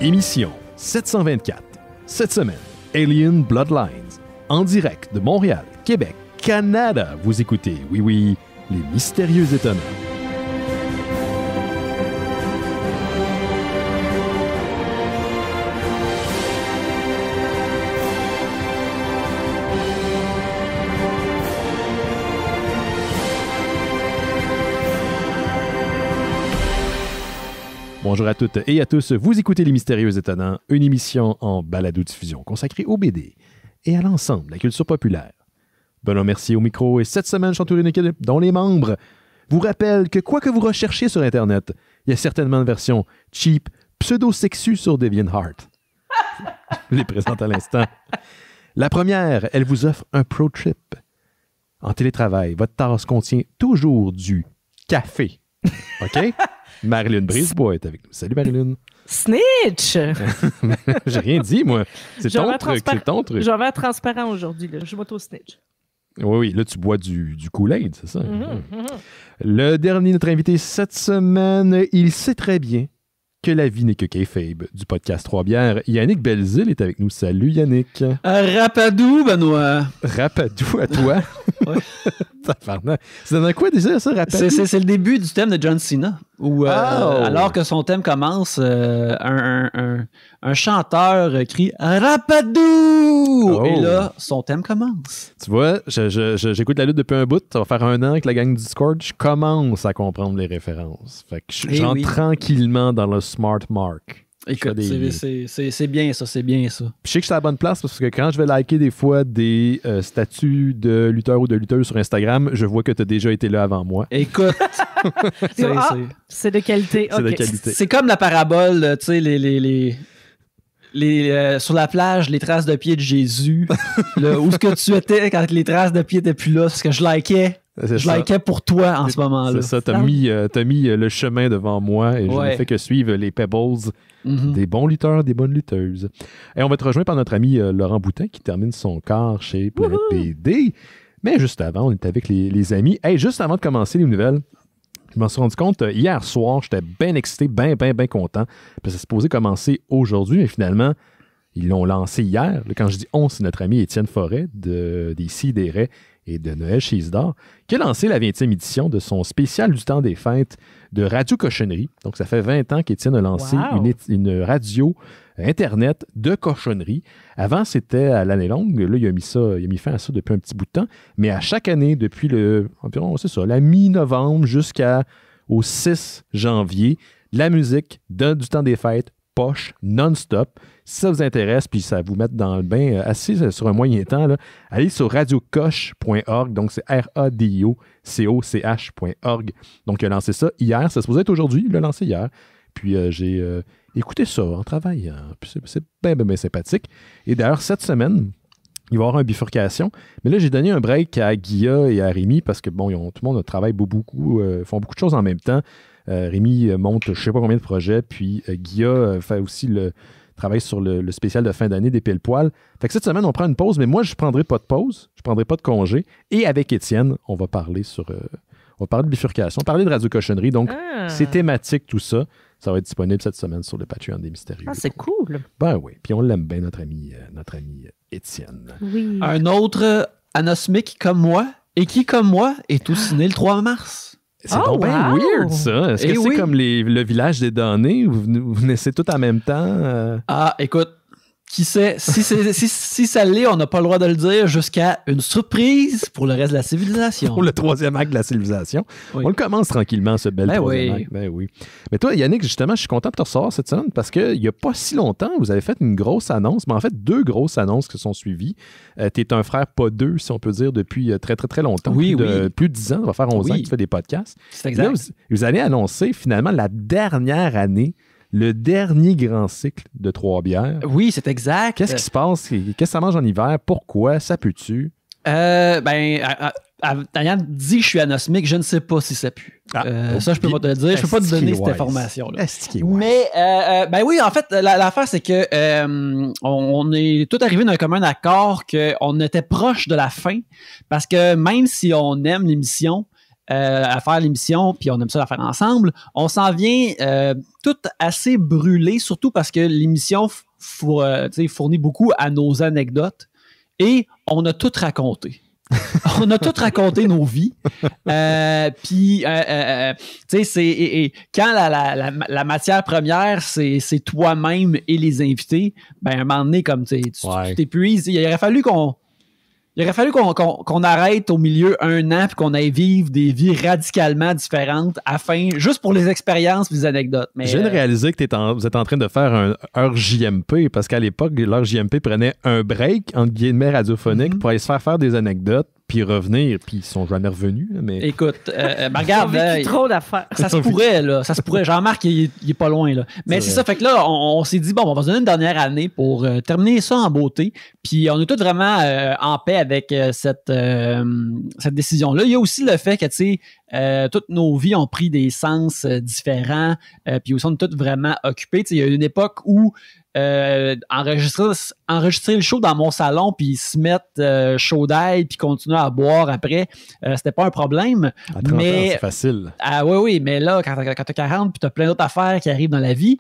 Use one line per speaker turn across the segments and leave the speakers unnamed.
Émission 724. Cette semaine, Alien Bloodlines. En direct de Montréal, Québec, Canada. Vous écoutez, oui, les Mystérieux Étonnants. Bonjour à toutes et à tous, vous écoutez Les Mystérieux Étonnants, une émission en balado-diffusion consacrée au BD et à l'ensemble de la culture populaire. Benoît Mercier au micro et cette semaine, je suis entouré d'une équipe dont les membres vous rappellent que quoi que vous recherchiez sur Internet, il y a certainement une version cheap, pseudo-sexue sur DeviantArt. Je les présente à l'instant. La première, elle vous offre un pro trip. En télétravail, votre tasse contient toujours du café. OK? Marilyn Brisebois est avec nous. Salut Marilyn.
Snitch!
J'ai rien dit, moi. C'est ton truc, c'est ton truc.
J'en vais être transparent aujourd'hui. Je suis m'auto-snitch.
Oui, là, tu bois du Kool-Aid, c'est ça? Le dernier, notre invité cette semaine, il sait très bien que la vie n'est que kayfabe du podcast Trois Bières. Yannick Belzile est avec nous. Salut Yannick.
Rapadou, Benoît.
Rapadou à toi.
Ouais.
C'est dans quoi déjà ça, Rapadou?
C'est le début du thème de John Cena. Où, alors que son thème commence, un chanteur crie Rapadou! Oh. Et là, son thème commence.
Tu vois, j'écoute la lutte depuis un bout. Ça va faire 1 an avec la gang du Discord. Je commence à comprendre les références. Fait que j'entre tranquillement dans le smart mark.
Écoute, c'est bien ça, c'est bien ça.
Puis je sais que je suis à la bonne place parce que quand je vais liker des fois des statuts de lutteurs ou de lutteuses sur Instagram, je vois que tu as déjà été là avant moi.
Écoute,
c'est de qualité.
C'est de qualité.
C'est comme la parabole, tu sais, sur la plage, les traces de pieds de Jésus. Où est-ce que tu étais quand les traces de pieds n'étaient plus là? Parce que je likais. Likais pour toi en ce moment-là.
C'est ça, t'as mis le chemin devant moi et je ne fais que suivre les pebbles des bons lutteurs, des bonnes lutteuses. Et on va te rejoindre par notre ami Laurent Boutin qui termine son quart chez Planète BD. Mais juste avant, on est avec les amis. Hey, juste avant de commencer les nouvelles, je m'en suis rendu compte hier soir, j'étais bien excité, bien content. Parce que c'est supposé commencer aujourd'hui, mais finalement, ils l'ont lancé hier. Quand je dis on, c'est notre ami Étienne Forêt des Sidérés et de Noël chez Isidore, qui a lancé la 20e édition de son spécial du temps des fêtes de Radio Cochonnerie. Donc, ça fait 20 ans qu'Étienne a lancé une radio Internet de cochonnerie. Avant, c'était à l'année longue. Là, il a mis fin à ça depuis un petit bout de temps. Mais à chaque année, depuis environ, c'est ça, la mi-novembre jusqu'au 6 janvier, la musique du temps des fêtes, poche, non-stop. Si ça vous intéresse, puis ça vous met dans le bain assez sur un moyen temps, là, allez sur radiocoche.org. Donc, c'est radiococh.org. Donc, il a lancé ça hier. Ça se supposait être aujourd'hui. Il l'a lancé hier. Puis, j'ai écouté ça en travaillant. Puis, c'est bien sympathique. Et d'ailleurs, cette semaine, il va y avoir une bifurcation. Mais là, j'ai donné un break à Guilla et à Rémi parce que, bon, tout le monde travaille beaucoup, font beaucoup de choses en même temps. Rémi monte je ne sais pas combien de projets, puis Guilla fait aussi travaille sur le spécial de fin d'année des pile-poils. Fait que cette semaine, on prend une pause, mais moi, je ne prendrai pas de pause, je ne prendrai pas de congé. Et avec Étienne, on va parler de bifurcation, parler de Radio Cochonnerie. Donc, c'est thématique tout ça. Ça va être disponible cette semaine sur le Patreon des Mystérieux.
Ah, c'est cool.
Ben oui, puis on l'aime bien, notre ami Étienne.
Oui.
Un autre anosmique comme moi, et qui, comme moi, est aussi né le 3 mars.
C'est donc bien weird, ça. Est-ce que c'est comme le village des damnés où vous naissez tous en même temps?
Écoute, qui sait? Si ça l'est, on n'a pas le droit de le dire jusqu'à une surprise pour le reste de la civilisation.
Pour le 3e acte de la civilisation. Oui. On le commence tranquillement, ce bel 3e acte. Ben oui. Mais toi, Yannick, justement, je suis content de te recevoir cette semaine parce qu'il n'y a pas si longtemps, vous avez fait une grosse annonce, mais en fait, 2 grosses annonces qui sont suivies. Tu es un frère, pas 2, si on peut dire, depuis très, très, très longtemps. Plus de 10 ans, ça va faire 11 ans que tu fais des podcasts.
C'est exact.
Là, vous allez annoncer finalement la dernière année, le dernier grand cycle de Trois Bières.
Oui, c'est exact.
Qu'est-ce qui se passe? Qu'est-ce que ça mange en hiver? Pourquoi? Ça pue-tu?
Diane dit que je suis anosmique, je ne sais pas si ça pue. Ça, je peux pas te le dire. Je peux pas te donner cette information-là. Mais, oui, en fait, l'affaire, c'est que on est tout arrivé d'un commun accord qu'on était proche de la fin parce que même si on aime l'émission, à faire l'émission, puis on aime ça la faire ensemble. On s'en vient tout assez brûlé, surtout parce que l'émission fournit beaucoup à nos anecdotes et on a tout raconté. On a tout raconté nos vies. Puis, tu sais, quand la matière première, c'est toi-même et les invités, ben, à un moment donné, comme tu t'épuises, il aurait fallu qu'on arrête au milieu 1 an puis qu'on aille vivre des vies radicalement différentes juste pour les expériences et les anecdotes. Mais,
je viens de réaliser que vous êtes en train de faire un heure JMP parce qu'à l'époque, l'heure JMP prenait un break, entre guillemets, radiophonique pour aller se faire des anecdotes puis revenir, puis ils sont jamais revenus. Mais...
Écoute, regarde,
trop d'affaires.
Ça se pourrait, là. Ça se pourrait. Jean-Marc, il est pas loin, là. Mais c'est ça, fait que là, on s'est dit, bon, on va se donner une dernière année pour terminer ça en beauté. Puis on est tous vraiment en paix avec cette décision-là. Il y a aussi le fait que, tu sais, toutes nos vies ont pris des sens différents, puis aussi on est tous vraiment occupés. Tu sais, il y a une époque où enregistrer le show dans mon salon puis se mettre chaud d'ail puis continuer à boire après, c'était pas un problème.
À 30 ans, c'est facile.
Ah oui, mais là, quand t'as 40 puis t'as plein d'autres affaires qui arrivent dans la vie,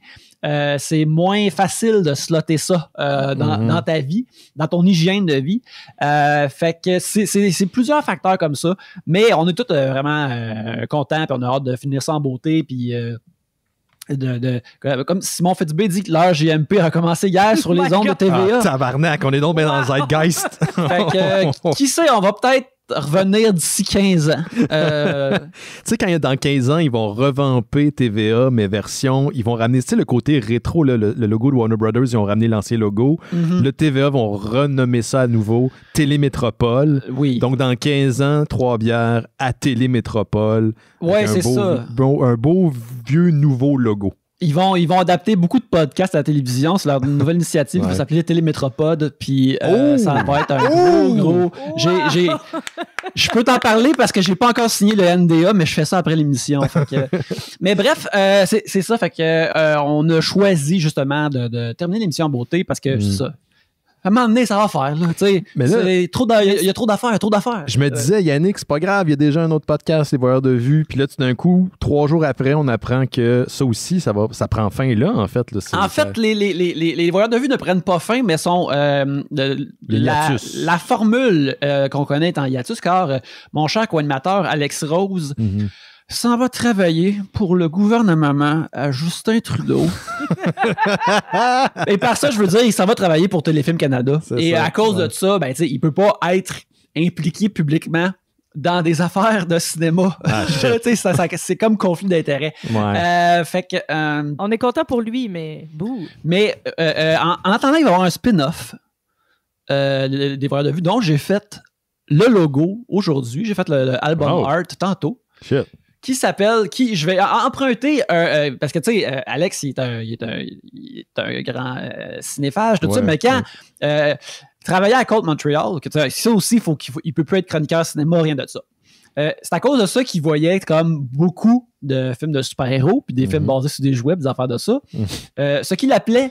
c'est moins facile de slotter ça dans ta vie, dans ton hygiène de vie. Fait que c'est plusieurs facteurs comme ça, mais on est tous vraiment contents puis on a hâte de finir ça en beauté puis... comme Simon Fitzbé dit que l'heure JMP a commencé hier sur les ondes de TVA.
Ah, tabarnak, on est donc bien dans le zeitgeist.
Fait que, qui sait, on va peut-être revenir d'ici 15 ans.
Tu sais, quand dans 15 ans, ils vont revamper TVA, mais version, ils vont ramener, tu sais, le côté rétro, le logo de Warner Brothers, ils ont ramené l'ancien logo. Le TVA vont renommer ça à nouveau Télémétropole.
Oui.
Donc, dans 15 ans, Trois-Bières à Télémétropole.
Ouais, c'est ça.
Un beau, vieux, nouveau logo.
Ils vont adapter beaucoup de podcasts à la télévision. C'est leur nouvelle initiative qui va s'appeler Télémétropode. Puis ça va être un gros. Je peux t'en parler parce que j'ai pas encore signé le NDA, mais je fais ça après l'émission. Mais bref, c'est ça. Fait que on a choisi justement de terminer l'émission en beauté parce que c'est ça. À un moment donné, ça va faire. Là, mais là, il y a trop d'affaires.
Je me disais, Yannick, c'est pas grave, il y a déjà un autre podcast, Les Voyeurs de Vue. Puis là, tout d'un coup, 3 jours après, on apprend que ça aussi, ça prend fin là, en fait. Là,
en fait, les Voyeurs de Vue ne prennent pas fin, mais sont la formule qu'on connaît est en hiatus, car mon cher co-animateur Alex Rose s'en va travailler pour le gouvernement à Justin Trudeau. Et par ça, je veux dire, il s'en va travailler pour Téléfilm Canada. Et à cause de ça, ben, il peut pas être impliqué publiquement dans des affaires de cinéma. C'est comme conflit d'intérêts. Fait que,
on est content pour lui, mais bouh.
Mais en attendant, il va y avoir un spin-off des Voyeurs de Vue dont j'ai fait le logo aujourd'hui. J'ai fait le album art tantôt.
Shit.
Je vais emprunter parce que tu sais, Alex, il est un grand cinéphage, tout ça, mais quand travaillait à Côte Montréal, ça aussi, il peut plus être chroniqueur cinéma, rien de ça. C'est à cause de ça qu'il voyait comme beaucoup de films de super-héros, puis des films basés sur des jouets, des affaires de ça. Ce qu'il appelait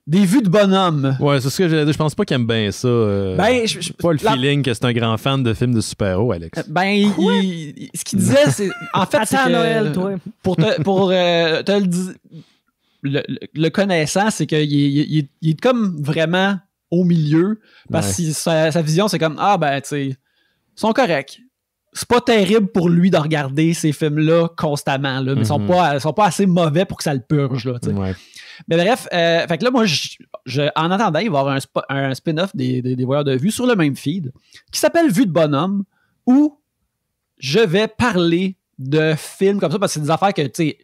des vues de bonhomme.
Ouais, c'est ce que j'allais dire. Je pense pas qu'il aime bien ça. Pas le feeling que c'est un grand fan de films de super-héros, Alex.
Ce qu'il disait, c'est... En fait, c'est que...
Noël, toi.
Pour te le connaissant, c'est qu'il est comme vraiment au milieu, parce que sa vision, c'est comme, tu sais, ils sont corrects. C'est pas terrible pour lui de regarder ces films-là constamment, là, mais ils sont pas assez mauvais pour que ça le purge, là, tu sais. Mais bref, fait que là, moi, en attendant, il va y avoir un spin-off des Voyeurs de Vue sur le même feed qui s'appelle Vue de bonhomme, où je vais parler de films comme ça, parce que c'est des affaires que, tu sais,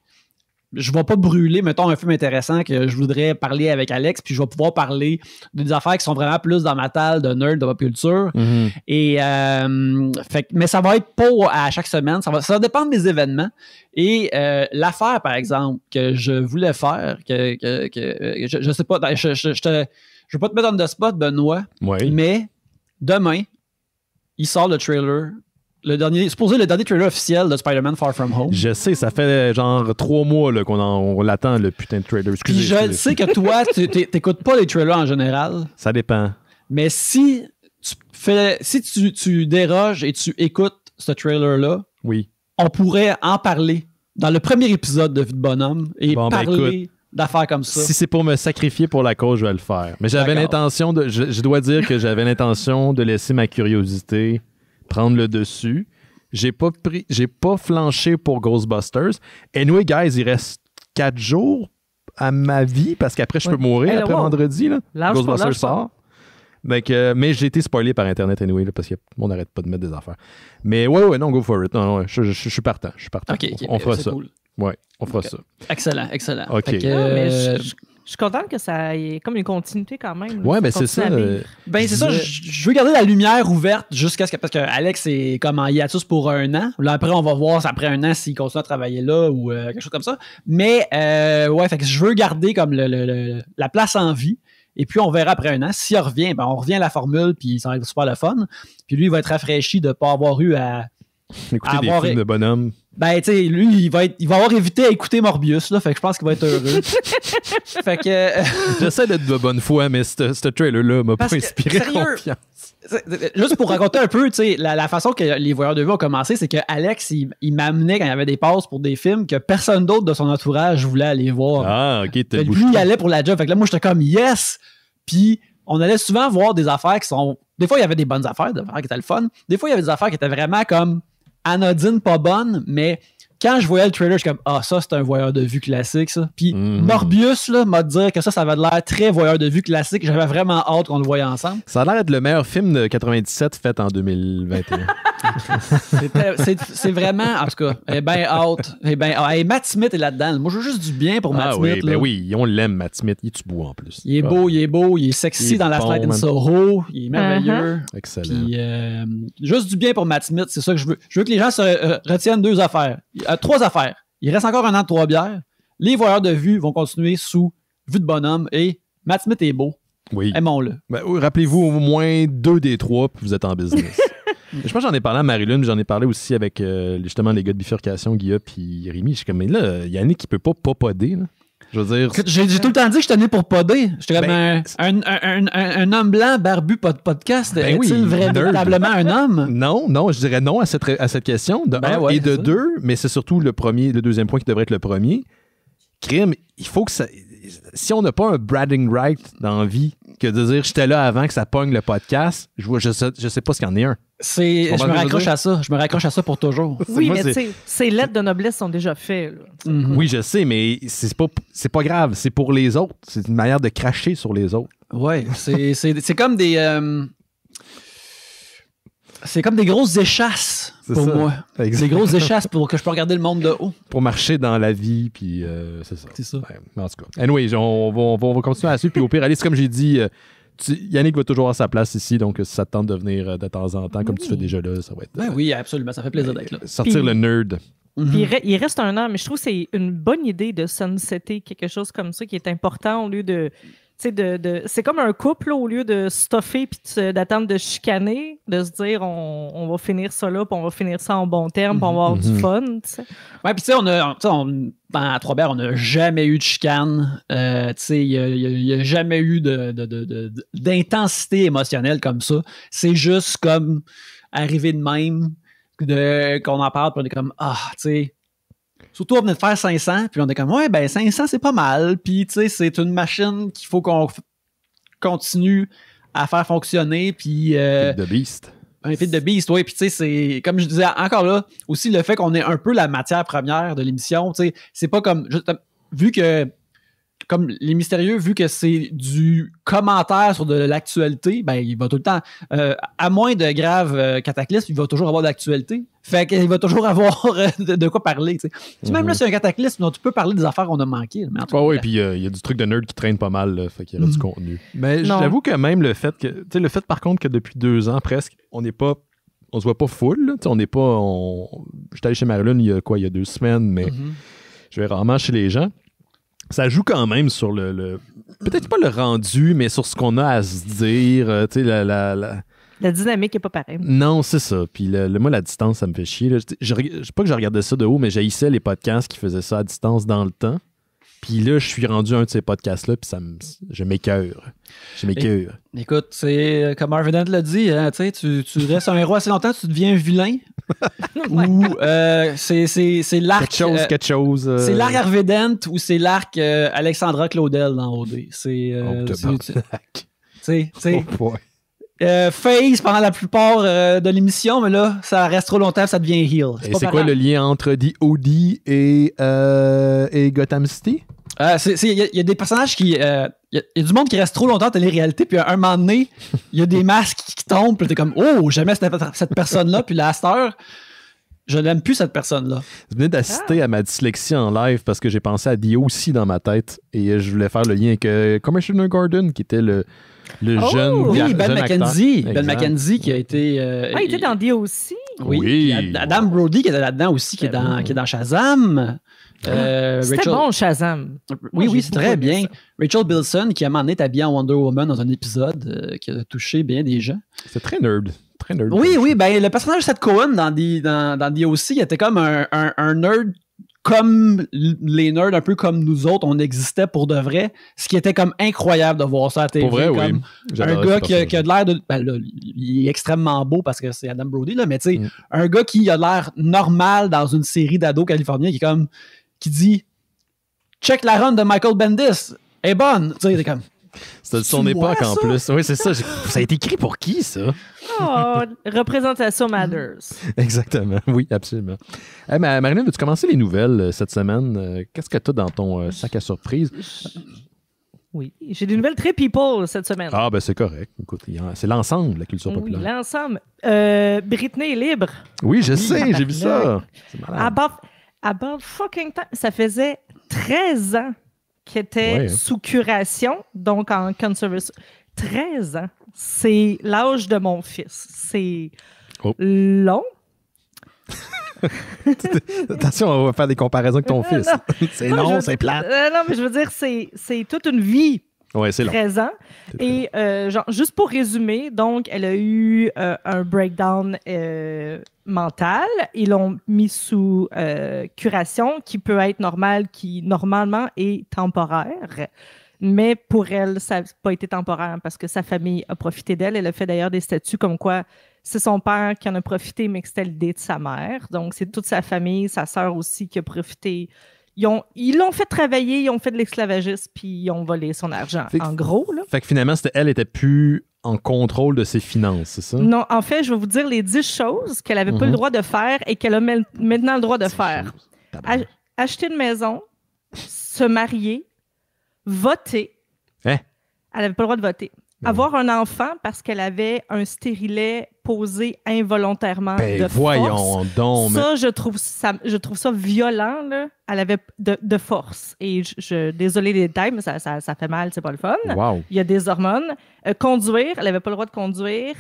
je vais pas brûler, mettons, un film intéressant que je voudrais parler avec Alex, puis je vais pouvoir parler des affaires qui sont vraiment plus dans ma table de nerd, de pop culture. Et, mais ça va être pas à chaque semaine, ça va dépendre des événements. Et l'affaire, par exemple, que je voulais faire, que je sais pas, je veux pas te mettre on the spot, Benoît, mais demain, il sort le trailer. Le dernier trailer officiel de Spider-Man Far From Home.
Je sais, ça fait genre 3 mois là, on l'attend, le putain de trailer.
Puis je sais que toi, tu t'écoutes pas les trailers en général.
Ça dépend.
Mais si tu déroges et tu écoutes ce trailer-là,
oui,
on pourrait en parler dans le premier épisode de Vie de Bonhomme et parler d'affaires comme ça.
Si c'est pour me sacrifier pour la cause, je vais le faire. Mais j'avais l'intention de... Je dois dire que j'avais l'intention de laisser ma curiosité prendre le dessus. J'ai pas flanché pour Ghostbusters. Anyway, guys, il reste 4 jours à ma vie parce qu'après, je peux mourir après vendredi. Là. Ghostbusters sort. Donc, mais j'ai été spoilé par Internet anyway, là, parce qu'on n'arrête pas de mettre des affaires. Mais ouais, non, go for it. Non, je suis partant. Okay, on fera ça. Cool. Ouais, on fera ça.
Excellent.
OK.
Je suis contente que ça ait comme une continuité quand même.
Ouais, mais c'est ça.
C'est ça. Je veux garder la lumière ouverte jusqu'à ce que... Parce que Alex est comme en hiatus pour 1 an. Là, après, on va voir après 1 an s'il continue à travailler là ou quelque chose comme ça. Mais, fait que je veux garder comme la place en vie. Et puis, on verra après 1 an. S'il revient, on revient à la formule, puis ça va être super le fun. Puis lui, il va être rafraîchi de ne pas avoir eu à...
Écouter des films de bonhomme.
Tu sais, lui, il va avoir évité à écouter Morbius, là. Fait que je pense qu'il va être heureux. Fait que...
J'essaie d'être de bonne foi, mais ce trailer-là m'a pas inspiré confiance.
Juste pour raconter un peu, tu sais, la façon que les voyeurs de vue ont commencé, c'est que Alex, il m'amenait quand il y avait des passes pour des films que personne d'autre de son entourage voulait aller voir.
Ah, OK.
Lui, il allait pour la job. Fait que là, moi, j'étais comme yes! Puis, on allait souvent voir des affaires qui sont... Des fois, il y avait des bonnes affaires, des affaires qui étaient le fun. Des fois, il y avait des affaires qui étaient vraiment comme anodines, pas bonnes, mais quand je voyais le trailer, je suis comme ça, c'est un voyeur de vue classique, ça. Puis Morbius, là, m'a dit que ça avait l'air très voyeur de vue classique. J'avais vraiment hâte qu'on le voie ensemble.
Ça a l'air d'être le meilleur film de 97 fait en 2021.
C'est vraiment, en tout cas, bien hâte. Matt Smith est là-dedans. Moi, je veux juste du bien pour Matt Smith.
Oui, on l'aime, Matt Smith. Il est beau en plus.
Il est beau, il est sexy dans la Slide in Soho. Il est merveilleux.
Excellent.
Puis, juste du bien pour Matt Smith, c'est ça que je veux. Je veux que les gens se retiennent 2 affaires. 3 affaires. Il reste encore 1 an de 3 bières. Les voyeurs de vue vont continuer sous Vue de Bonhomme et Matt Smith est beau.
Oui.
Aimons-le.
Rappelez-vous au moins 2 des 3 puis vous êtes en business. Je pense que j'en ai parlé à Marilyn, j'en ai parlé aussi avec justement les gars de Bifurcation, Guilla puis Rémi. Je suis comme, mais là, Yannick, il peut pas podder, là. Je veux dire...
J'ai tout le temps dit que je tenais pour podder. J'étais comme un homme blanc barbu pas de podcast. Est-il véritablement un homme?
Non, je dirais non à cette question. De un et de 2, mais c'est surtout le deuxième point qui devrait être le premier. Crime, il faut que ça... Si on n'a pas un bragging right dans la vie, que de dire j'étais là avant que ça pogne le podcast, je sais pas ce qu'il y en est un.
Je me raccroche à ça. Je me raccroche à ça pour toujours.
Oui, mais tu sais, ces lettres de noblesse sont déjà faites.
Oui, je sais, mais c'est pas grave. C'est pour les autres. C'est une manière de cracher sur les autres.
Oui, c'est comme des... c'est comme des grosses échasses pour moi. Des grosses échasses pour que je puisse regarder le monde de haut.
Pour marcher dans la vie, puis c'est ça.
C'est ça.
Ouais, en tout cas. Anyway, on va continuer à suivre. Puis au pire, allez, c'est comme j'ai dit... Yannick va toujours à sa place ici, donc si ça te tente de venir de temps en temps, comme tu fais déjà là, ça va être...
oui, absolument, ça fait plaisir d'être là.
Sortir le nerd.
Puis il reste 1 an, mais je trouve que c'est une bonne idée de sunsetter quelque chose comme ça qui est important au lieu de... c'est comme un couple, là, au lieu de stuffer puis d'attendre de chicaner, de se dire on va finir ça là, puis on va finir ça en bon terme, puis on va avoir du fun. T'sais.
Ouais, puis tu sais, à Trois-Bières, on n'a jamais eu de chicane. Tu sais, il n'y a jamais eu d'intensité émotionnelle comme ça. C'est juste comme arriver de même, qu'on en parle, puis on est comme tu sais. Surtout, on venait de faire 500, puis on est comme, 500, c'est pas mal. Puis, tu sais, c'est une machine qu'il faut qu'on continue à faire fonctionner. Puis.
De Beast.
Un feed de Beast, oui. Puis, tu sais, c'est, comme je disais encore là, aussi le fait qu'on est un peu la matière première de l'émission. Tu sais, c'est pas comme. Vu que. Comme les mystérieux, vu que c'est du commentaire sur de l'actualité, il va tout le temps, à moins de graves cataclysmes, il va toujours avoir de l'actualité. Fait qu'il va toujours avoir de quoi parler. Même là, c'est un cataclysme dont tu peux parler des affaires qu'on a manquées.
Oui, puis il y a du truc de nerd qui traîne pas mal, là, fait qu'il y a du contenu. Mais j'avoue que même le fait par contre que depuis 2 ans presque, on se voit pas full. Là, on n'est pas. J'étais allé chez Marilyn il y a 2 semaines, mais je vais rarement chez les gens. Ça joue quand même sur le peut-être pas le rendu, mais sur ce qu'on a à se dire. Tu sais,
la dynamique n'est pas pareille.
Non, c'est ça. Puis moi, la distance, ça me fait chier. Là. Je sais pas que je regardais ça de haut, mais j'haïssais les podcasts qui faisaient ça à distance dans le temps. Puis là, je suis rendu à un de ces podcasts-là, puis je m'écœure.
Écoute, c'est comme Harvey Dent l'a dit, hein, tu restes un héros assez longtemps, tu deviens vilain. Ou c'est l'arc...
Quelque chose.
C'est l'arc Harvey Dent ou c'est l'arc Alexandra Claudel dans OD. Face pendant la plupart de l'émission, mais là, ça reste trop longtemps, ça devient heel.
C'est quoi le lien entre The OD et Gotham City?
Il y a des personnages qui... Il y a du monde qui reste trop longtemps en télé-réalité, puis à un moment donné, il y a des masques qui tombent, puis t'es comme « Oh, jamais cette personne-là », puis là, à cette heure, je n'aime plus cette personne-là.
Je venais d'assister à ma dyslexie en live parce que j'ai pensé à The OC dans ma tête, et je voulais faire le lien avec Commissioner Gordon, qui était le jeune
oui, Ben McKenzie.
Acteur.
Ben McKenzie qui a été...
il était dans The OC.
Oui. Adam Brody qui était là-dedans aussi, qui est dans Shazam.
C'était bon, Shazam.
Oui, c'est très bien. Rachel Bilson, qui a m'emmené habillée en Wonder Woman dans un épisode qui a touché bien des gens.
C'est très nerd. Très nerd.
Oui, ben le personnage de Seth Cohen dans The OC, il était comme un nerd comme les nerds, un peu comme nous autres, on existait pour de vrai. Ce qui était comme incroyable de voir ça à TV.
Pour vrai,
comme
oui.
Un gars qui a de l'air de... Ben là, il est extrêmement beau parce que c'est Adam Brody, là, mais tu sais, un gars qui a l'air normal dans une série d'ados californiens qui dit « Check la run de Michael Bendis, elle est bonne! » Tu sais, il est comme...
C'était de son époque en plus. Oui, c'est ça. Ça a été écrit pour qui, ça?
Oh, représentation matters.
Exactement. Oui, absolument. Hey, Marilyn, veux-tu commencer les nouvelles cette semaine? Qu'est-ce que tu as dans ton sac à surprise?
Oui, j'ai des nouvelles très people cette semaine.
Ah, ben c'est correct. Écoute, c'est l'ensemble de la culture populaire.
Oui, l'ensemble. Britney est libre.
Oui, je sais, j'ai vu ça. C'est malade.
About fucking time. Ça faisait 13 ans qui était sous curation, donc en conservation. 13 ans. C'est l'âge de mon fils. C'est long.
Attention, on va faire des comparaisons avec ton fils. C'est long, c'est plate.
Non, mais je veux dire, c'est toute une vie.
Oui, c'est long.
13 ans. Et juste pour résumer, donc, elle a eu un breakdown mental. Ils l'ont mis sous curation qui peut être normal, qui normalement est temporaire. Mais pour elle, ça n'a pas été temporaire parce que sa famille a profité d'elle. Elle a fait d'ailleurs des statuts comme quoi c'est son père qui en a profité, mais que c'était l'idée de sa mère. Donc, c'est toute sa famille, sa sœur aussi qui a profité. Ils l'ont fait travailler, ils ont fait de l'esclavagisme, puis ils ont volé son argent. En gros, là.
Fait que finalement, elle n'était plus en contrôle de ses finances, c'est ça?
Non, en fait, je vais vous dire les 10 choses qu'elle n'avait pas le droit de faire et qu'elle a maintenant le droit de faire. Acheter une maison, se marier, voter.
Hein?
Elle n'avait pas le droit de voter. Avoir un enfant parce qu'elle avait un stérilet posé involontairement de force.
Voyons donc.
Ça, je trouve ça violent, là. Elle avait de force. Et désolé les détails, mais ça fait mal, c'est pas le fun.
Wow.
Il y a des hormones. Conduire, elle n'avait pas le droit de conduire.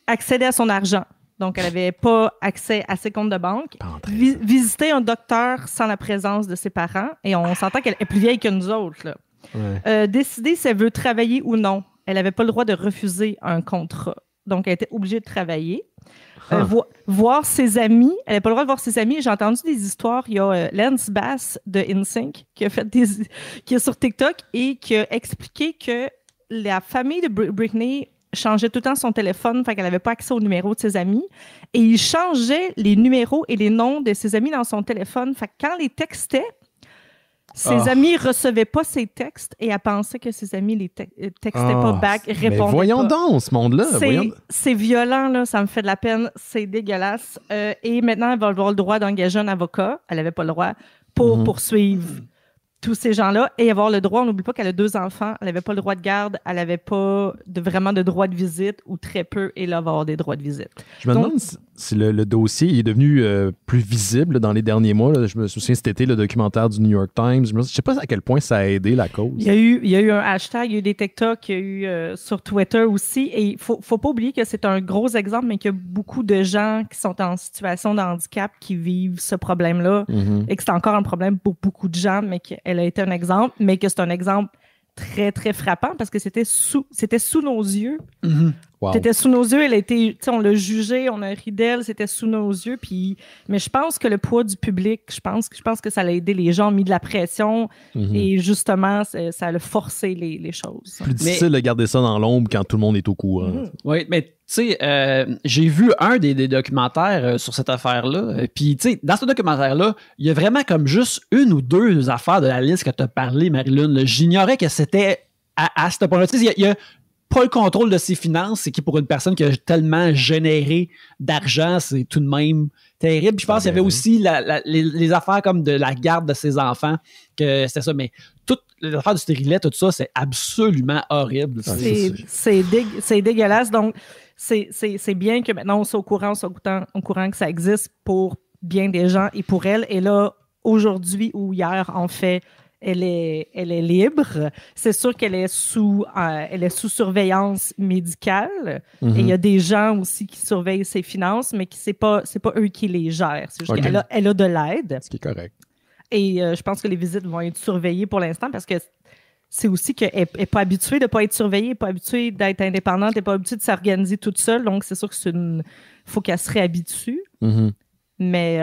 Accéder à son argent. Donc, elle n'avait pas accès à ses comptes de banque. Visiter un docteur sans la présence de ses parents. Et on s'entend qu'elle est plus vieille que nous autres, là.
Ouais.
Décider si elle veut travailler ou non. Elle n'avait pas le droit de refuser un contrat. Donc, elle était obligée de travailler. Voir ses amis. Elle n'avait pas le droit de voir ses amis. J'ai entendu des histoires. Il y a Lance Bass de NSYNC qui est sur TikTok et qui a expliqué que la famille de Britney changeait tout le temps son téléphone, fait qu'elle n'avait pas accès aux numéros de ses amis. Et il changeait les numéros et les noms de ses amis dans son téléphone. Fait que quand les textait, ses amis ne recevaient pas ses textes et elle pensait que ses amis les textaient pas back, répondaient pas.
Mais voyons donc, ce monde-là.
C'est violent, là, ça me fait de la peine, c'est dégueulasse. Et maintenant, elle va avoir le droit d'engager un avocat. Elle n'avait pas le droit pour poursuivre tous ces gens-là et avoir le droit. On n'oublie pas qu'elle a 2 enfants. Elle n'avait pas le droit de garde. Elle n'avait pas vraiment de droit de visite ou très peu. Et là, elle va avoir des droits de visite.
Je me demande si le dossier est devenu plus visible dans les derniers mois. Là. Je me souviens cet été, le documentaire du New York Times. Je ne sais pas à quel point ça a aidé la cause.
Il y a eu un hashtag, il y a eu des TikTok, il y a eu sur Twitter aussi. Et il ne faut pas oublier que c'est un gros exemple, mais qu'il y a beaucoup de gens qui sont en situation de handicap qui vivent ce problème-là et que c'est encore un problème pour beaucoup de gens, mais qu'elle a été un exemple, mais que c'est un exemple très, très frappant parce que c'était sous nos yeux.
Wow.
C'était sous nos yeux, on l'a jugé, on a ri d'elle, c'était sous nos yeux. Mais je pense que le poids du public, je pense que ça l'a aidé. Les gens ont mis de la pression et justement, ça a forcé les choses.
Plus difficile de garder ça dans l'ombre quand tout le monde est au courant.
Oui, mais tu sais, j'ai vu un des documentaires sur cette affaire-là. Puis, tu sais, dans ce documentaire-là, il y a vraiment comme juste une ou deux affaires de la liste que tu as parlé, Marie-Lune. J'ignorais que c'était à ce point-là. Tu sais, il y a pas le contrôle de ses finances, c'est qui pour une personne qui a tellement généré d'argent, c'est tout de même terrible. Puis je pense qu'il y avait aussi les affaires comme de la garde de ses enfants, que c'était ça. Mais toutes les affaires du stérilet, tout ça, c'est absolument horrible.
C'est dégueulasse. Donc, c'est bien que maintenant on soit au courant que ça existe pour bien des gens et pour elle. Et là, aujourd'hui ou hier, en fait, elle est libre. C'est sûr qu'elle est sous surveillance médicale. Et il y a des gens aussi qui surveillent ses finances, mais c'est pas eux qui les gèrent. C'est juste qu'elle a de l'aide.
Ce qui est correct.
Et je pense que les visites vont être surveillées pour l'instant parce que c'est aussi qu'elle n'est pas habituée de ne pas être surveillée, pas habituée d'être indépendante, elle n'est pas habituée de s'organiser toute seule. Donc, c'est sûr que faut qu'elle se réhabitue. Mais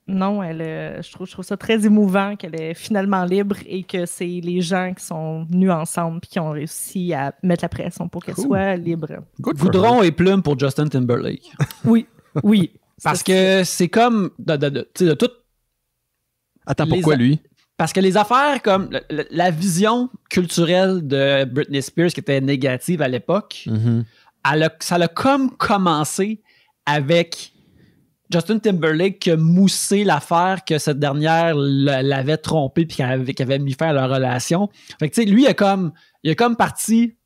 non, je trouve ça très émouvant qu'elle est finalement libre et que c'est les gens qui sont venus ensemble et qui ont réussi à mettre la pression pour qu'elle soit libre.
Goudron et plume pour Justin Timberlake.
Oui.
Parce que c'est comme de tout.
Attends, pourquoi lui?
Parce que les affaires comme la vision culturelle de Britney Spears qui était négative à l'époque, ça a comme commencé avec Justin Timberlake qui a moussé l'affaire que cette dernière l'avait trompé puis qu'elle avait mis fin à leur relation. Fait que tu sais, lui, il a comme parti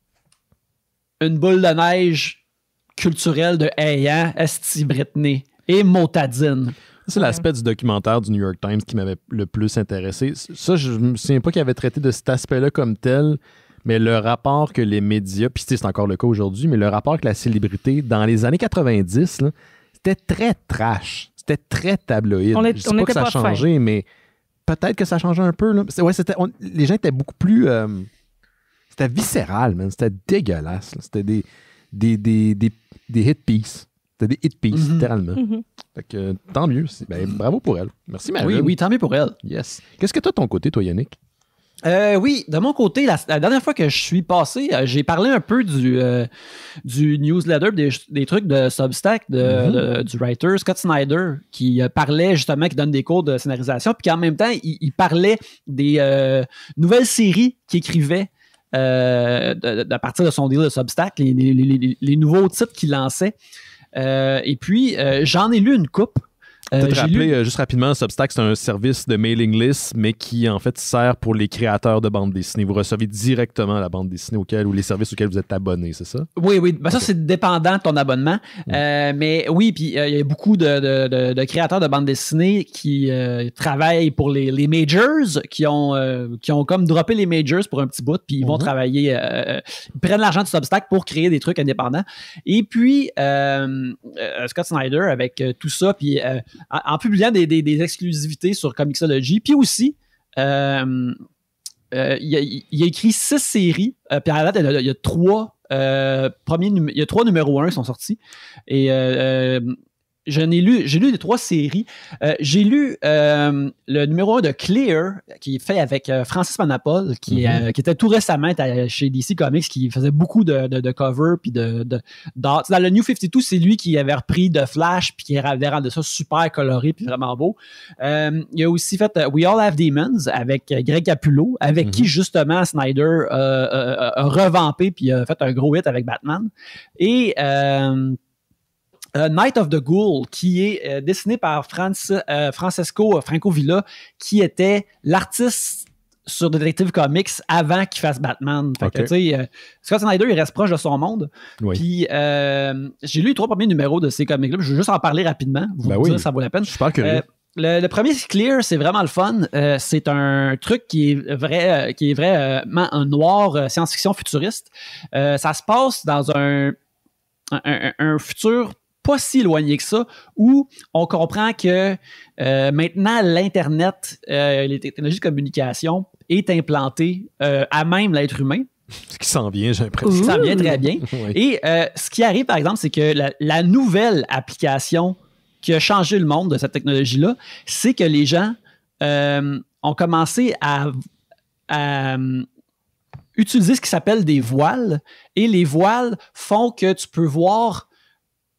une boule de neige culturelle de hey, hein, esti Britney et motadine.
C'est l'aspect du documentaire du New York Times qui m'avait le plus intéressé. Ça, je me souviens pas qu'il avait traité de cet aspect-là comme tel, mais le rapport que les médias, puis c'est encore le cas aujourd'hui, mais le rapport que la célébrité, dans les années 90, là, c'était très trash. C'était très tabloïd. Je sais pas que ça a changé, mais peut-être que ça a changé un peu. Là. Les gens étaient beaucoup plus... c'était viscéral, man. C'était dégueulasse. Là. C'était des hit pieces. C'était des hit pieces, littéralement. Fait que, tant mieux. Bravo pour elle. Merci, Marie.
Oui, tant mieux pour elle.
Yes. Qu'est-ce que tu as de ton côté, toi, Yannick?
Oui, de mon côté, la dernière fois que je suis passé, j'ai parlé un peu du newsletter, des trucs de Substack du writer Scott Snyder, qui parlait justement, qui donne des cours de scénarisation, puis qu'en même temps, il parlait des nouvelles séries qu'il écrivait à partir de son deal de Substack, les nouveaux titres qu'il lançait. Et puis, j'en ai lu une coupe.
Peut-être rappeler juste rapidement, Substack, c'est un service de mailing list, mais qui en fait sert pour les créateurs de bandes dessinées. Vous recevez directement la bande dessinée ou les services auxquels vous êtes abonné, c'est ça? Oui.
Ben, ça, c'est dépendant de ton abonnement. Mais oui, puis il y a beaucoup de créateurs de bandes dessinées qui travaillent pour les majors, qui ont comme droppé les majors pour un petit bout, puis ils vont travailler, ils prennent l'argent de Substack pour créer des trucs indépendants. Et puis, Scott Snyder, avec tout ça, puis en publiant des exclusivités sur Comixology. Puis aussi, il a écrit 6 séries. Puis à la date, il y a 3 numéros 1 qui sont sortis. Et j'ai lu les 3 séries. J'ai lu le numéro 1 de Clear, qui est fait avec Francis Manapul, qui était tout récemment chez DC Comics, qui faisait beaucoup de covers puis d'art. Dans le New 52, c'est lui qui avait repris de Flash puis qui avait rendu ça super coloré puis vraiment beau. Il a aussi fait We All Have Demons avec Greg Capullo, avec qui justement Snyder a revampé puis a fait un gros hit avec Batman. Et Night of the Ghoul, qui est dessiné par Francesco Francovilla, qui était l'artiste sur Detective Comics avant qu'il fasse Batman. Fait que, tu sais, Scott Snyder, il reste proche de son monde. Puis, j'ai lu les 3 premiers numéros de ces comics-là. Je vais juste en parler rapidement. Vous dire, ça vaut la peine.
Je suis pas curieux.
Le premier, c'est Clear, c'est vraiment le fun. C'est un truc qui est vraiment un noir science-fiction futuriste. Ça se passe dans un futur pas si éloigné que ça, où on comprend que maintenant l'Internet, les technologies de communication est implanté à même l'être humain.
Ce qui s'en vient, j'ai l'impression.
Ce qui s'en vient très bien.
Oui.
Et ce qui arrive, par exemple, c'est que la nouvelle application qui a changé le monde de cette technologie-là, c'est que les gens ont commencé à utiliser ce qui s'appelle des voiles. Et les voiles font que tu peux voir...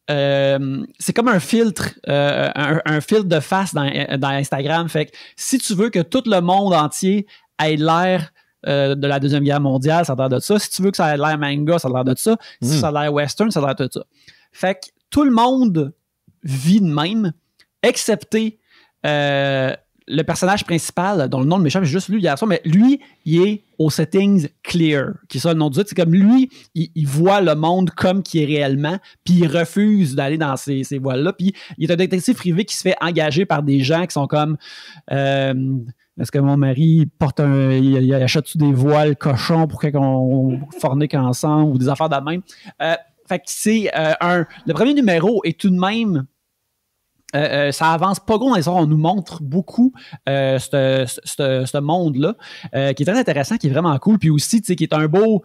c'est comme un filtre, un filtre de face dans Instagram. Fait que si tu veux que tout le monde entier ait l'air de la Deuxième Guerre mondiale, ça a l'air de ça. Si tu veux que ça ait l'air manga, ça a l'air de ça. Si ça a l'air western, ça a l'air de ça. Fait que tout le monde vit de même, excepté le personnage principal, dont le nom de m'échappe, j'ai juste lu hier soir, mais lui, il est aux settings clear, qui est ça le nom du titre. C'est comme lui, il voit le monde comme qu'il est réellement, puis il refuse d'aller dans ces voiles-là. Puis il est un détective privé qui se fait engager par des gens qui sont comme... est-ce que mon mari porte il achète-tu des voiles cochons pour qu'on fornique ensemble ou des affaires de même? Fait que c'est le premier numéro est tout de même... ça avance pas gros dans l'histoire, on nous montre beaucoup ce monde-là qui est très intéressant, qui est vraiment cool, puis aussi qui est un beau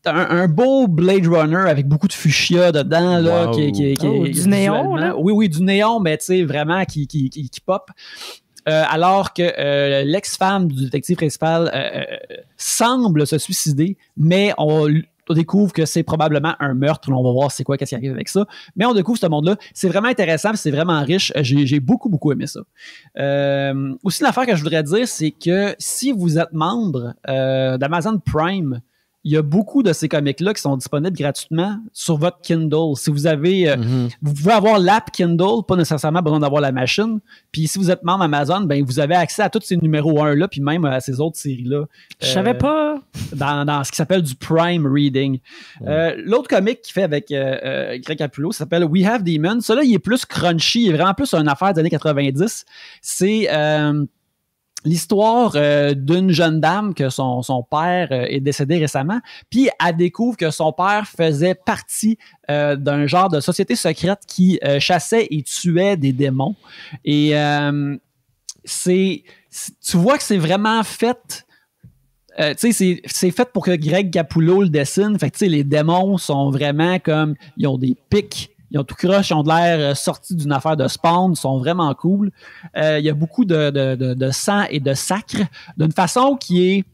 un beau Blade Runner avec beaucoup de fuchsia dedans là,
wow.
qui
du néon là?
Oui, du néon, mais tu sais vraiment qui pop. Alors que l'ex-femme du détective principal semble se suicider, mais on découvre que c'est probablement un meurtre. On va voir c'est quoi, qu'est-ce qui arrive avec ça. Mais on découvre ce monde-là. C'est vraiment intéressant, c'est vraiment riche. J'ai beaucoup aimé ça. Aussi, l'affaire que je voudrais dire, c'est que si vous êtes membre d'Amazon Prime, il y a beaucoup de ces comics-là qui sont disponibles gratuitement sur votre Kindle. Si vous avez... vous pouvez avoir l'app Kindle, pas nécessairement besoin d'avoir la machine. Puis si vous êtes membre Amazon, ben vous avez accès à tous ces numéros 1-là, puis même à ces autres séries-là.
Je savais pas.
Dans ce qui s'appelle du Prime Reading. L'autre comic qu'il fait avec Greg Capullo, ça s'appelle We Have Demons. Ça là, il est plus crunchy, il est vraiment plus une affaire des années 90. C'est... l'histoire d'une jeune dame que son père est décédé récemment, puis elle découvre que son père faisait partie d'un genre de société secrète qui chassait et tuait des démons. Et tu vois que c'est vraiment fait... tu sais, c'est fait pour que Greg Capullo le dessine. Fait que tu sais, les démons sont vraiment comme... Ils ont des pics. Ils ont tout croche, ils ont de l'air sortis d'une affaire de Spawn, ils sont vraiment cool. Il y a beaucoup de sang et de sacre, d'une façon qui est...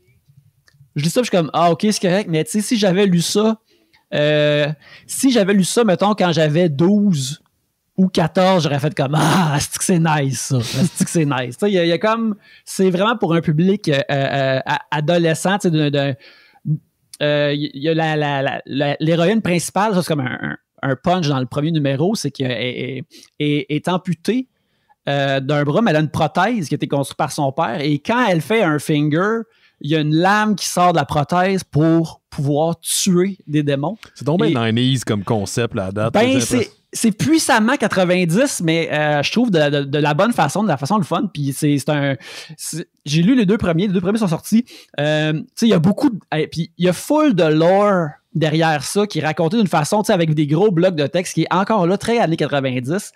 Je dis ça, je suis comme, ah ok, c'est correct, mais tu sais, si j'avais lu ça, mettons, quand j'avais 12 ou 14, j'aurais fait comme, ah, c'est que c'est nice, ça. C'est que c'est nice. Il y a comme... C'est vraiment pour un public adolescent, tu sais, il y a l'héroïne principale, ça c'est comme un punch dans le premier numéro, c'est qu'elle est amputée d'un bras, mais elle a une prothèse qui a été construite par son père. Et quand elle fait un finger, il y a une lame qui sort de la prothèse pour pouvoir tuer des démons. C'est donc
bien 90s comme concept là, à date.
Ben, c'est puissamment 90, mais je trouve de la bonne façon, de la façon le fun. Puis j'ai lu les deux premiers sont sortis. Tu sais, il y a beaucoup puis il y a full de lore derrière ça qui est raconté d'une façon, tu sais, avec des gros blocs de texte qui est encore là très années 90.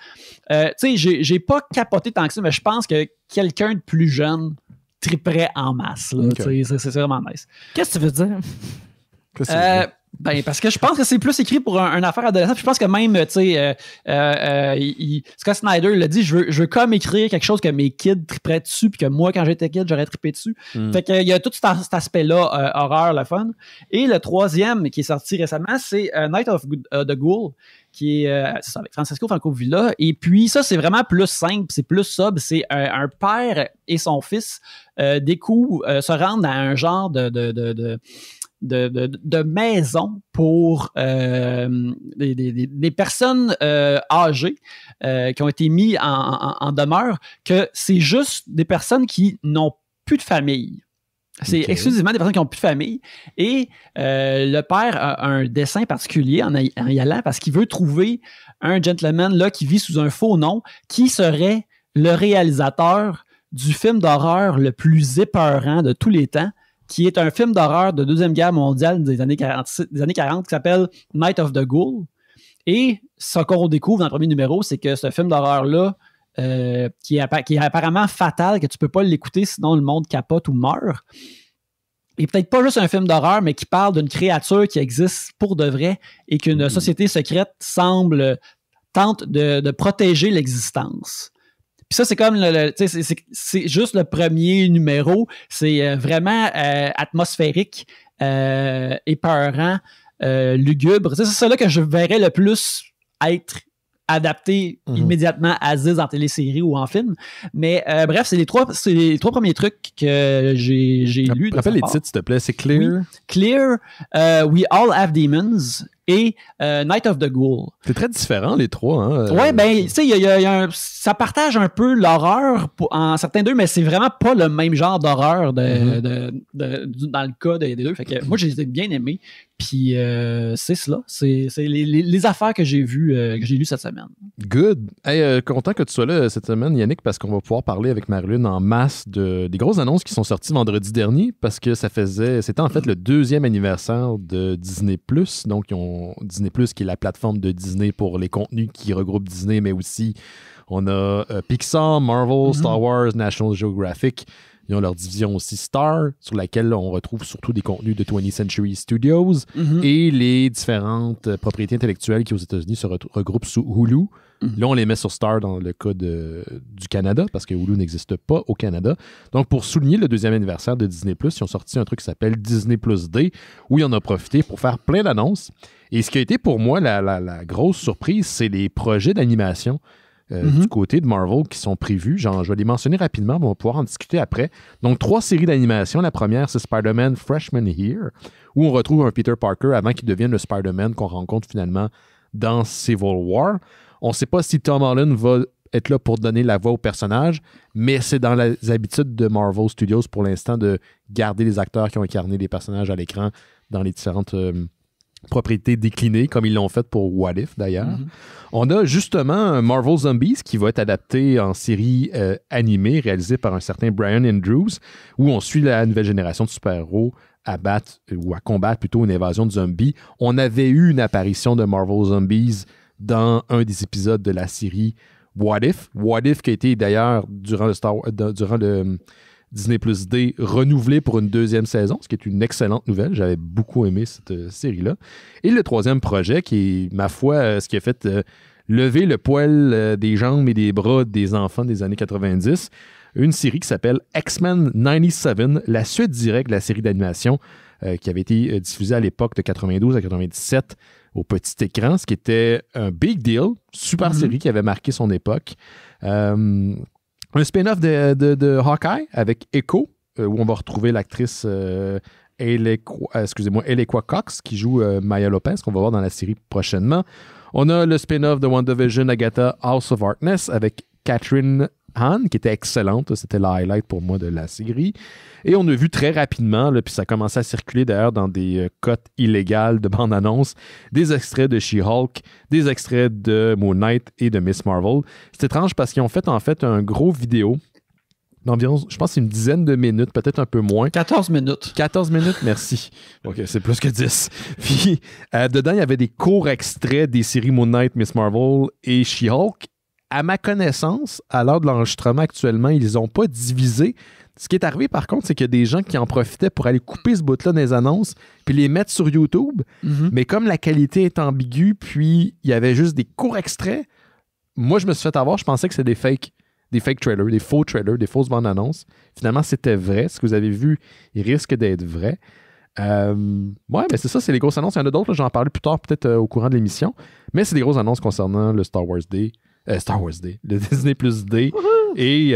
Tu sais, j'ai pas capoté tant que ça, mais je pense que quelqu'un de plus jeune triperait en masse. Là, okay. C'est vraiment nice.
Qu'est-ce que tu veux dire?
Ben, parce que je pense que c'est plus écrit pour une affaire adolescente. Je pense que même, tu sais, Scott Snyder l'a dit, je veux comme écrire quelque chose que mes kids triperaient dessus, puis que moi, quand j'étais kid, j'aurais trippé dessus. Fait qu'il y a tout cet aspect-là, horreur, le fun. Et le troisième qui est sorti récemment, c'est Night of the Ghoul, qui est c'est ça, avec Francesco Francovilla. Et puis ça, c'est vraiment plus simple, c'est plus sobre. C'est un père et son fils se rendent à un genre de maison pour des personnes âgées qui ont été mis en demeure, que c'est juste des personnes qui n'ont plus de famille. C'est exclusivement des personnes qui n'ont plus de famille. Et le père a un dessein particulier en y allant parce qu'il veut trouver un gentleman là, qui vit sous un faux nom, qui serait le réalisateur du film d'horreur le plus épeurant de tous les temps, qui est un film d'horreur de Deuxième Guerre mondiale des années 40 qui s'appelle Night of the Ghoul. Et ce qu'on découvre dans le premier numéro, c'est que ce film d'horreur-là, qui est apparemment fatal, que tu peux pas l'écouter sinon le monde capote ou meurt, et peut-être pas juste un film d'horreur, mais qui parle d'une créature qui existe pour de vrai et qu'une société secrète tente de protéger l'existence. Puis ça, c'est comme c'est juste le premier numéro. C'est vraiment atmosphérique, épeurant, lugubre. C'est ça là que je verrais le plus être adapté immédiatement à Aziz en télésérie ou en film. Mais bref, c'est les trois premiers trucs que j'ai lus.
Rappelle les titres, s'il te plaît. C'est Clear.
Oui. Clear, We All Have Demons et Night of the Ghoul.
C'est très différent, les trois. Hein?
Ouais, ben, tu sais, ça partage un peu l'horreur en certains d'eux, mais c'est vraiment pas le même genre d'horreur dans le cas des deux. Fait que moi, je les ai bien aimés. Puis c'est cela. C'est les affaires que j'ai vues, que j'ai lues cette semaine.
Good. Hey, content que tu sois là cette semaine, Yannick, parce qu'on va pouvoir parler avec Marilyn en masse des grosses annonces qui sont sorties vendredi dernier, parce que c'était en fait le 2e anniversaire de Disney+. Donc, ils ont Disney+, qui est la plateforme de Disney pour les contenus qui regroupent Disney, mais aussi on a Pixar, Marvel, Star Wars, National Geographic. Ils ont leur division aussi Star, sur laquelle on retrouve surtout des contenus de 20th Century Studios et les différentes propriétés intellectuelles qui, aux États-Unis, se regroupent sous Hulu. Là, on les met sur Star dans le cas du Canada, parce que Hulu n'existe pas au Canada. Donc, pour souligner le 2e anniversaire de Disney+, ils ont sorti un truc qui s'appelle Disney Plus Day, où ils en ont profité pour faire plein d'annonces. Et ce qui a été pour moi la grosse surprise, c'est les projets d'animation du côté de Marvel qui sont prévus. Genre, je vais les mentionner rapidement, mais on va pouvoir en discuter après. Donc, 3 séries d'animation. La première, c'est Spider-Man Freshman Year, où on retrouve un Peter Parker avant qu'il devienne le Spider-Man qu'on rencontre finalement dans Civil War. On ne sait pas si Tom Holland va être là pour donner la voix au personnage, mais c'est dans les habitudes de Marvel Studios pour l'instant de garder les acteurs qui ont incarné les personnages à l'écran dans les différentes propriétés déclinées, comme ils l'ont fait pour What If, d'ailleurs. On a justement Marvel Zombies qui va être adapté en série animée, réalisée par un certain Brian Andrews, où on suit la nouvelle génération de super-héros à combattre plutôt une invasion de zombies. On avait eu une apparition de Marvel Zombies dans un des épisodes de la série What If. What If qui a été d'ailleurs durant le Disney Plus Day renouvelé pour une 2e saison, ce qui est une excellente nouvelle. J'avais beaucoup aimé cette série-là. Et le 3e projet qui est, ma foi, ce qui a fait lever le poil des jambes et des bras des enfants des années 90, une série qui s'appelle X-Men 97, la suite directe de la série d'animation qui avait été diffusée à l'époque de 92 à 97 au petit écran, ce qui était un big deal, super série qui avait marqué son époque. Un spin-off de Hawkeye avec Echo, où on va retrouver l'actrice Elequa Cox qui joue Maya Lopez, qu'on va voir dans la série prochainement. On a le spin-off de WandaVision, Agatha House of Darkness avec Catherine Hahn, qui était excellente. C'était le highlight pour moi de la série. Et on a vu très rapidement, puis ça a commencé à circuler d'ailleurs dans des cotes illégales de bande-annonce, des extraits de She-Hulk, des extraits de Moon Knight et de Miss Marvel. C'est étrange parce qu'ils ont fait en fait un gros vidéo d'environ, je pense, une dizaine de minutes, peut-être un peu moins.
14 minutes.
14 minutes, merci. OK, c'est plus que 10. Puis, dedans, il y avait des courts extraits des séries Moon Knight, Miss Marvel et She-Hulk. À ma connaissance, à l'heure de l'enregistrement actuellement, ils n'ont pas divisé. Ce qui est arrivé, par contre, c'est qu'il y a des gens qui en profitaient pour aller couper ce bout-là dans les annonces puis les mettre sur YouTube. Mais comme la qualité est ambiguë, puis il y avait juste des courts extraits, moi, je me suis fait avoir. Je pensais que c'était des fake trailers, des faux trailers, des fausses bandes annonces. Finalement, c'était vrai. Ce que vous avez vu, il risque d'être vrai. Ouais, mais c'est ça, c'est les grosses annonces. Il y en a d'autres, j'en parlerai plus tard, peut-être au courant de l'émission. Mais c'est des grosses annonces concernant le Star Wars Day, le Disney Plus Day. Et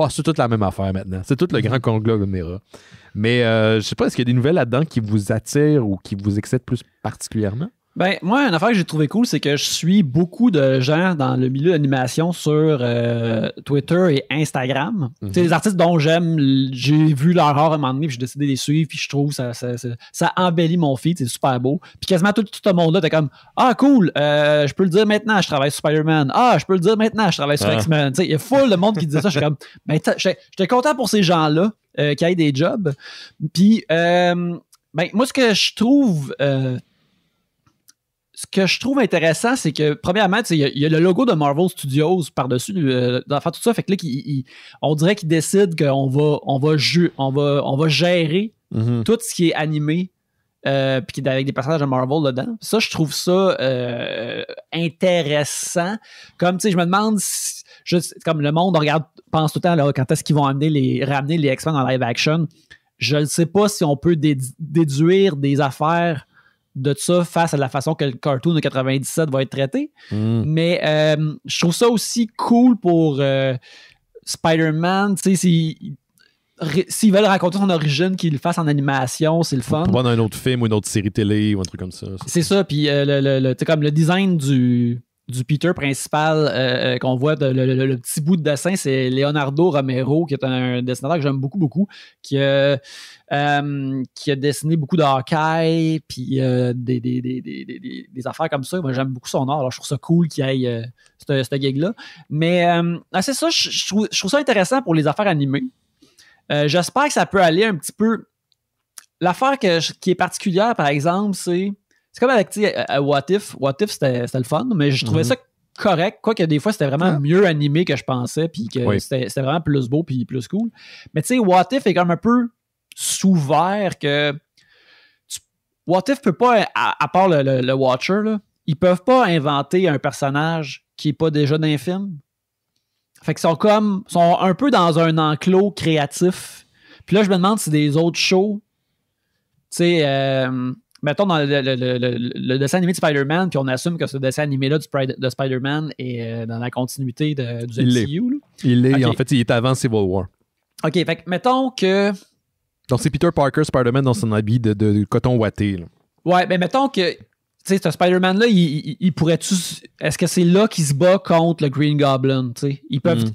c'est toute la même affaire maintenant. C'est tout le grand conglomérat. Mais je sais pas, est-ce qu'il y a des nouvelles là-dedans qui vous attirent ou qui vous excitent plus particulièrement?
Ben, moi, une affaire que j'ai trouvé cool, c'est que je suis beaucoup de gens dans le milieu d'animation sur Twitter et Instagram. Tu sais, les artistes dont j'aime, j'ai vu leur art à un moment donné, puis j'ai décidé de les suivre, puis je trouve ça embellit mon feed, c'est super beau. Puis quasiment tout le monde là, t'es comme « Ah, cool, je peux le dire maintenant, je travaille sur Spider-Man. Ah, je peux le dire maintenant, je travaille sur X-Men. » Tu sais, il y a full de monde qui disait ça. Je suis comme « Ben, j'étais content pour ces gens-là qui aient des jobs. » Puis, ben, moi, ce que je trouve intéressant, c'est que, premièrement, il y a le logo de Marvel Studios par-dessus d'enfant tout ça. Fait que là, on dirait qu'ils décident qu'on va gérer tout ce qui est animé, puis qui est avec des personnages de Marvel dedans. Ça, je trouve ça intéressant. Comme, tu sais, je me demande si, comme le monde pense tout le temps là, quand est-ce qu'ils vont ramener les X-Men en live action. Je ne sais pas si on peut déduire des affaires de ça face à la façon que le cartoon de 97 va être traité. Mais je trouve ça aussi cool pour Spider-Man. Tu sais, s'ils veulent raconter son origine, qu'ils le fassent en animation, c'est le fun.
Pour voir dans un autre film ou une autre série télé ou un truc comme ça.
C'est ça. Puis comme le design du Peter principal qu'on voit, le petit bout de dessin, c'est Leonardo Romero, qui est un dessinateur que j'aime beaucoup, beaucoup, qui a dessiné beaucoup de Hawkeye, puis des affaires comme ça. Moi, j'aime beaucoup son art. Alors, je trouve ça cool qu'il y ait ce gig-là. Mais c'est ça, je trouve ça intéressant pour les affaires animées. J'espère que ça peut aller un petit peu... L'affaire qui est particulière, par exemple, c'est comme avec What If. What If, c'était le fun, mais je trouvais ça correct. Quoique des fois, c'était vraiment mieux animé que je pensais, puis que c'était vraiment plus beau puis plus cool. Mais tu sais, What If est comme un peu sous-vert que... What If peut pas, à part le Watcher, là, ils peuvent pas inventer un personnage qui est pas déjà dans un film. Fait qu'ils sont un peu dans un enclos créatif. Puis là, je me demande si des autres shows, tu sais, mettons dans le dessin animé de Spider-Man, puis on assume que ce dessin animé-là de Spider-Man est dans la continuité du MCU.
Il est, en fait, il est avant Civil War.
OK, fait que mettons que...
Donc, c'est Peter Parker, Spider-Man dans son habit de coton ouaté. Là.
Ouais, mais mettons que... Tu sais, ce Spider-Man-là, il pourrait-tu... Est-ce que c'est là qu'il se bat contre le Green Goblin, tu sais?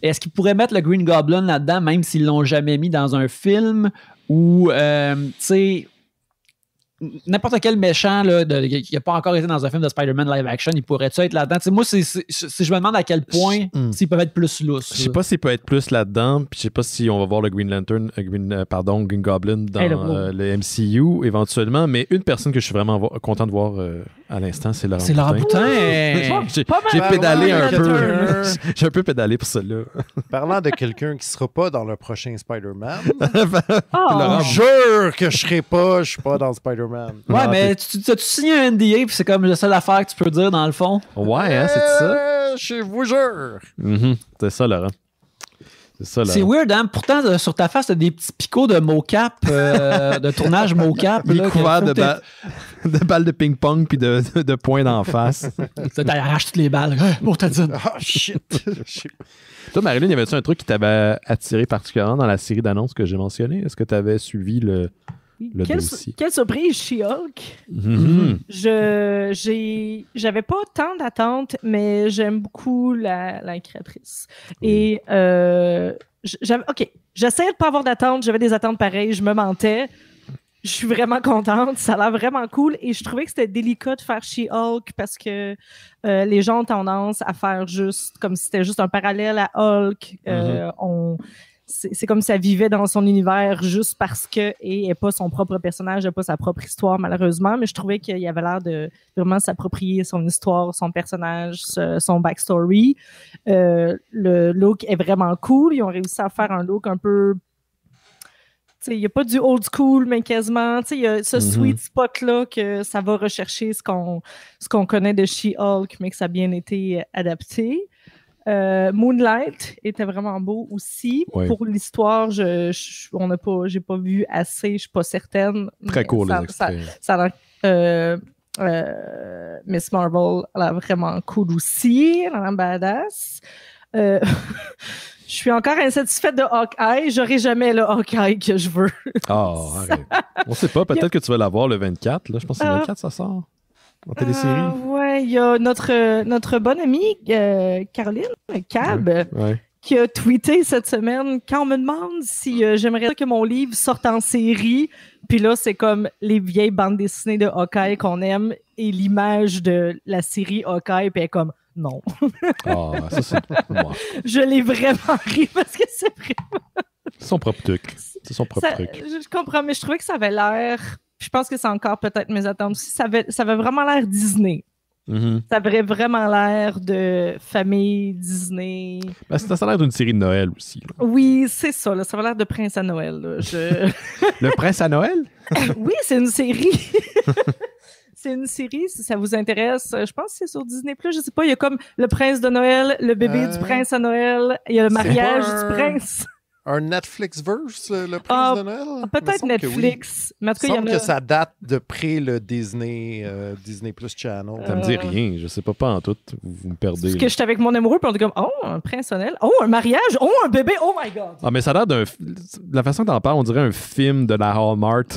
Est-ce qu'ils pourraient mettre le Green Goblin là-dedans, même s'ils l'ont jamais mis dans un film? Ou, tu sais... N'importe quel méchant là, qui n'a pas encore été dans un film de Spider-Man live action, il pourrait-tu être là-dedans? T'sais, moi, je me demande à quel point s'ils peuvent être plus lousses.
Je sais pas s'il peut être plus là-dedans, puis je sais pas si on va voir le Green Lantern, Green Goblin dans le MCU éventuellement, mais une personne que je suis vraiment content de voir à l'instant, c'est Laurent Boutin.
C'est Laurent Boutin!
J'ai pédalé un peu. J'ai un peu pédalé pour cela.
Parlant de quelqu'un qui sera pas dans le prochain Spider-Man,
Laurent,
jure que je suis pas dans Spider-Man.
Ouais, mais tu signé un NDA, puis c'est comme la seule affaire que tu peux dire dans le fond.
Ouais, hein, c'est ça.
Je vous jure.
C'est ça, Laurent.
C'est weird, hein? Pourtant, sur ta face, t'as des petits picots de mocap, de tournage mocap.
Il est couvert de balles de ping-pong puis de points d'en face.
T'arraches toutes les balles. Pour te dire.
Oh, shit.
Toi, Marilyn, y avait-tu un truc qui t'avait attiré particulièrement dans la série d'annonces que j'ai mentionné? Est-ce que tu avais suivi le dossier?
Quelle surprise, She-Hulk! J'avais pas tant d'attentes, mais j'aime beaucoup la créatrice. Et j'essayais de pas avoir d'attentes, j'avais des attentes pareilles, je me mentais. Je suis vraiment contente, ça a l'air vraiment cool et je trouvais que c'était délicat de faire She-Hulk parce que les gens ont tendance à faire juste comme si c'était juste un parallèle à Hulk. C'est comme si elle vivait dans son univers juste parce que et n'est pas son propre personnage, n'a pas sa propre histoire malheureusement, mais je trouvais qu'il avait l'air de vraiment s'approprier son histoire, son personnage, son backstory. Le look est vraiment cool, ils ont réussi à faire un look un peu... Il n'y a pas du old school, mais quasiment. Il y a ce sweet spot-là que ça va rechercher ce qu'on connaît de She-Hulk, mais que ça a bien été adapté. Moonlight était vraiment beau aussi. Ouais. Pour l'histoire, j'ai pas vu assez, je suis pas certaine.
Très cool, les extraits.
Ça a Miss Marvel, elle a vraiment cool aussi, elle a badass. Je suis encore insatisfaite de Hawkeye. J'aurai jamais le Hawkeye que je veux.
Arrête. On sait pas. Peut-être que tu vas l'avoir le 24. Là. Je pense que c'est le 24, ça sort. En télésérie.
Ouais, il y a notre bonne amie, Caroline Cab, qui a tweeté cette semaine quand on me demande si j'aimerais que mon livre sorte en série. Puis là, c'est comme les vieilles bandes dessinées de Hawkeye qu'on aime et l'image de la série Hawkeye. Puis elle est comme... Non.
Ça, c'est...
Je l'ai vraiment ri parce que c'est vraiment...
C'est son propre truc. C'est son propre truc.
Je comprends, mais je trouvais que ça avait l'air... Je pense que c'est encore peut-être mes attentes aussi. Ça avait vraiment l'air Disney. Ça aurait vraiment l'air de famille Disney.
Ben, ça a l'air d'une série de Noël aussi. Là.
Oui, c'est ça. Là. Ça a l'air de Prince à Noël. Là.
Le Prince à Noël?
Oui, c'est une série. C'est une série, si ça vous intéresse. Je pense que c'est sur Disney+. Je sais pas, il y a comme le Prince de Noël, le bébé du Prince à Noël, il y a le mariage du Prince.
Un Netflix-verse, le Prince de Noël?
Peut-être Netflix.
Mais en tout cas, il semble que ça date de près le Disney Plus Channel.
Ça me dit rien. Je sais pas en tout. Vous me perdez.
Parce que j'étais avec mon amoureux, puis on était comme, oh, un Prince de Noël. Oh, un mariage. Oh, un bébé. Oh my God.
Ah, mais ça a l'air d'un... La façon que t'en parles, on dirait un film de la Hallmark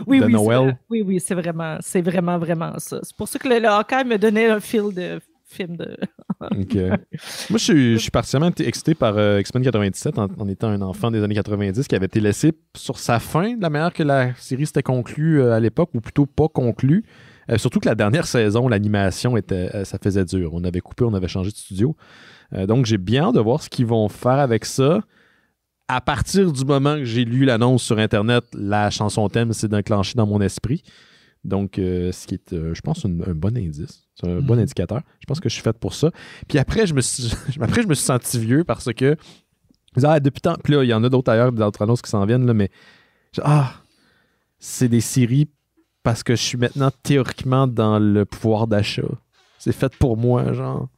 de Noël.
Oui, c'est vraiment ça. C'est pour ça que le Hawkeye me donnait un fil de... film de...
OK. Moi, je suis particulièrement excité par X-Men 97 en étant un enfant des années 90 qui avait été laissé sur sa fin, de la manière que la série s'était conclue à l'époque, ou plutôt pas conclue. Surtout que la dernière saison, l'animation, ça faisait dur. On avait coupé, on avait changé de studio. Donc, j'ai bien hâte de voir ce qu'ils vont faire avec ça. À partir du moment que j'ai lu l'annonce sur Internet, la chanson thème s'est déclenchée dans mon esprit. Donc, ce qui est, je pense, un bon indice. C'est un bon indicateur. Je pense que je suis fait pour ça. Puis après, je me suis senti vieux parce que depuis tant... Puis là, il y en a d'autres ailleurs, d'autres annonces qui s'en viennent, là, mais c'est des séries parce que je suis maintenant théoriquement dans le pouvoir d'achat. C'est fait pour moi, genre.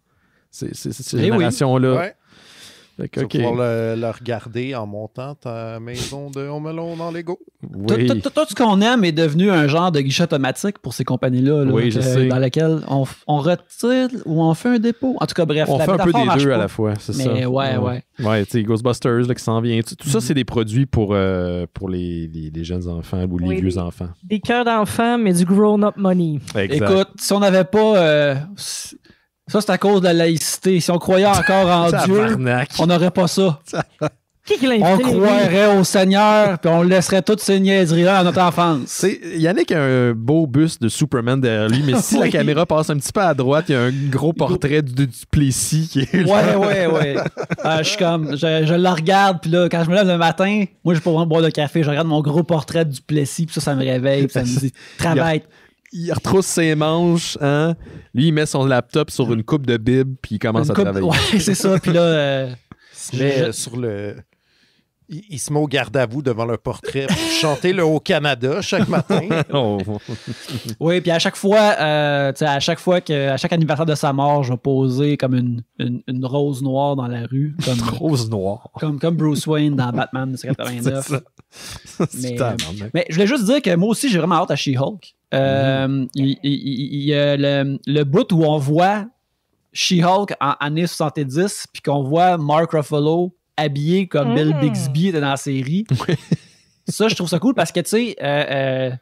C'est cette génération-là.
Ouais. Tu vas pouvoir le regarder en montant ta maison de Home Alone en Lego.
Oui.
Tout ce qu'on aime est devenu un genre de guichet automatique pour ces compagnies-là.
Oui, je sais.
Dans lequel on retire ou on fait un dépôt. En tout cas, bref.
On fait un peu des deux à la fois, c'est ça.
Mais ouais.
Ouais, tu sais, Ghostbusters là, qui s'en vient. Tout ça, c'est des produits pour les jeunes enfants ou les vieux enfants.
Des cœurs d'enfants, mais du grown-up money.
Exact.
Écoute, si on n'avait pas... ça, c'est à cause de la laïcité. Si on croyait encore en Dieu, on n'aurait pas ça. On croirait au Seigneur, puis on laisserait toutes ces niaiseries-là à notre enfance.
Yannick a un beau buste de Superman derrière lui, mais si la caméra passe un petit peu à droite, il y a un gros portrait du Duplessis qui est là.
Ouais. Je suis comme, je le regarde, puis là, quand je me lève le matin, moi, je peux pas boire de café, je regarde mon gros portrait de Duplessis, puis ça me réveille, puis ça me dit, travaille.
Il retrousse ses manches, hein? Lui, il met son laptop sur une coupe de bib, puis il commence à travailler.
Ouais, c'est ça. Puis là...
sur le... Il se met au garde à vous devant le portrait pour chanter le Haut-Canada chaque matin.
Oui, puis à chaque fois, à chaque anniversaire de sa mort, je vais poser comme une rose noire dans la rue. Comme,
une rose noire.
Comme Bruce Wayne dans Batman de 89. Mais je voulais juste dire que moi aussi, j'ai vraiment hâte à She-Hulk. Il y a le bout où on voit She-Hulk en années 70, puis qu'on voit Mark Ruffalo habillé comme Bill Bixby était dans la série. Ça, je trouve ça cool parce que, tu sais,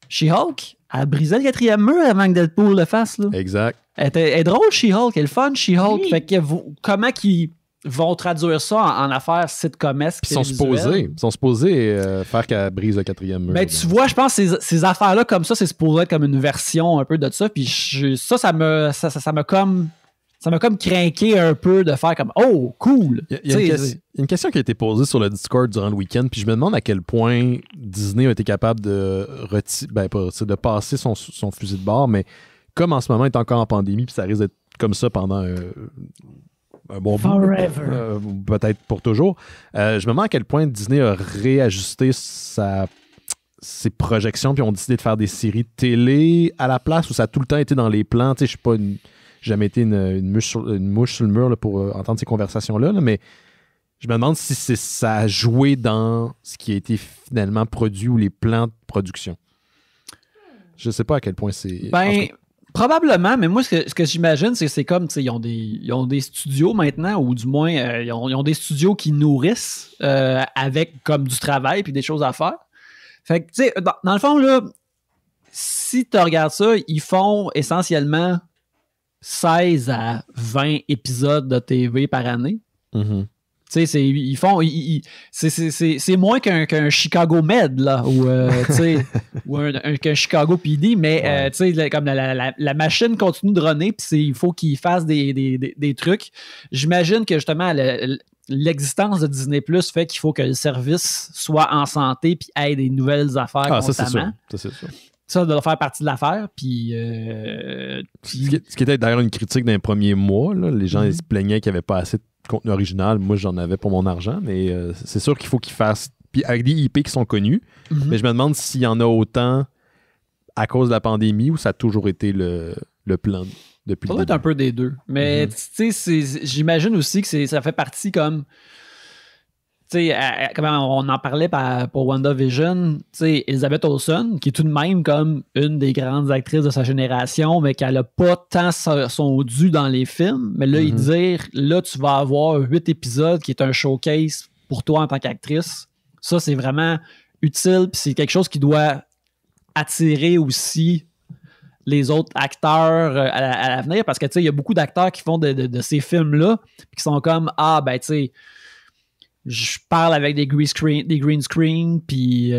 She-Hulk a brisé le 4e mur avant que Deadpool le fasse. Là.
Exact.
Elle est drôle, She-Hulk. Elle est le fun, She-Hulk. Oui. Fait que comment qu'ils vont traduire ça en affaires sitcomesques?
Ils sont supposés faire qu'elle brise le 4e mur.
Mais tu vois, je pense que ces affaires-là comme ça, c'est supposé être comme une version un peu de ça. Puis ça m'a comme craqué un peu de faire comme « Oh, cool! »
Il y a une question qui a été posée sur le Discord durant le week-end, puis je me demande à quel point Disney a été capable de passer son fusil de bord, mais comme en ce moment, il est encore en pandémie, puis ça risque d'être comme ça pendant un bon bout. Peut-être pour toujours. Je me demande à quel point Disney a réajusté ses projections, puis ont décidé de faire des séries télé à la place, où ça a tout le temps été dans les plans. Tu sais, je suis pas jamais été une mouche sur le mur là, pour entendre ces conversations-là, mais je me demande si ça a joué dans ce qui a été finalement produit ou les plans de production. Je sais pas à quel point c'est...
Probablement, mais moi, ce que j'imagine, c'est comme, ils ont des studios maintenant, ou du moins, ils ont des studios qui nourrissent avec comme du travail puis des choses à faire. Fait que, tu sais, dans le fond, là, si tu regardes ça, ils font essentiellement 16 à 20 épisodes de TV par année.
Mm-hmm.
Tu sais, c'est moins qu'un Chicago Med, là, ou qu'un Chicago PD, mais tu sais, comme la machine continue de runner, puis il faut qu'ils fassent des trucs. J'imagine que justement, l'existence de Disney Plus fait qu'il faut que le service soit en santé puis ait des nouvelles affaires constamment.
Ça, c'est sûr.
ça doit faire partie de l'affaire. Puis,
Ce qui était d'ailleurs une critique d'un premier mois. Là. Les gens ils se plaignaient qu'il n'y avait pas assez de contenu original. Moi, j'en avais pour mon argent, mais c'est sûr qu'il faut qu'ils fassent. Puis avec des IP qui sont connus, mais je me demande s'il y en a autant à cause de la pandémie ou ça a toujours été le plan depuis le début.
Ça doit être un peu des deux. Mais tu sais, j'imagine aussi que ça fait partie comme. Tu sais, comme on en parlait pour WandaVision, tu sais, Elizabeth Olsen, qui est tout de même comme une des grandes actrices de sa génération, mais qu'elle n'a pas tant son dû dans les films. Mais là, là, tu vas avoir 8 épisodes qui est un showcase pour toi en tant qu'actrice. Ça, c'est vraiment utile, puis c'est quelque chose qui doit attirer aussi les autres acteurs à l'avenir, parce que, tu sais, il y a beaucoup d'acteurs qui font de ces films-là, qui sont comme, tu sais, je parle avec des green screen, puis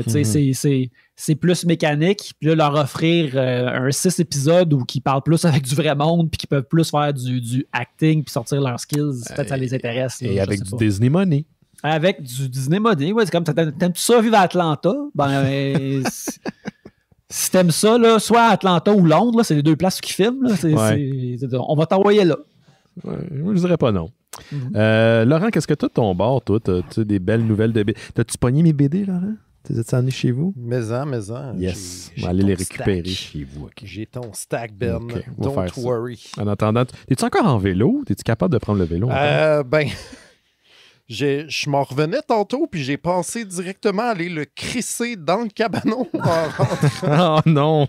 tu sais, c'est plus mécanique. Puis là, leur offrir un 6 épisodes où ils parlent plus avec du vrai monde, puis qu'ils peuvent plus faire du acting, puis sortir leurs skills, peut-être ça les intéresse.
Et avec du Disney Money.
Avec du Disney Money, ouais, c'est comme, t'aimes-tu ça vivre à Atlanta? Ben, si t'aimes ça, là, soit à Atlanta ou Londres, là, c'est les deux places qui filment. Là, on va t'envoyer là.
Ouais, moi, je dirais pas non. Laurent, qu'est-ce que tu as de ton bord, toi? T'as des belles nouvelles de BD. T'as-tu pogné mes BD, Laurent? T'es amené chez vous?
Maison.
Yes. On va aller les récupérer chez vous. Okay.
J'ai ton stack, Ben.
Okay,
Don't worry.
Ça. En attendant, es-tu encore en vélo? Es-tu capable de prendre le vélo?
Ben, je m'en revenais tantôt, puis j'ai pensé directement aller le crisser dans le cabanon en rentrant.
Oh non!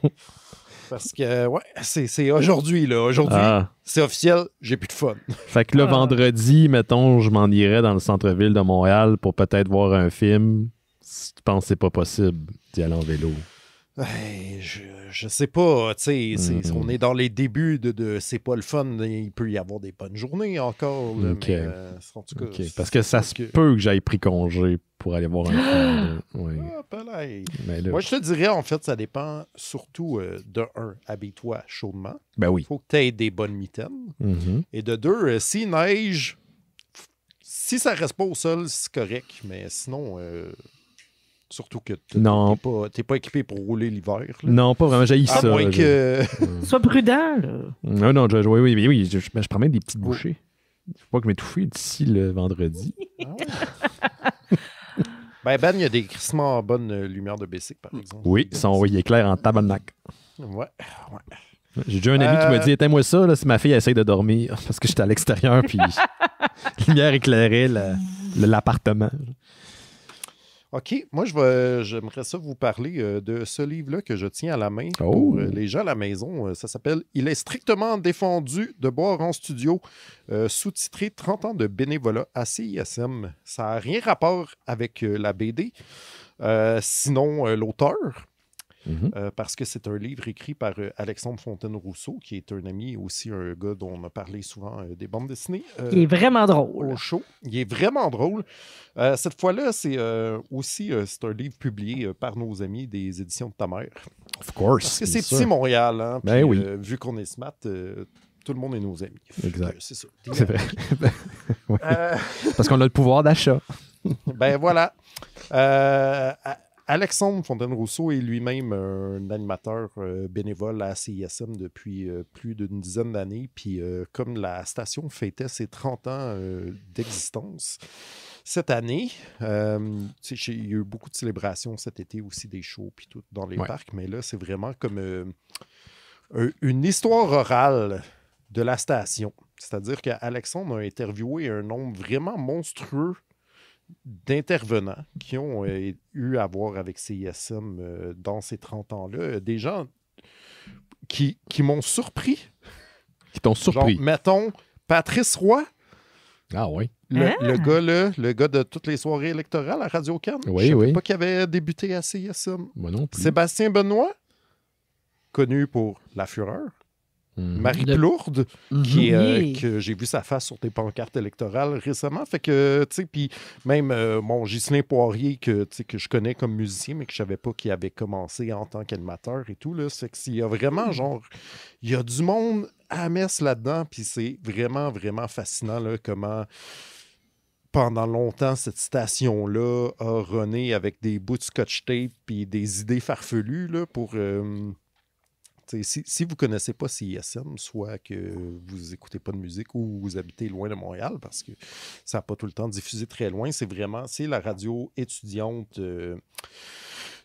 Parce que, ouais, c'est aujourd'hui, là. Aujourd'hui, c'est officiel, j'ai plus de fun.
Fait que là, vendredi, mettons, je m'en irais dans le centre-ville de Montréal pour peut-être voir un film. Si tu penses que c'est pas possible d'y aller en vélo.
Hey, je sais pas, tu sais, on est dans les débuts de c'est pas le fun, il peut y avoir des bonnes journées encore. Là, mais, en tout cas,
parce que ça se peut que j'aille pris congé pour aller voir un film. Oui.
Moi, je te dirais, en fait, ça dépend surtout de un, habille-toi chaudement.
Ben oui.
Il faut que tu aies des bonnes mitaines. Et de deux, s'il neige, si ça reste pas au sol, c'est correct, mais sinon... surtout que t'es pas équipé pour rouler l'hiver. Là.
Non, pas vraiment. J'haïs ça.
Moins que...
Sois prudent. Là.
Non, oui. Je prends même des petites bouchées. Faut pas que je m'étouffe d'ici le vendredi.
Ben, il y a des crissements en bonne lumière de basic, par exemple.
Oui, il est clair en tabarnak.
Ouais.
J'ai déjà un ami qui m'a dit éteins-moi ça là, si ma fille essaye de dormir parce que j'étais à l'extérieur puis la lumière éclairait l'appartement.
OK. Moi, j'aimerais ça vous parler de ce livre-là que je tiens à la main pour les gens à la maison. Ça s'appelle « Il est strictement défendu de boire en studio », sous-titré « 30 ans de bénévolat à CISM ». Ça n'a rien rapport avec la BD, sinon l'auteur. Parce que c'est un livre écrit par Alexandre Fontaine-Rousseau, qui est un ami, aussi un gars dont on a parlé souvent des bandes dessinées.
Il est vraiment drôle.
Au show. Il est vraiment drôle. Cette fois-là, c'est aussi c'est un livre publié par nos amis des éditions de ta mère.
Of course.
Parce que c'est petit Montréal. Hein,
ben
puis,
oui.
Vu qu'on est smart, tout le monde est nos amis.
Exact.
C'est ça.
C'est vrai. Ouais. Parce qu'on a le pouvoir d'achat.
Ben voilà. Alexandre Fontaine-Rousseau est lui-même un animateur bénévole à CISM depuis plus d'une dizaine d'années. Puis comme la station fêtait ses 30 ans d'existence cette année, il y a eu beaucoup de célébrations cet été aussi, des shows puis tout dans les parcs. Mais là, c'est vraiment comme une histoire orale de la station. C'est-à-dire qu'Alexandre a interviewé un nombre vraiment monstrueux d'intervenants qui ont eu à voir avec CISM dans ces 30 ans-là. Des gens qui m'ont surpris.
Qui t'ont surpris.
Genre, mettons, Patrice Roy.
Ah oui.
Le gars de toutes les soirées électorales à Radio-Can.
Oui,
Je ne savais pas qu'il avait débuté à CISM.
Moi non plus.
Sébastien Benoît, connu pour La Fureur. Marie Plourde, que j'ai vu sa face sur des pancartes électorales récemment. Fait que, tu sais, puis même Ghislain Poirier, que je connais comme musicien, mais que je savais pas qu'il avait commencé en tant qu'animateur et tout, là. C'est qu'il y a vraiment, il y a du monde à messe là-dedans, puis c'est vraiment, vraiment fascinant, là, comment pendant longtemps, cette station-là a runné avec des bouts de scotch tape et des idées farfelues là, pour... si vous ne connaissez pas CISM, soit que vous n'écoutez pas de musique ou vous habitez loin de Montréal, parce que ça n'a pas tout le temps diffusé très loin, c'est la radio étudiante de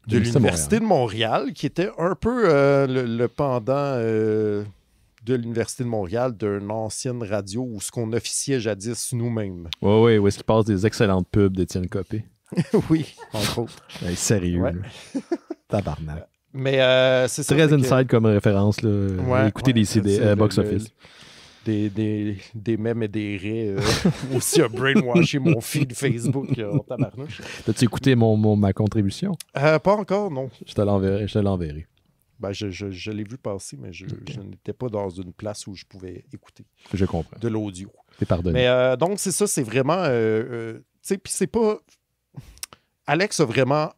l'Université de Montréal, qui était un peu le pendant de l'Université de Montréal, d'une ancienne radio où ce qu'on officiait jadis nous-mêmes.
Oui, où est-ce qu'il passe des excellentes pubs d'Étienne Copé.
Oui, entre autres.
Hey, sérieux,
ouais.
Tabarnak.
Mais c'est ça.
Très inside comme référence, là.
Ouais,
écoutez des CD, box-office.
Des mèmes et des raies. Aussi a brainwashé mon feed Facebook en tabarnouche.
T'as-tu écouté ma contribution?
Pas encore, non.
Je te l'enverrai.
Ben, je l'ai vu passer, mais je n'étais pas dans une place où je pouvais écouter.
Je comprends.
De l'audio.
T'es pardonné.
Mais donc, c'est ça, c'est vraiment... tu sais, puis c'est pas... Alex a vraiment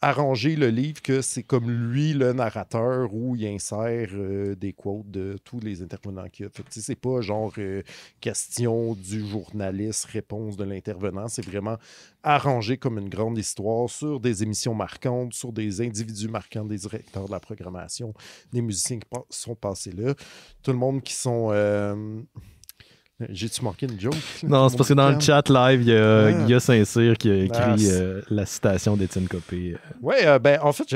arrangé le livre que c'est comme lui, le narrateur, où il insère des quotes de tous les intervenants qu'il y a. Fait que, c'est pas genre question du journaliste, réponse de l'intervenant. C'est vraiment arrangé comme une grande histoire sur des émissions marquantes, sur des individus marquants, des directeurs de la programmation, des musiciens qui sont passés là. Tout le monde qui sont... J'ai-tu manqué une joke?
Non, c'est parce que dans le chat live, il y a Guy Saint-Cyr qui a écrit la citation d'Étienne Copé.
Oui, en fait,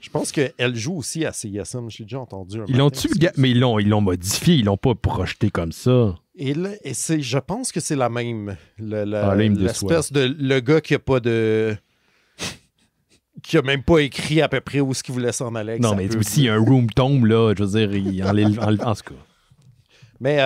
je pense qu'elle joue aussi à CISM. J'ai déjà entendu
Ils l'ont-tu, mais ils l'ont modifié, ils l'ont pas projeté comme ça.
Et je pense que c'est la même.
L'espèce
de le gars qui a pas de... qui a même pas écrit à peu près où ce qu'il voulait s'en aller.
Non, mais aussi, il y a un room tombe, là, je veux dire, en tout cas.
Mais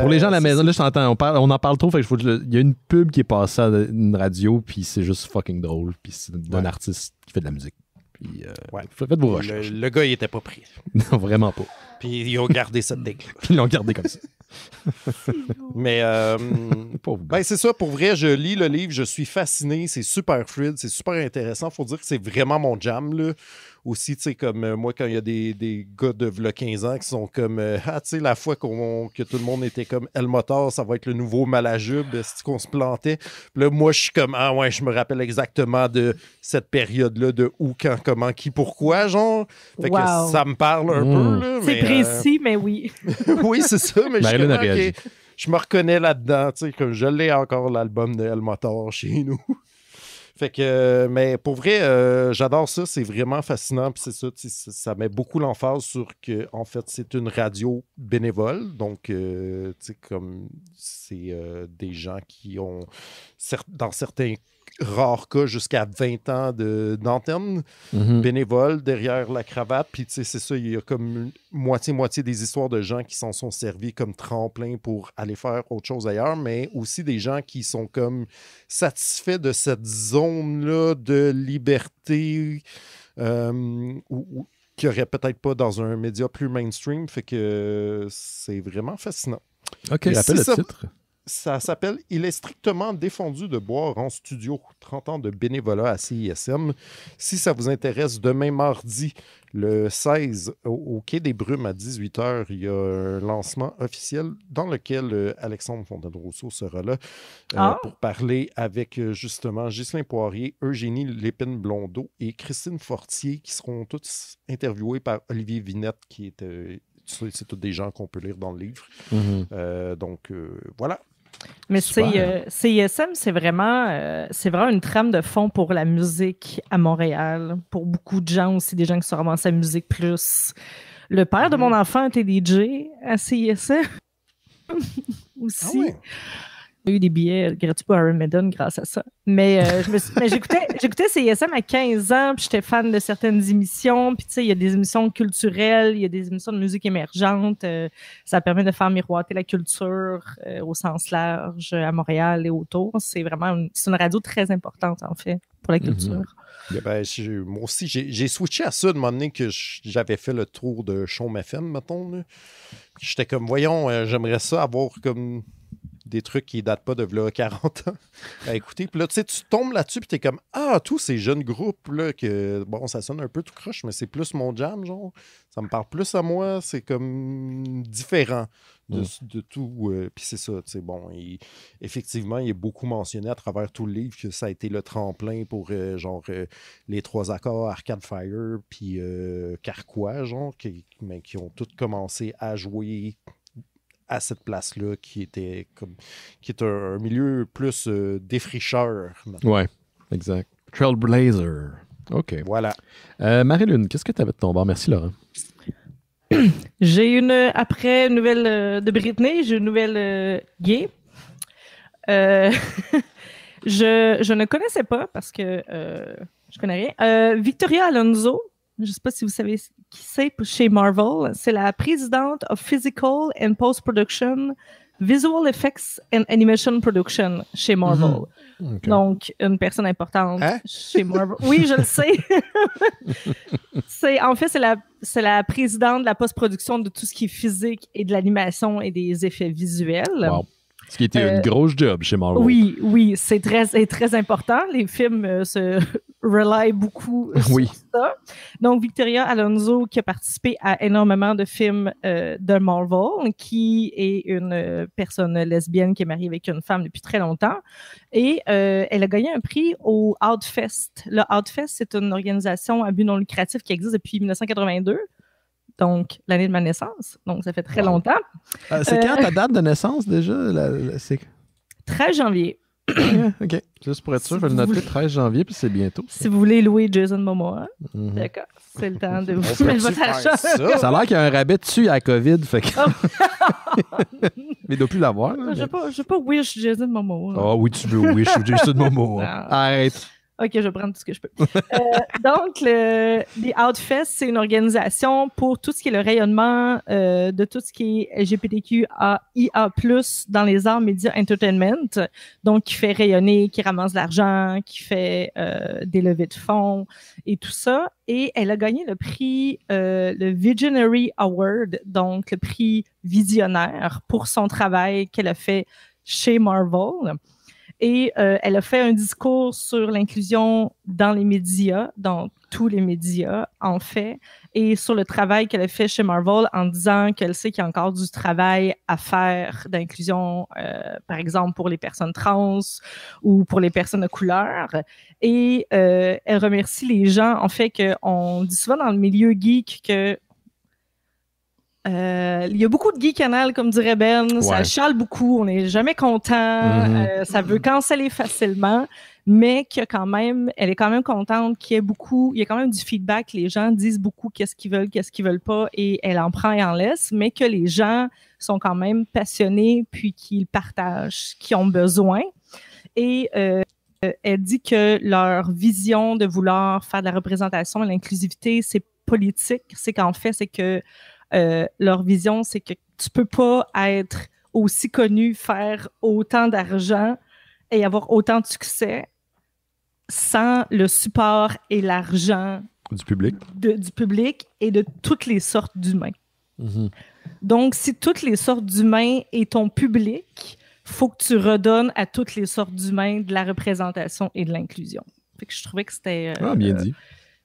pour les gens à la maison, là, je t'entends, on en parle trop, fait que il y a une pub qui est passée à une radio, puis c'est juste fucking drôle, puis c'est d'un artiste qui fait de la musique. Puis, faites vos recherches.
Le gars, il était pas pris.
Non, vraiment pas.
Puis ils ont gardé cette deck.
Puis ils l'ont gardé comme ça.
Mais c'est ça, pour vrai, je lis le livre, je suis fasciné, c'est super fluide, c'est super intéressant. Faut dire que c'est vraiment mon jam, là. Aussi, tu sais, comme moi, quand il y a des gars de v'là 15 ans qui sont comme tu sais, la fois que tout le monde était comme El Motor, ça va être le nouveau Malajube, c'est qu'on se plantait. Puis là, moi, je suis comme je me rappelle exactement de cette période-là, de où, quand, comment, qui, pourquoi, genre. Fait que ça me parle un peu, là.
C'est précis, mais oui.
Oui, c'est ça, mais je me reconnais là-dedans, tu sais, comme je l'ai encore, l'album de El Motor chez nous. Fait que, mais pour vrai, j'adore ça, c'est vraiment fascinant, puis c'est ça, ça met beaucoup l'emphase sur que, en fait, c'est une radio bénévole, donc, tu sais, comme, c'est des gens qui ont, dans certains rares cas, jusqu'à 20 ans d'antenne bénévole derrière la cravate, puis tu sais, c'est ça, il y a comme moitié-moitié des histoires de gens qui s'en sont servis comme tremplin pour aller faire autre chose ailleurs, mais aussi des gens qui sont comme satisfaits de cette zone-là de liberté qu'il n'y aurait peut-être pas dans un média plus mainstream, fait que c'est vraiment fascinant.
OK, rappelle le titre.
Ça s'appelle « Il est strictement défendu de boire en studio. 30 ans de bénévolat à CISM ». Si ça vous intéresse, demain mardi, le 16, au Quai des Brumes à 18h, il y a un lancement officiel dans lequel Alexandre Fontaine-Rousseau sera là pour parler avec justement Ghislain Poirier, Eugénie Lépine-Blondeau et Christine Fortier, qui seront tous interviewés par Olivier Vinette, qui est... c'est tous des gens qu'on peut lire dans le livre. Donc, voilà.
Mais CISM, c'est vraiment une trame de fond pour la musique à Montréal. Pour beaucoup de gens aussi, des gens qui se ramassent à Musique Plus. Le père de mon enfant était DJ à CISM aussi. Ah ouais. J'ai eu des billets gratuits pour Iron Maiden grâce à ça. Mais j'écoutais CISM à 15 ans, puis j'étais fan de certaines émissions. Puis tu sais, il y a des émissions culturelles, il y a des émissions de musique émergente. Ça permet de faire miroiter la culture au sens large à Montréal et autour. C'est une radio très importante, en fait, pour la culture.
Ben, moi aussi, j'ai switché à ça de moment donné que j'avais fait le tour de Chaume FM, mettons. J'étais comme, voyons, j'aimerais ça avoir comme... des trucs qui datent pas de là 40 ans à écouter. Puis là, tu sais, tu tombes là-dessus, puis t'es comme, tous ces jeunes groupes-là, que, bon, ça sonne un peu tout croche, mais c'est plus mon jam, genre. Ça me parle plus à moi, c'est comme différent de tout. Puis c'est ça, tu sais, bon, effectivement, il est beaucoup mentionné à travers tout le livre que ça a été le tremplin pour, les 3 accords Arcade Fire, puis Carquois, genre, qui ont tous commencé à jouer à cette place-là, qui est un milieu plus défricheur. Maintenant.
Ouais, exact. Trailblazer. OK.
Voilà.
Marie-Lune, qu'est-ce que tu avais de ton bord? Merci, Laurent.
Après une nouvelle de Britney, j'ai une nouvelle gay. Je ne connaissais pas parce que je connais rien. Victoria Alonso, je ne sais pas si vous savez qui c'est chez Marvel. C'est la présidente of Physical and Post-Production, Visual Effects and Animation Production chez Marvel. Okay. Donc, une personne importante chez Marvel. Oui, je le sais. En fait, c'est la présidente de la post-production de tout ce qui est physique et de l'animation et des effets visuels.
Wow. Ce qui était une grosse job chez Marvel.
Oui, c'est très important. Les films se relient beaucoup sur ça. Donc, Victoria Alonso, qui a participé à énormément de films de Marvel, qui est une personne lesbienne qui est mariée avec une femme depuis très longtemps. Et elle a gagné un prix au Outfest. Le Outfest, c'est une organisation à but non lucratif qui existe depuis 1982. Donc, l'année de ma naissance. Donc, ça fait très longtemps.
C'est quand ta date de naissance, déjà? C'est
13 janvier.
OK. Juste pour être sûr, je vais le noter 13 janvier, puis c'est bientôt. Ça.
Si vous voulez louer Jason Momoa, d'accord, c'est le temps de vous mettre votre achat.
Ça a l'air qu'il y a un rabais dessus à la COVID, fait que... Mais il ne doit plus l'avoir.
Je ne veux pas wish Jason Momoa.
Oui, tu veux wish Jason Momoa. Arrête.
OK, je vais prendre tout ce que je peux. Donc, The Outfest, c'est une organisation pour tout ce qui est le rayonnement de tout ce qui est LGBTQIA+, dans les arts, médias, entertainment. Donc, qui fait rayonner, qui ramasse de l'argent, qui fait des levées de fonds et tout ça. Et elle a gagné le prix, le Visionary Award, donc le prix visionnaire pour son travail qu'elle a fait chez Marvel. Et elle a fait un discours sur l'inclusion dans les médias, dans tous les médias, en fait, et sur le travail qu'elle a fait chez Marvel en disant qu'elle sait qu'il y a encore du travail à faire d'inclusion, par exemple, pour les personnes trans ou pour les personnes de couleur. Et elle remercie les gens, en fait, qu'on dit souvent dans le milieu geek que il y a beaucoup de geek canal, comme dirait Ben. Ça chiale beaucoup. On n'est jamais content. Ça veut canceller facilement. Mais elle est quand même contente qu'il y a quand même du feedback. Les gens disent beaucoup qu'est-ce qu'ils veulent pas. Et elle en prend et en laisse. Mais que les gens sont quand même passionnés puis qu'ils partagent, qu'ils ont besoin. Et elle dit que leur vision de vouloir faire de la représentation et l'inclusivité, c'est politique. C'est qu'en fait, c'est que leur vision, c'est que tu peux pas être aussi connu, faire autant d'argent et avoir autant de succès sans le support et l'argent
du public.
Du public et de toutes les sortes d'humains. Donc, si toutes les sortes d'humains est ton public, faut que tu redonnes à toutes les sortes d'humains de la représentation et de l'inclusion. Fait que je trouvais que c'était...
bien dit.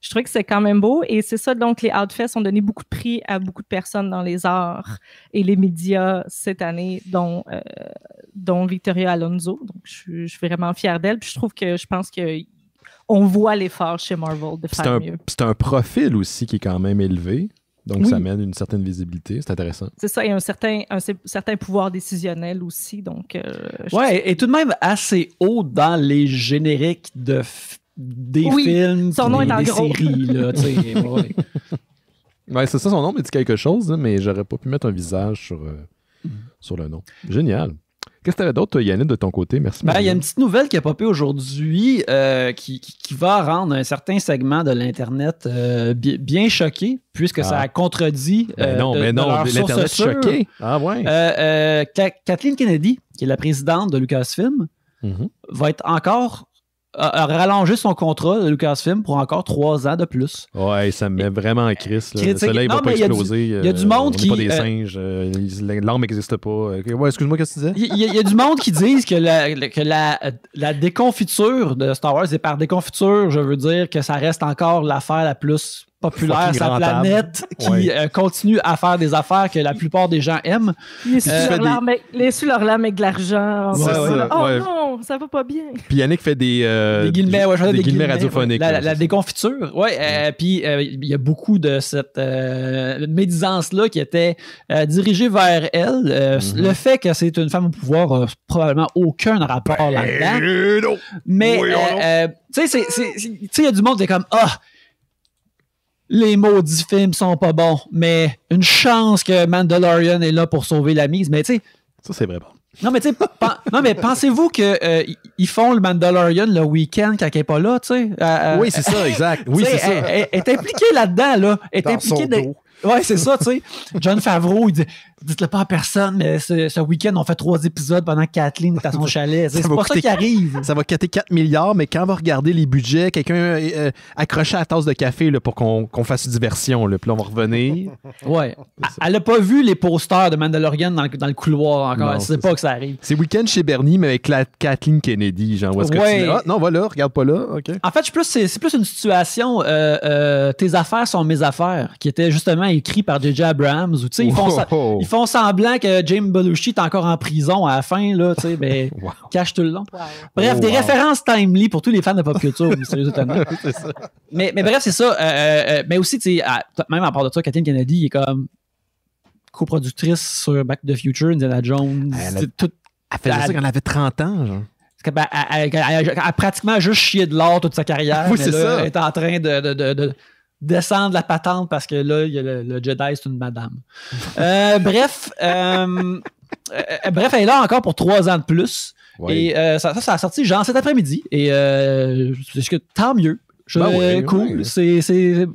Je trouvais que c'est quand même beau. Et c'est ça, donc, les Outfests ont donné beaucoup de prix à beaucoup de personnes dans les arts et les médias cette année, dont Victoria Alonso. Donc, je suis vraiment fière d'elle. Puis je pense qu'on voit l'effort chez Marvel de faire mieux.
C'est un profil aussi qui est quand même élevé. Donc, ça amène une certaine visibilité. C'est intéressant.
C'est ça, et un certain pouvoir décisionnel aussi. Donc,
et tout de même assez haut dans les génériques des films,
son nom est en
des
gros.
séries. Là,
c'est ça, son nom me dit quelque chose, mais j'aurais pas pu mettre un visage sur le nom. Génial. Qu'est-ce que tu avais d'autre, toi, Yannick, de ton côté? Merci.
Il y a une petite nouvelle qui a popé aujourd'hui qui va rendre un certain segment de l'Internet bien choqué, puisque ça a contredit
l'Internet choqué. Ah ouais.
Kathleen Kennedy, qui est la présidente de Lucasfilm, va être encore a rallongé son contrat de Lucasfilm pour encore 3 ans de plus.
Ouais, ça me met vraiment en crise. Le soleil va pas exploser.
Il y a du monde qui...
On n'est pas des singes. L'arme n'existe pas. Ouais, excuse-moi, qu'est-ce que tu disais?
Il y a du monde qui disent que la déconfiture de Star Wars, et par déconfiture, je veux dire que ça reste encore l'affaire la plus populaire sur la planète qui continue à faire des affaires que la plupart des gens aiment.
Les su leur lame avec de l'argent. Non, ça va pas bien.
Puis Yannick fait des guillemets radiophoniques.
La déconfiture. Puis il y a beaucoup de cette médisance-là qui était dirigée vers elle. Le fait que c'est une femme au pouvoir a probablement aucun rapport là-dedans. Mais tu sais, il y a du monde qui est comme les maudits films sont pas bons, mais une chance que Mandalorian est là pour sauver la mise. Mais tu sais...
Ça, c'est vrai bon.
Non, mais tu sais, mais pensez-vous qu'ils font le Mandalorian le week-end quand il n'est pas là, tu sais?
Oui, c'est ça, exact. Oui, c'est ça.
Elle est impliquée là-dedans, là. Elle est impliquée Ouais, c'est ça, tu sais. John Favreau, il dit dites-le pas à personne, mais ce week-end, on fait 3 épisodes pendant que Kathleen est à son chalet. C'est pas ça qui arrive.
Ça va coûter 4 milliards, mais quand on va regarder les budgets, quelqu'un accroché à la tasse de café là, pour qu'on fasse une diversion. Là, puis là, on va revenir.
Ouais. Elle a pas vu les posters de Mandalorian dans le couloir encore. Elle sait pas que ça arrive.
C'est week-end chez Bernie, mais avec Kathleen Kennedy. Genre, où est-ce que tu non, voilà, regarde pas là. Okay.
En fait, c'est plus une situation tes affaires sont mes affaires, qui était justement écrit par J.J. Abrams. Où, ils font semblant que James Belushi est encore en prison à la fin, là, tu sais, ben, cache tout le long. Wow. Bref, des références timely pour tous les fans de pop culture, sérieux c'est ça. Mais bref, c'est ça. Mais aussi, tu sais, même à part de ça, Kathleen Kennedy est comme coproductrice sur Back to the Future, Indiana Jones.
Elle faisait ça quand elle avait 30 ans, genre.
Elle a pratiquement juste chié de l'or toute sa carrière.
Oui, c'est ça.
Elle est en train de descendre la patente parce que là, il y a le Jedi, c'est une madame. Bref, elle est là encore pour 3 ans de plus. Ouais. Et ça a sorti genre cet après-midi. Et tant mieux. Cool. Ouais. C'est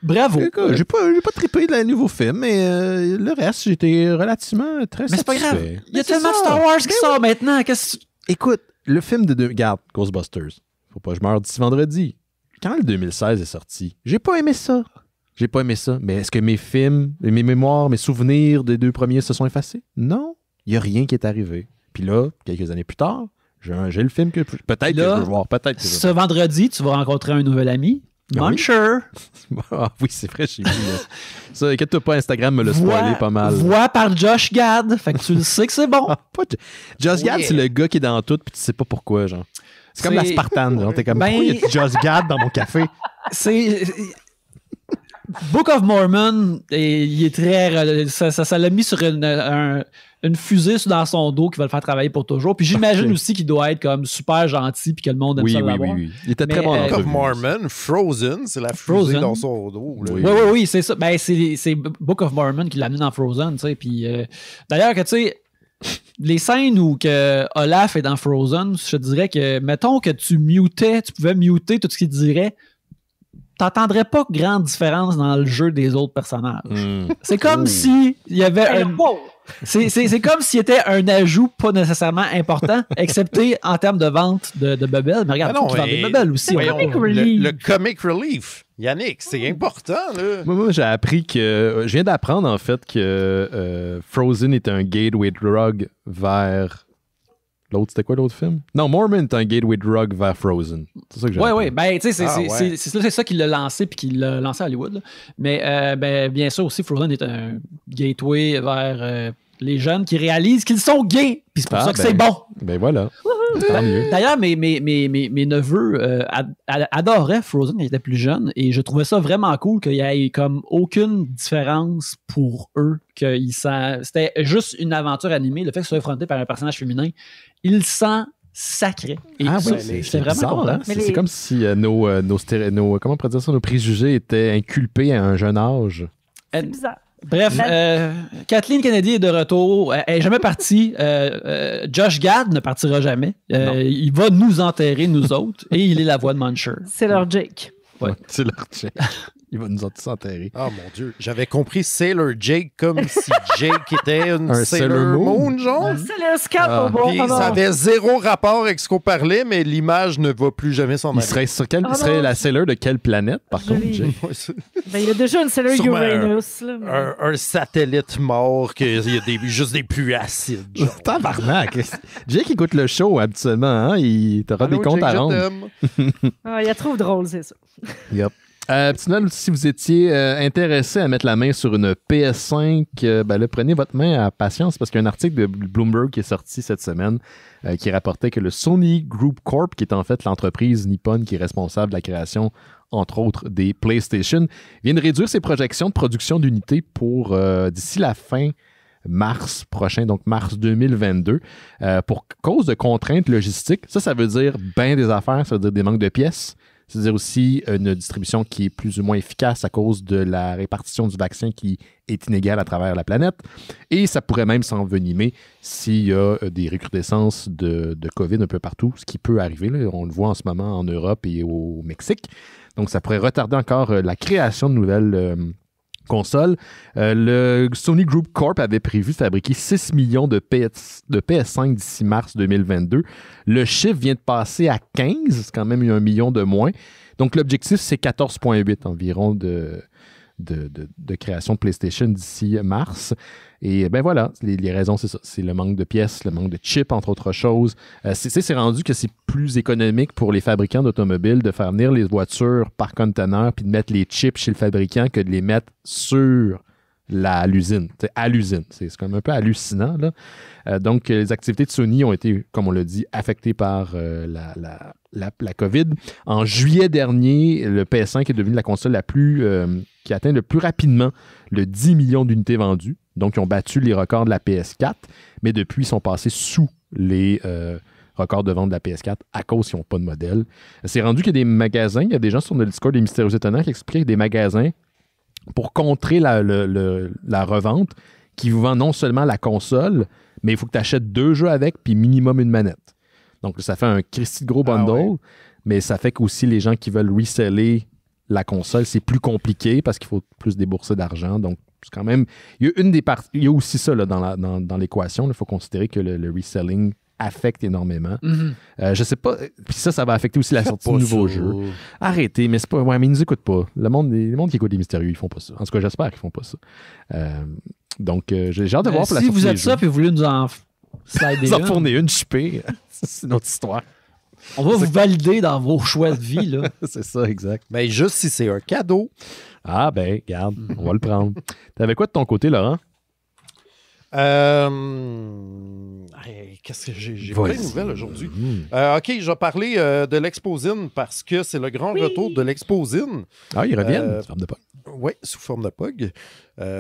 bravo.
Écoute, j'ai pas trippé de la nouveau film, mais le reste, j'étais relativement très satisfait.
Mais c'est pas grave. Il y a tellement de Star Wars qui sort maintenant.
Écoute, le film Regarde, Ghostbusters. Faut pas que je meure d'ici vendredi. Quand le 2016 est sorti, j'ai pas aimé ça. Mais est-ce que mes films, mes mémoires, mes souvenirs des 2 premiers se sont effacés? Non. Il n'y a rien qui est arrivé. Puis là, quelques années plus tard, j'ai le film que peut-être que je veux voir.
Ce vendredi, tu vas rencontrer un nouvel ami. Muncher.
Ah oui, c'est vrai, j'ai vu. Ça, inquiète-toi pas, Instagram me l'a spoilé pas mal.
Voix par Josh Gad. Fait que tu le sais que c'est bon.
Josh Gad, c'est le gars qui est dans tout, puis tu sais pas pourquoi, genre. C'est comme la Spartane. Genre, t'es comme, pourquoi il y a Josh Gad dans mon café?
C'est... Book of Mormon, il est très... Ça l'a mis sur une fusée dans son dos qui va le faire travailler pour toujours. Puis j'imagine aussi qu'il doit être comme super gentil puis que le monde aime ça l'avoir.
Oui. Il était très bon dans
Book of Mormon, Frozen, c'est la fusée dans son dos.
Oui, c'est ça. Ben, c'est Book of Mormon qui l'a amené dans Frozen, tu sais. Puis d'ailleurs, que tu sais... Les scènes où que Olaf est dans Frozen, je te dirais que, mettons que tu pouvais muter tout ce qu'il dirait, t'entendrais pas grande différence dans le jeu des autres personnages. C'est comme si il y avait c'est comme s'il y était un ajout pas nécessairement important, excepté en termes de vente de bubbles. Mais regarde, il vend des bubbles aussi.
Le comic relief. Yannick, c'est important, là.
Moi, j'ai appris que... Je viens d'apprendre, en fait, que Frozen est un gateway drug vers... L'autre, c'était quoi l'autre film? Non, Mormon est un gateway drug vers Frozen. C'est ça que j'ai appris.
Oui. Ben, tu sais, c'est ça qui l'a lancé puis qui l'a lancé à Hollywood. Là. Mais bien sûr aussi, Frozen est un gateway vers les jeunes qui réalisent qu'ils sont gays. Puis c'est pour ça que c'est bon.
Ben voilà. Tant mieux.
D'ailleurs, mes neveux adoraient Frozen quand ils étaient plus jeunes et je trouvais ça vraiment cool qu'il y ait comme aucune différence pour eux. C'était juste une aventure animée. Le fait que ce soit affronté par un personnage féminin, ils s'en sacré.
Et c'est vraiment bizarre, hein? C'est comme si nos comment on pourrait dire ça, nos préjugés étaient inculpés à un jeune âge.
C'est bizarre.
Bref, Kathleen Kennedy est de retour. Elle n'est jamais partie. Josh Gad ne partira jamais. Il va nous enterrer, nous autres, et il est la voix de Muncher.
C'est leur Jake.
Ouais. C'est leur Jake. Il va nous tous enterrer.
Oh mon Dieu. J'avais compris Sailor Jake comme si Jake était un Sailor Moon, genre.
Sailor Scout,
ça avait zéro rapport avec ce qu'on parlait, mais l'image ne va plus jamais s'en aller.
Il serait la Sailor de quelle planète, par contre, Jake?
Il y a déjà une Sailor Uranus.
Un satellite mort, qu'il y a juste des pluies acides.
Tabarnak! Jake écoute le show habituellement, hein? Il t'aura des comptes à rendre.
Il la trouve drôle, c'est ça.
Yep. Petite note, si vous étiez intéressé à mettre la main sur une PS5, prenez votre main à patience parce qu'il y a un article de Bloomberg qui est sorti cette semaine qui rapportait que le Sony Group Corp, qui est en fait l'entreprise nippone qui est responsable de la création, entre autres, des PlayStation, vient de réduire ses projections de production d'unités pour d'ici la fin mars prochain, donc mars 2022, pour cause de contraintes logistiques. Ça veut dire bien des affaires, ça veut dire des manques de pièces. C'est-à-dire aussi une distribution qui est plus ou moins efficace à cause de la répartition du vaccin qui est inégale à travers la planète. Et ça pourrait même s'envenimer s'il y a des recrudescences de COVID un peu partout, ce qui peut arriver. Là. On le voit en ce moment en Europe et au Mexique. Donc, ça pourrait retarder encore la création de nouvelles consoles. Le Sony Group Corp avait prévu de fabriquer 6 millions de PS5 d'ici mars 2022. Le chiffre vient de passer à 15, c'est quand même 1 million de moins. Donc l'objectif, c'est 14,8 environ de création de PlayStation d'ici mars. Et ben voilà, les raisons, c'est ça. C'est le manque de pièces, le manque de chips, entre autres choses. C'est rendu que c'est plus économique pour les fabricants d'automobiles de faire venir les voitures par conteneur puis de mettre les chips chez le fabricant que de les mettre sur l'usine, à l'usine. C'est quand même un peu hallucinant, là. Donc, les activités de Sony ont été, comme on l'a dit, affectées par la COVID. En juillet dernier, le PS5 est devenu la console qui atteint le plus rapidement le 10 millions d'unités vendues. Donc, ils ont battu les records de la PS4, mais depuis, ils sont passés sous les records de vente de la PS4 à cause qu'ils n'ont pas de modèle. C'est rendu qu'il y a des magasins, il y a des gens sur le Discord des Mystérieux Étonnants qui expliquaient que des magasins, pour contrer la revente, qui vous vend non seulement la console, mais il faut que tu achètes 2 jeux avec, puis minimum une manette. Donc, ça fait un Christy de gros bundle, mais ça fait qu'aussi les gens qui veulent reseller la console, c'est plus compliqué parce qu'il faut plus débourser d'argent. Donc, c'est quand même... Il y a aussi ça là, dans l'équation. Il faut considérer que le reselling affecte énormément. Mm-hmm. Je sais pas... Puis ça va affecter aussi la sortie de nouveaux jeux. Arrêtez, mais c'est pas... Ouais, mais ils nous écoutent pas. Le monde qui écoute des Mystérieux, ils font pas ça. En tout cas, j'espère qu'ils font pas ça. Donc, j'ai hâte de voir pour la sortie.
Si vous êtes ça, puis vous voulez nous en slider
une. Vous en fournir une chippée. C'est notre histoire.
On va vous valider dans vos choix de vie, là.
C'est ça, exact.
Mais juste si c'est un cadeau.
Ah, ben, regarde, on va le prendre. T'avais quoi de ton côté, Laurent?
Qu'est-ce que j'ai plein de nouvelles aujourd'hui. OK, je vais parler de l'Exposine parce que c'est le grand retour de l'Exposine.
Ah, ils reviennent sous forme de POG.
Oui, sous forme de POG.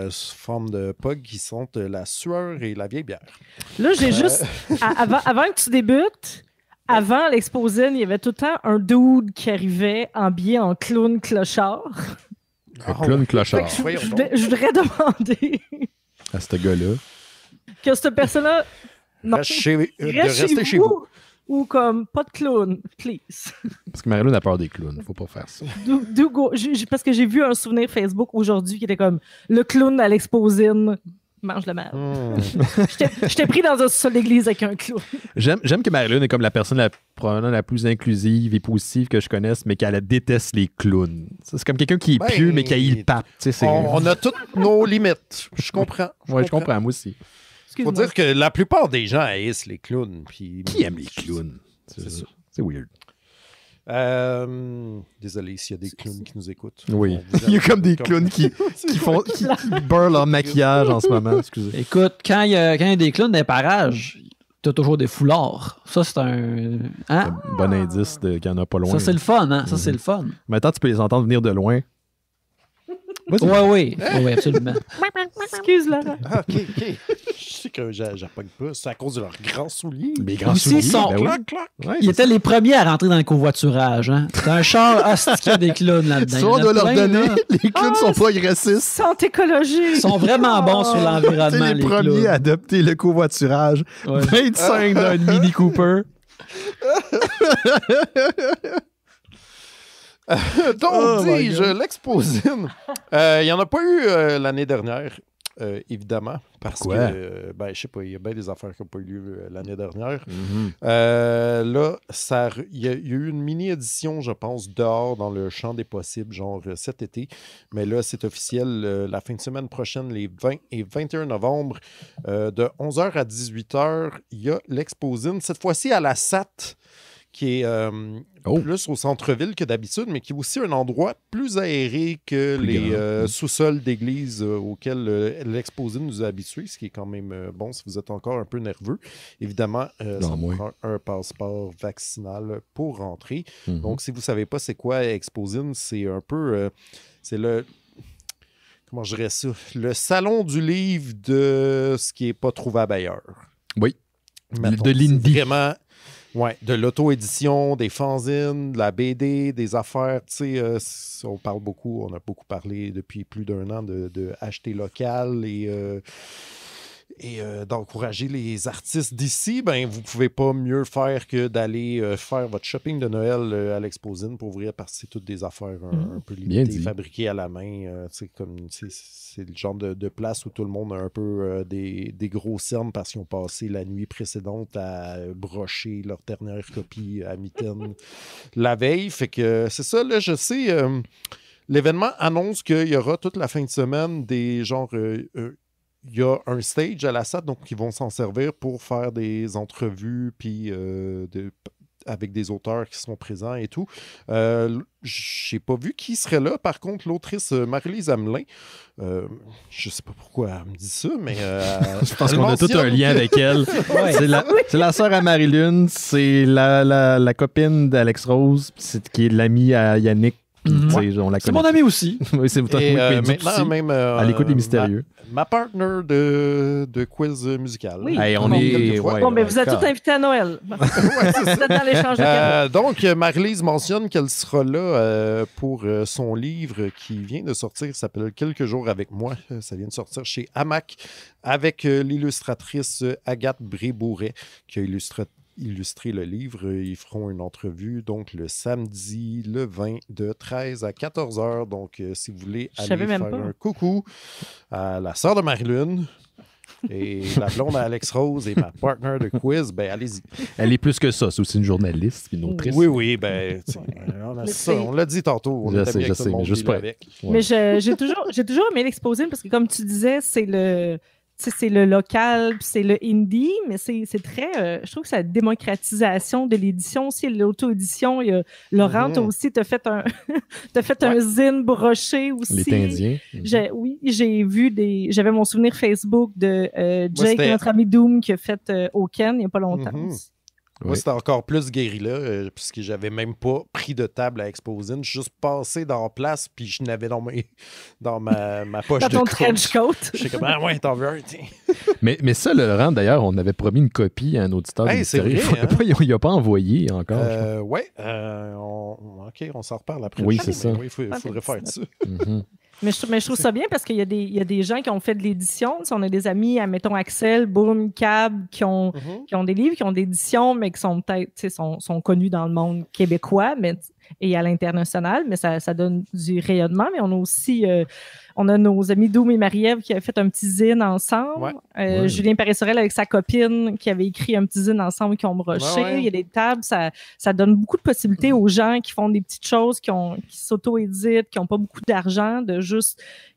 Sous forme de POG qui sont la sueur et la vieille bière.
Là, j'ai juste... avant que tu débutes... Avant l'Exposine, il y avait tout le temps un dude qui arrivait habillé en clown clochard.
Un clown clochard.
Je voudrais demander
à ce gars-là
que cette personne-là
reste chez vous.
Ou comme pas de clown, please.
Parce que Marie-Lou a peur des clowns, faut pas faire ça.
Parce que j'ai vu un souvenir Facebook aujourd'hui qui était comme le clown à l'Exposine. Mange la merde. J'étais pris dans un sol d'église avec un clown.
J'aime que Marie-Lune est comme la personne probablement la plus inclusive et positive que je connaisse, mais qu'elle déteste les clowns. C'est comme quelqu'un qui est pieux, mais qui a le pape.
On a toutes nos limites. Je comprends.
Oui, je comprends, moi aussi.
Il faut dire que la plupart des gens haïssent les clowns. Puis...
Qui aime les clowns? C'est ça. C'est weird.
Désolé s'il y a des clowns qui nous écoutent.
Oui. Il y a comme des clowns qui beurrent leur maquillage en ce moment. Excusez.
Écoute, quand il y a des clowns dans les parages, t'as toujours des foulards. Ça, c'est un
bon indice qu'il n'y en a pas loin.
Ça, c'est le fun. Hein? Ça, c'est le fun.
Maintenant, tu peux les entendre venir de loin.
Oui, absolument.
Excuse, Laurent.
OK. Je sais que j'appogne pas. C'est à cause de leurs grands souliers.
Les grands souliers,
Ils étaient les premiers à rentrer dans le covoiturage. Hein? C'est un char astiqué des clowns là-dedans.
Ça, on doit leur donner. Les clowns sont progressistes.
Sont écologiques.
Ils sont vraiment bons sur l'environnement,
les premiers à adopter le covoiturage. 25 d'un Mini Cooper.
Donc, dis-je, l'Exposine. Il n'y en a pas eu l'année dernière. Évidemment, parce que, je sais pas, il y a bien des affaires qui n'ont pas eu lieu l'année dernière. Là, il y a eu une mini-édition, je pense, dehors dans le champ des possibles, genre cet été. Mais là, c'est officiel, la fin de semaine prochaine, les 20 et 21 novembre, de 11h à 18h, il y a l'Exposine, cette fois-ci à la SAT, qui est plus au centre-ville que d'habitude, mais qui est aussi un endroit plus aéré que les sous-sols d'église auxquels l'Exposine nous a habitués, ce qui est quand même bon si vous êtes encore un peu nerveux. Évidemment, ça vous prend un passeport vaccinal pour rentrer. Donc, si vous ne savez pas c'est quoi Exposine, c'est un peu... c'est le... Comment je dirais ça? Le salon du livre de ce qui n'est pas trouvable ailleurs.
Oui.
Mettons,
de l'indie.
Vraiment... Oui, de l'auto-édition, des fanzines, de la BD, des affaires. Tu sais, on a beaucoup parlé depuis plus d'un an de acheter local et d'encourager les artistes d'ici. Ben, vous ne pouvez pas mieux faire que d'aller faire votre shopping de Noël à l'Exposine pour ouvrir parce que c'est toutes des affaires un peu limitées, fabriquées à la main. C'est le genre de place où tout le monde a un peu des gros cernes parce qu'ils ont passé la nuit précédente à brocher leur dernière copie à mitaine la veille. Fait que c'est ça, là, je sais. L'événement annonce qu'il y aura toute la fin de semaine des genres... il y a un stage à la SAT, donc ils vont s'en servir pour faire des entrevues puis avec des auteurs qui seront présents et tout. J'ai pas vu qui serait là. Par contre, l'autrice Marie-Lise Hamelin, je sais pas pourquoi elle me dit ça, mais...
je pense qu'on a tout un lien avec elle. C'est la sœur à Marie-Lune, c'est la copine d'Alex Rose, qui est l'amie à Yannick. On la
c'est mon ami aussi.
Oui, c'est
maintenant, même
à l'écoute des mystérieux.
Ma partner de quiz musical.
Oui.
Hey, on est...
Bon, mais vous êtes tous invités à Noël. Vous êtes dans l'échange de cadeaux.
Donc, Marie-Lise mentionne qu'elle sera là pour son livre qui vient de sortir, ça s'appelle « Quelques jours avec moi ». Ça vient de sortir chez Hamac avec l'illustratrice Agathe Brébouret qui a illustrer le livre. Ils feront une entrevue donc le samedi, le 20, de 13 à 14 heures. Donc, si vous voulez aller faire un coucou à la sœur de Marie-Lune et la blonde à Alex Rose et ma partner de quiz, ben allez-y.
Elle est plus que ça. C'est aussi une journaliste, une autrice.
Oui, ben on l'a dit tantôt. On
je sais, mais juste pas avec.
Ouais. Mais j'ai toujours aimé l'Exposine parce que, comme tu disais, c'est le local, puis c'est le indie, mais c'est très... je trouve que c'est la démocratisation de l'édition aussi, l'auto-édition. Laurent, toi aussi, t'as fait un zine broché aussi.
Les Tindiens.
J'ai vu j'avais mon souvenir Facebook de Jake, notre ami Doom, qui a fait Oken il n'y a pas longtemps.
Moi, c'était encore plus guérilla, puisque j'avais même pas pris de table à Exposine. Je suis juste passé dans la place, puis je n'avais dans ma poche de
ton trench coat.
Je sais comme, ouais, t'en veux un, tiens.
Mais ça, Laurent, d'ailleurs, on avait promis une copie à un auditeur de mystérieux. Il n'a pas envoyé encore.
OK, on s'en reparle après.
Oui, c'est ça.
Oui, il faudrait faire ça.
Mais je trouve ça bien parce qu'il y a des gens qui ont fait de l'édition. Tu sais, on a des amis, mettons Axel, Boom, Cab, qui ont des livres, qui ont d'édition, mais qui sont peut-être sont connus dans le monde québécois et à l'international, mais ça donne du rayonnement. Mais on a aussi on a nos amis Doom et Marie-Ève qui avaient fait un petit zine ensemble. Julien Paris-Sorel avec sa copine qui avait écrit un petit zine ensemble qui ont broché. Il y a des tables. Ça donne beaucoup de possibilités aux gens qui font des petites choses, qui s'auto-éditent, qui n'ont pas beaucoup d'argent,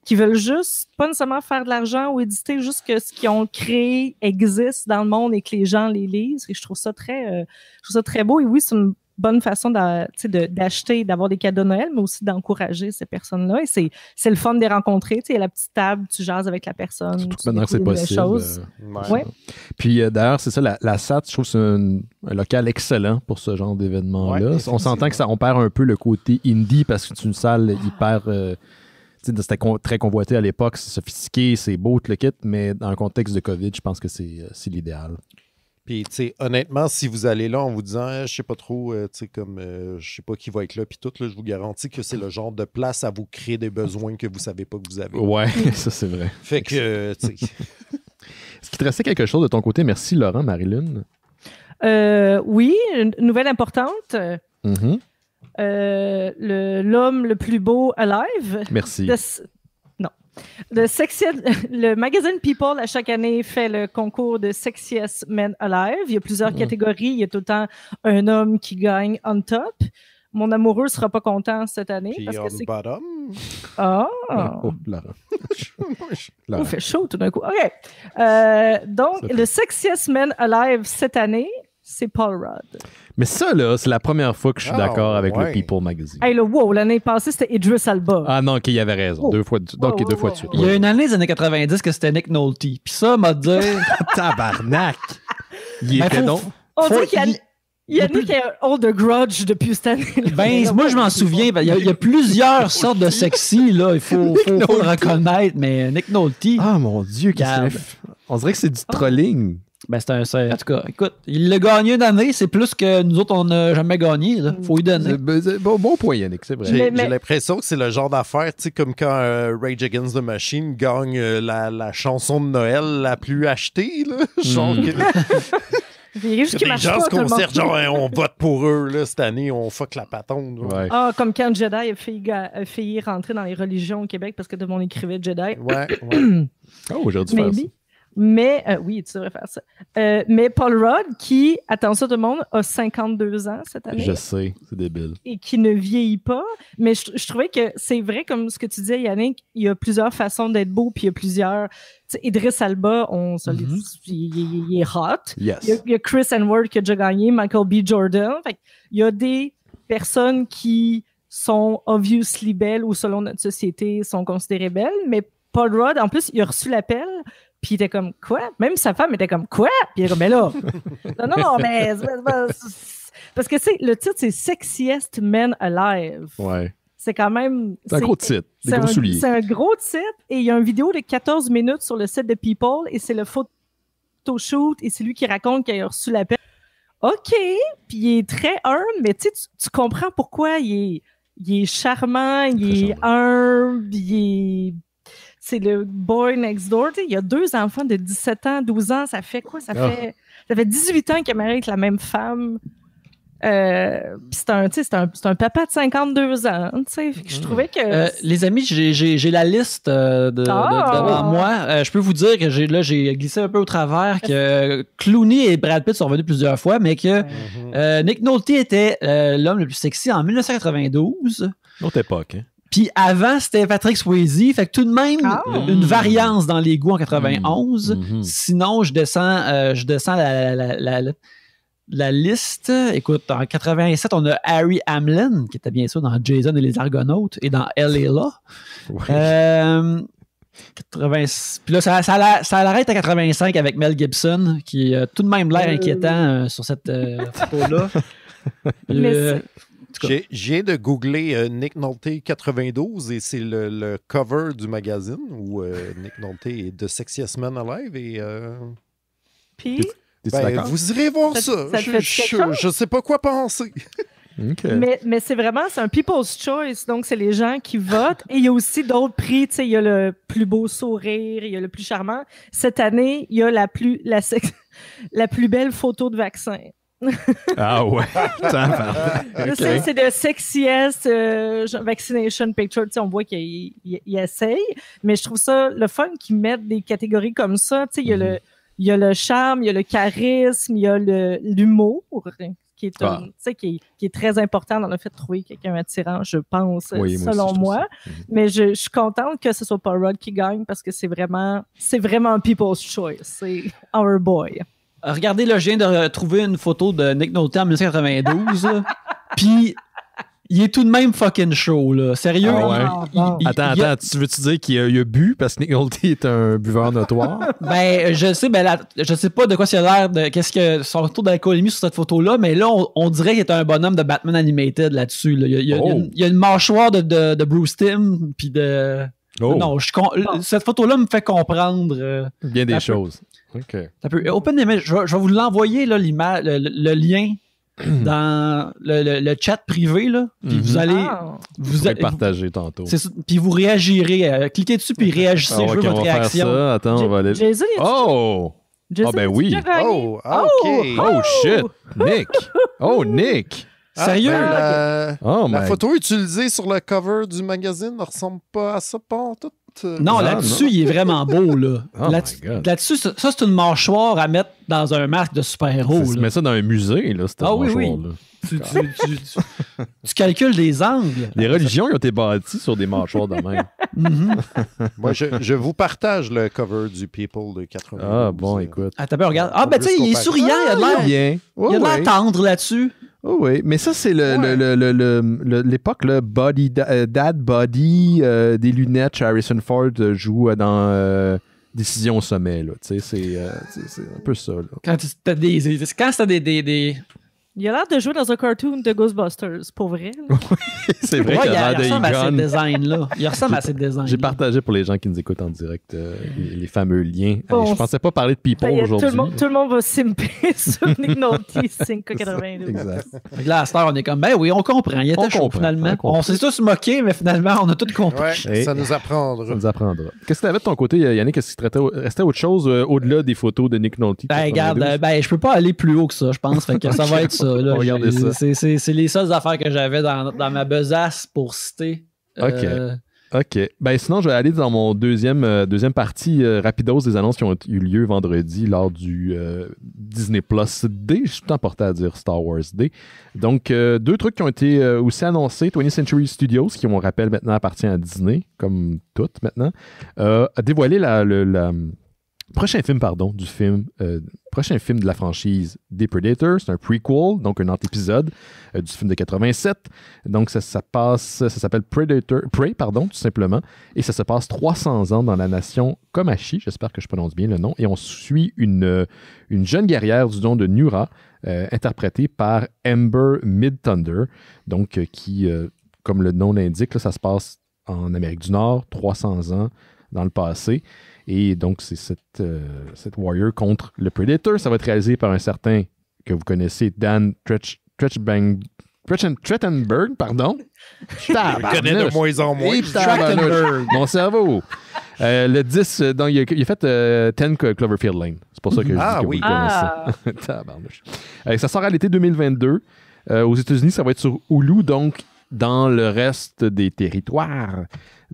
qui veulent juste pas nécessairement faire de l'argent ou éditer, juste que ce qu'ils ont créé existe dans le monde et que les gens les lisent. Et je trouve ça très beau. Et oui, c'est une bonne façon d'acheter, d'avoir des cadeaux de Noël, mais aussi d'encourager ces personnes-là. Et c'est le fun de les rencontrer. Il y a la petite table, tu jases avec la personne.
Surtout maintenant que c'est possible. Puis d'ailleurs, c'est ça, la SAT, je trouve que c'est un local excellent pour ce genre d'événement-là. On s'entend que on perd un peu le côté indie parce que c'est une salle hyper... c'était très convoité à l'époque, c'est sophistiqué, c'est beau, tout le kit, mais dans le contexte de COVID, je pense que c'est l'idéal.
Puis, tu sais, honnêtement, si vous allez là en vous disant, je sais pas trop, tu sais, comme, je sais pas qui va être là, puis tout, là, je vous garantis que c'est le genre de place à vous créer des besoins que vous savez pas que vous avez.
Ouais, ça, c'est vrai.
Fait que, tu sais.
Est-ce qu'il te restait quelque chose de ton côté? Merci, Laurent, Marie-Lune.
Oui, une nouvelle importante. l'homme le plus beau alive.
Merci.
Non. Le magazine People, à chaque année, fait le concours de Sexiest Men Alive. Il y a plusieurs catégories. Il y a tout le temps un homme qui gagne on top. Mon amoureux ne sera pas content cette année.
Puis
parce que c'est...
bottom.
Ah!
Oh, Laurent.
On fait chaud tout d'un coup. OK. Donc, le Sexiest Man Alive cette année, c'est Paul Rudd.
Mais ça, là, c'est la première fois que je suis d'accord avec le People Magazine.
Hey, là, wow, l'année passée, c'était Idris Elba.
Ah non, OK, il avait raison. Deux fois de suite.
Il y a une année des années 90 que c'était Nick Nolte. Puis ça m'a dit...
Tabarnak! Il était donc...
On dirait qu'il Yannick a hold the grudge depuis cette année.
Moi, je m'en souviens. Il y a plusieurs sortes de sexy, là. Il faut le reconnaître, mais Nick Nolte...
Ah, mon Dieu, on dirait que c'est du trolling.
En tout cas, écoute, il l'a gagné une année, c'est plus que nous autres, on n'a jamais gagné. Il faut lui donner.
Bon point, Yannick, c'est vrai.
J'ai l'impression que c'est le genre d'affaire, tu sais, comme quand Rage Against the Machine gagne la chanson de Noël la plus achetée, là. Genre les gens se considèrent genre, on vote pour eux, là, cette année, on fuck la patente.
Ouais.
Ah, comme quand Jedi a failli rentrer dans les religions au Québec parce que tout le monde écrivait Jedi.
Ouais.
Oh, j'ai dû faire ça.
Mais, oui, tu devrais faire ça. Mais Paul Rudd, qui, attention tout le monde, a 52 ans cette année.
Je sais, c'est débile.
Et qui ne vieillit pas. Mais je trouvais que c'est vrai, comme ce que tu disais, Yannick, il y a plusieurs façons d'être beau, puis il y a plusieurs... Tu sais, Idris Elba, il est hot.
Yes.
Il y a Chris Hemsworth qui a déjà gagné, Michael B. Jordan. Fait il y a des personnes qui sont obviously belles ou selon notre société sont considérées belles, mais Paul Rudd, en plus, il a reçu l'appel. Puis il était comme, quoi? Même sa femme était comme, quoi? Puis il était comme, mais là. non, mais. Parce que le titre, c'est Sexiest Men Alive.
Ouais.
C'est quand même.
C'est un gros titre. Des gros souliers.
C'est un gros titre. Et il y a une vidéo de 14 minutes sur le site de People. Et c'est le photoshoot. Et c'est lui qui raconte qu'il a reçu l'appel. OK. Puis il est très humble. Mais tu comprends pourquoi il est charmant. Il est humble. C'est le boy next door. Il y a 2 enfants de 17 ans, 12 ans. Ça fait quoi? Ça fait 18 ans qu'il est marié avec la même femme. C'est un papa de 52 ans. Je trouvais que...
les amis, j'ai la liste devant moi. Je peux vous dire que j'ai glissé un peu au travers que Clooney et Brad Pitt sont revenus plusieurs fois, mais que Nick Nolte était l'homme le plus sexy en 1992.
Autre époque, hein?
Puis avant, c'était Patrick Swayze. Fait que tout de même, une variance dans les goûts en 91. Sinon, je descends la liste. Écoute, en 87, on a Harry Hamlin, qui était bien sûr dans Jason et les Argonautes et dans L.A. Ouais. 80... Puis là, ça l'arrête à 85 avec Mel Gibson, qui a tout de même l'air inquiétant sur cette photo-là.
J'ai de googler Nick Nolte 92 et c'est le cover du magazine où Nick Nolte est The Sexiest Man Alive et
Puis
vous irez voir ça. Je sais pas quoi penser.
Okay.
Mais c'est un people's choice, donc c'est les gens qui votent. Et il y a aussi d'autres prix, il y a le plus beau sourire, il y a le plus charmant. Cette année, il y a la plus belle photo de vaccin.
Ah ouais. Okay.
C'est le sexiest vaccination picture. On voit qu'il essaye, mais je trouve ça le fun qu'ils mettent des catégories comme ça. Il y a le charme, il y a le charisme, il y a l'humour, qui est très important dans le fait de trouver quelqu'un attirant, je pense, selon moi. Mais je suis contente que ce soit Paul Rudd qui gagne parce que c'est vraiment un people's choice. C'est our boy.
Regardez, là, je viens de trouver une photo de Nick Nolte en 1992. Puis, il est tout de même fucking chaud, là. Sérieux?
Ah ouais. Attends, tu veux-tu dire qu'il a bu parce que Nick Nolte est un buveur notoire?
Je sais pas de quoi c'est l'air, qu'est-ce que son taux d'alcoolémie sur cette photo-là, mais là, on dirait qu'il est un bonhomme de Batman Animated là-dessus. Là. Il y a une mâchoire de Bruce Timm, puis de... Oh. Non, cette photo-là me fait comprendre...
bien des choses. OK.
Open Image, je vais vous l'envoyer, là, le lien dans le chat privé, là. Puis vous allez...
Vous allez partager tantôt.
Puis vous réagirez. Cliquez dessus, puis réagissez. Je veux votre réaction.
Faire ça. Attends, on va aller...
Jason,
ben oui.
OK.
Oh, shit. Nick. Oh, Nick.
Sérieux?
La photo utilisée sur le cover du magazine ne ressemble pas à ça, pas tout.
Non, là-dessus, il est vraiment beau. Là. Là-dessus, ça, c'est une mâchoire à mettre dans un masque de super-héros.
Tu mets ça dans un musée, là, cette mâchoire-là.
Tu calcules des angles.
Les religions ils ont été bâties sur des mâchoires de même.
Moi, je vous partage le cover du People de 80.
Ah, bon, écoute.
regarde. Ah, ben, tu sais, il est souriant, il a de l'air
bien.
Il a de l'air tendre là-dessus.
Oh oui, mais ça, c'est l'époque, là, Dad Body, des lunettes, Harrison Ford joue dans Décision au sommet. Là. C'est un peu ça. Là.
Quand c'était des...
Il a l'air de jouer dans un cartoon de Ghostbusters, pour vrai.
C'est vrai qu'il a l'air de
il ressemble à ces designs-là. Il ressemble à ces designs.
J'ai partagé pour les gens qui nous écoutent en direct les fameux liens. Bon, je pensais pas parler de People aujourd'hui.
Tout le monde va simper sur Nick Nolte 592.
Exact.
Là, à cette heure, on est comme, ben oui, on comprend. Il était chaud, finalement. On s'est tous moqués, mais finalement, on a tout compris.
Ouais, ça nous apprendra.
Qu'est-ce que tu avais de ton côté, Yannick? Est-ce qu'il restait autre chose au-delà des photos de Nick Nolte?
Ben, regarde, je peux pas aller plus haut que ça, je pense. Fait que ça va être ça. Là,
regardez ça.
C'est les seules affaires que j'avais dans ma besace pour citer.
OK. Ben sinon, je vais aller dans mon deuxième partie rapidos des annonces qui ont eu lieu vendredi lors du Disney Plus Day. Je suis tout le temps porté à dire Star Wars Day. Donc, deux trucs qui ont été aussi annoncés. 20th Century Studios, qui, on rappelle, maintenant appartient à Disney, comme toutes maintenant, a dévoilé prochain film de la franchise des Predators. C'est un prequel, donc un antépisode du film de 87. Donc ça s'appelle Prey, tout simplement. Et ça se passe 300 ans dans la nation Comanche. J'espère que je prononce bien le nom. Et on suit une jeune guerrière du nom de Nura, interprétée par Amber Midthunder. Donc qui, comme le nom l'indique, là, ça se passe en Amérique du Nord, 300 ans dans le passé. Et donc, c'est cette warrior contre le Predator. Ça va être réalisé par un certain que vous connaissez, Dan Trachtenberg, pardon.
Je connais de moins en moins.
Mon cerveau. Le 10, donc, il a fait 10 Cloverfield Lane. C'est pour ça que je dis que vous le connaissez. Ça sort à l'été 2022. Aux États-Unis, ça va être sur Hulu, donc dans le reste des territoires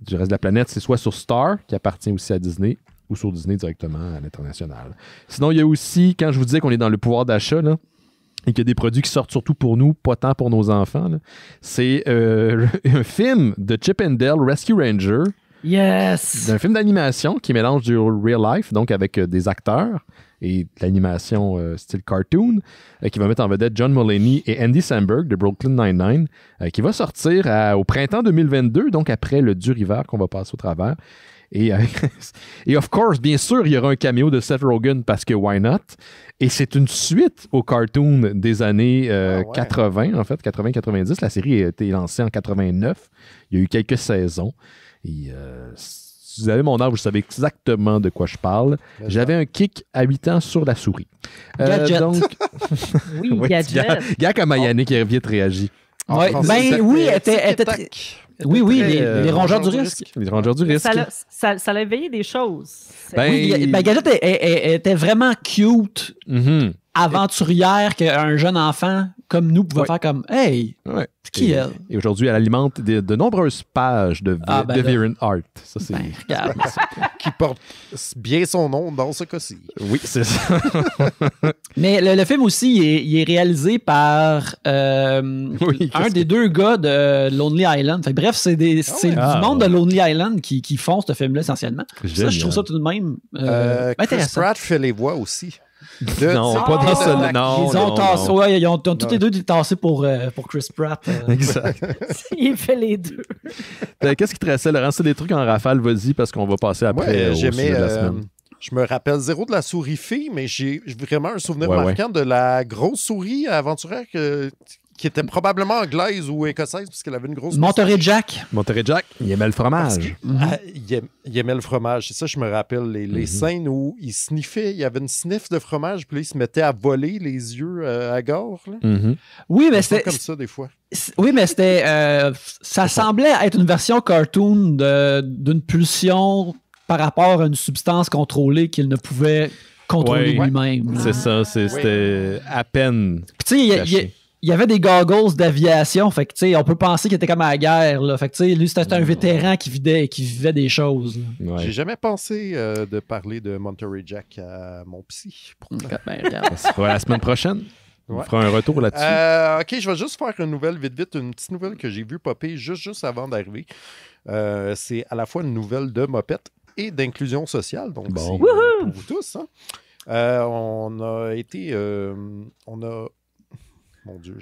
du reste de la planète, c'est soit sur Star, qui appartient aussi à Disney, ou sur Disney directement à l'international. Sinon, il y a aussi, quand je vous disais qu'on est dans le pouvoir d'achat, là, et qu'il y a des produits qui sortent surtout pour nous, pas tant pour nos enfants, là, c'est un film de Chip and Dale Rescue Ranger.
Yes!
C'est un film d'animation qui mélange du real life, donc avec des acteurs et de l'animation style cartoon, qui va mettre en vedette John Mulaney et Andy Samberg de Brooklyn Nine-Nine, qui va sortir au printemps 2022, donc après le dur hiver qu'on va passer au travers. Et of course, bien sûr, il y aura un cameo de Seth Rogen parce que why not? Et c'est une suite au cartoon des années 80, en fait, 80-90. La série a été lancée en 89. Il y a eu quelques saisons. Et si vous avez mon âge, vous savez exactement de quoi je parle. J'avais un kick à 8 ans sur la souris.
Gadget.
Donc...
oui, Gadget.
Gars comme Yannick qui vient de réagir.
Oui, les rongeurs du risque.
Les rongeurs du risque.
Ça a éveillé des choses.
Gadget était vraiment cute, aventurière, qu'un jeune enfant comme nous pouvait faire comme « Hey, c'est qui elle? »
Et aujourd'hui, elle alimente de nombreuses pages de Viren Art. Ça, c'est...
regarde.
Qui porte bien son nom dans ce cas-ci.
Oui, c'est ça.
Mais le film aussi, il est réalisé par un des deux gars de Lonely Island. Fait, bref, c'est du monde de Lonely Island qui font ce film-là essentiellement. Ça, je trouve ça tout de même
Chris Pratt fait les voix aussi.
Non, pas dans ce... Non,
ils ont tous les deux tassés pour Chris Pratt.
Exact.
Il fait les deux.
Qu'est-ce qui te restait, Laurent? C'est des trucs en rafale, vas-y, parce qu'on va passer après au sujet de la semaine.
Je me rappelle zéro de la souris fille, mais j'ai vraiment un souvenir marquant de la grosse souris aventurière qui était probablement anglaise ou écossaise, puisqu'elle avait une grosse...
Monterey Jack,
il aimait le fromage.
Il aimait le fromage. C'est ça, je me rappelle. Les scènes où il sniffait, il y avait une sniff de fromage, puis là, il se mettait à voler les yeux à gare.
Oui, mais c'était...
comme ça, des fois.
Oui, mais c'était... ça semblait être une version cartoon d'une pulsion par rapport à une substance contrôlée qu'il ne pouvait contrôler lui-même.
C'est ça, c'était à peine.
Tu sais, il y avait des goggles d'aviation, fait que tu sais, on peut penser qu'il était comme à la guerre, là. Fait que tu sais, lui, c'était un vétéran qui vivait des choses.
Ouais. J'ai jamais pensé de parler de Monterey Jack à mon psy.
Ça sera la semaine prochaine. On fera un retour là-dessus.
OK, je vais juste faire une nouvelle vite, une petite nouvelle que j'ai vue popper juste avant d'arriver. C'est à la fois une nouvelle de mopette et d'inclusion sociale, donc c'est pour vous tous. Hein? On a été... Mon Dieu,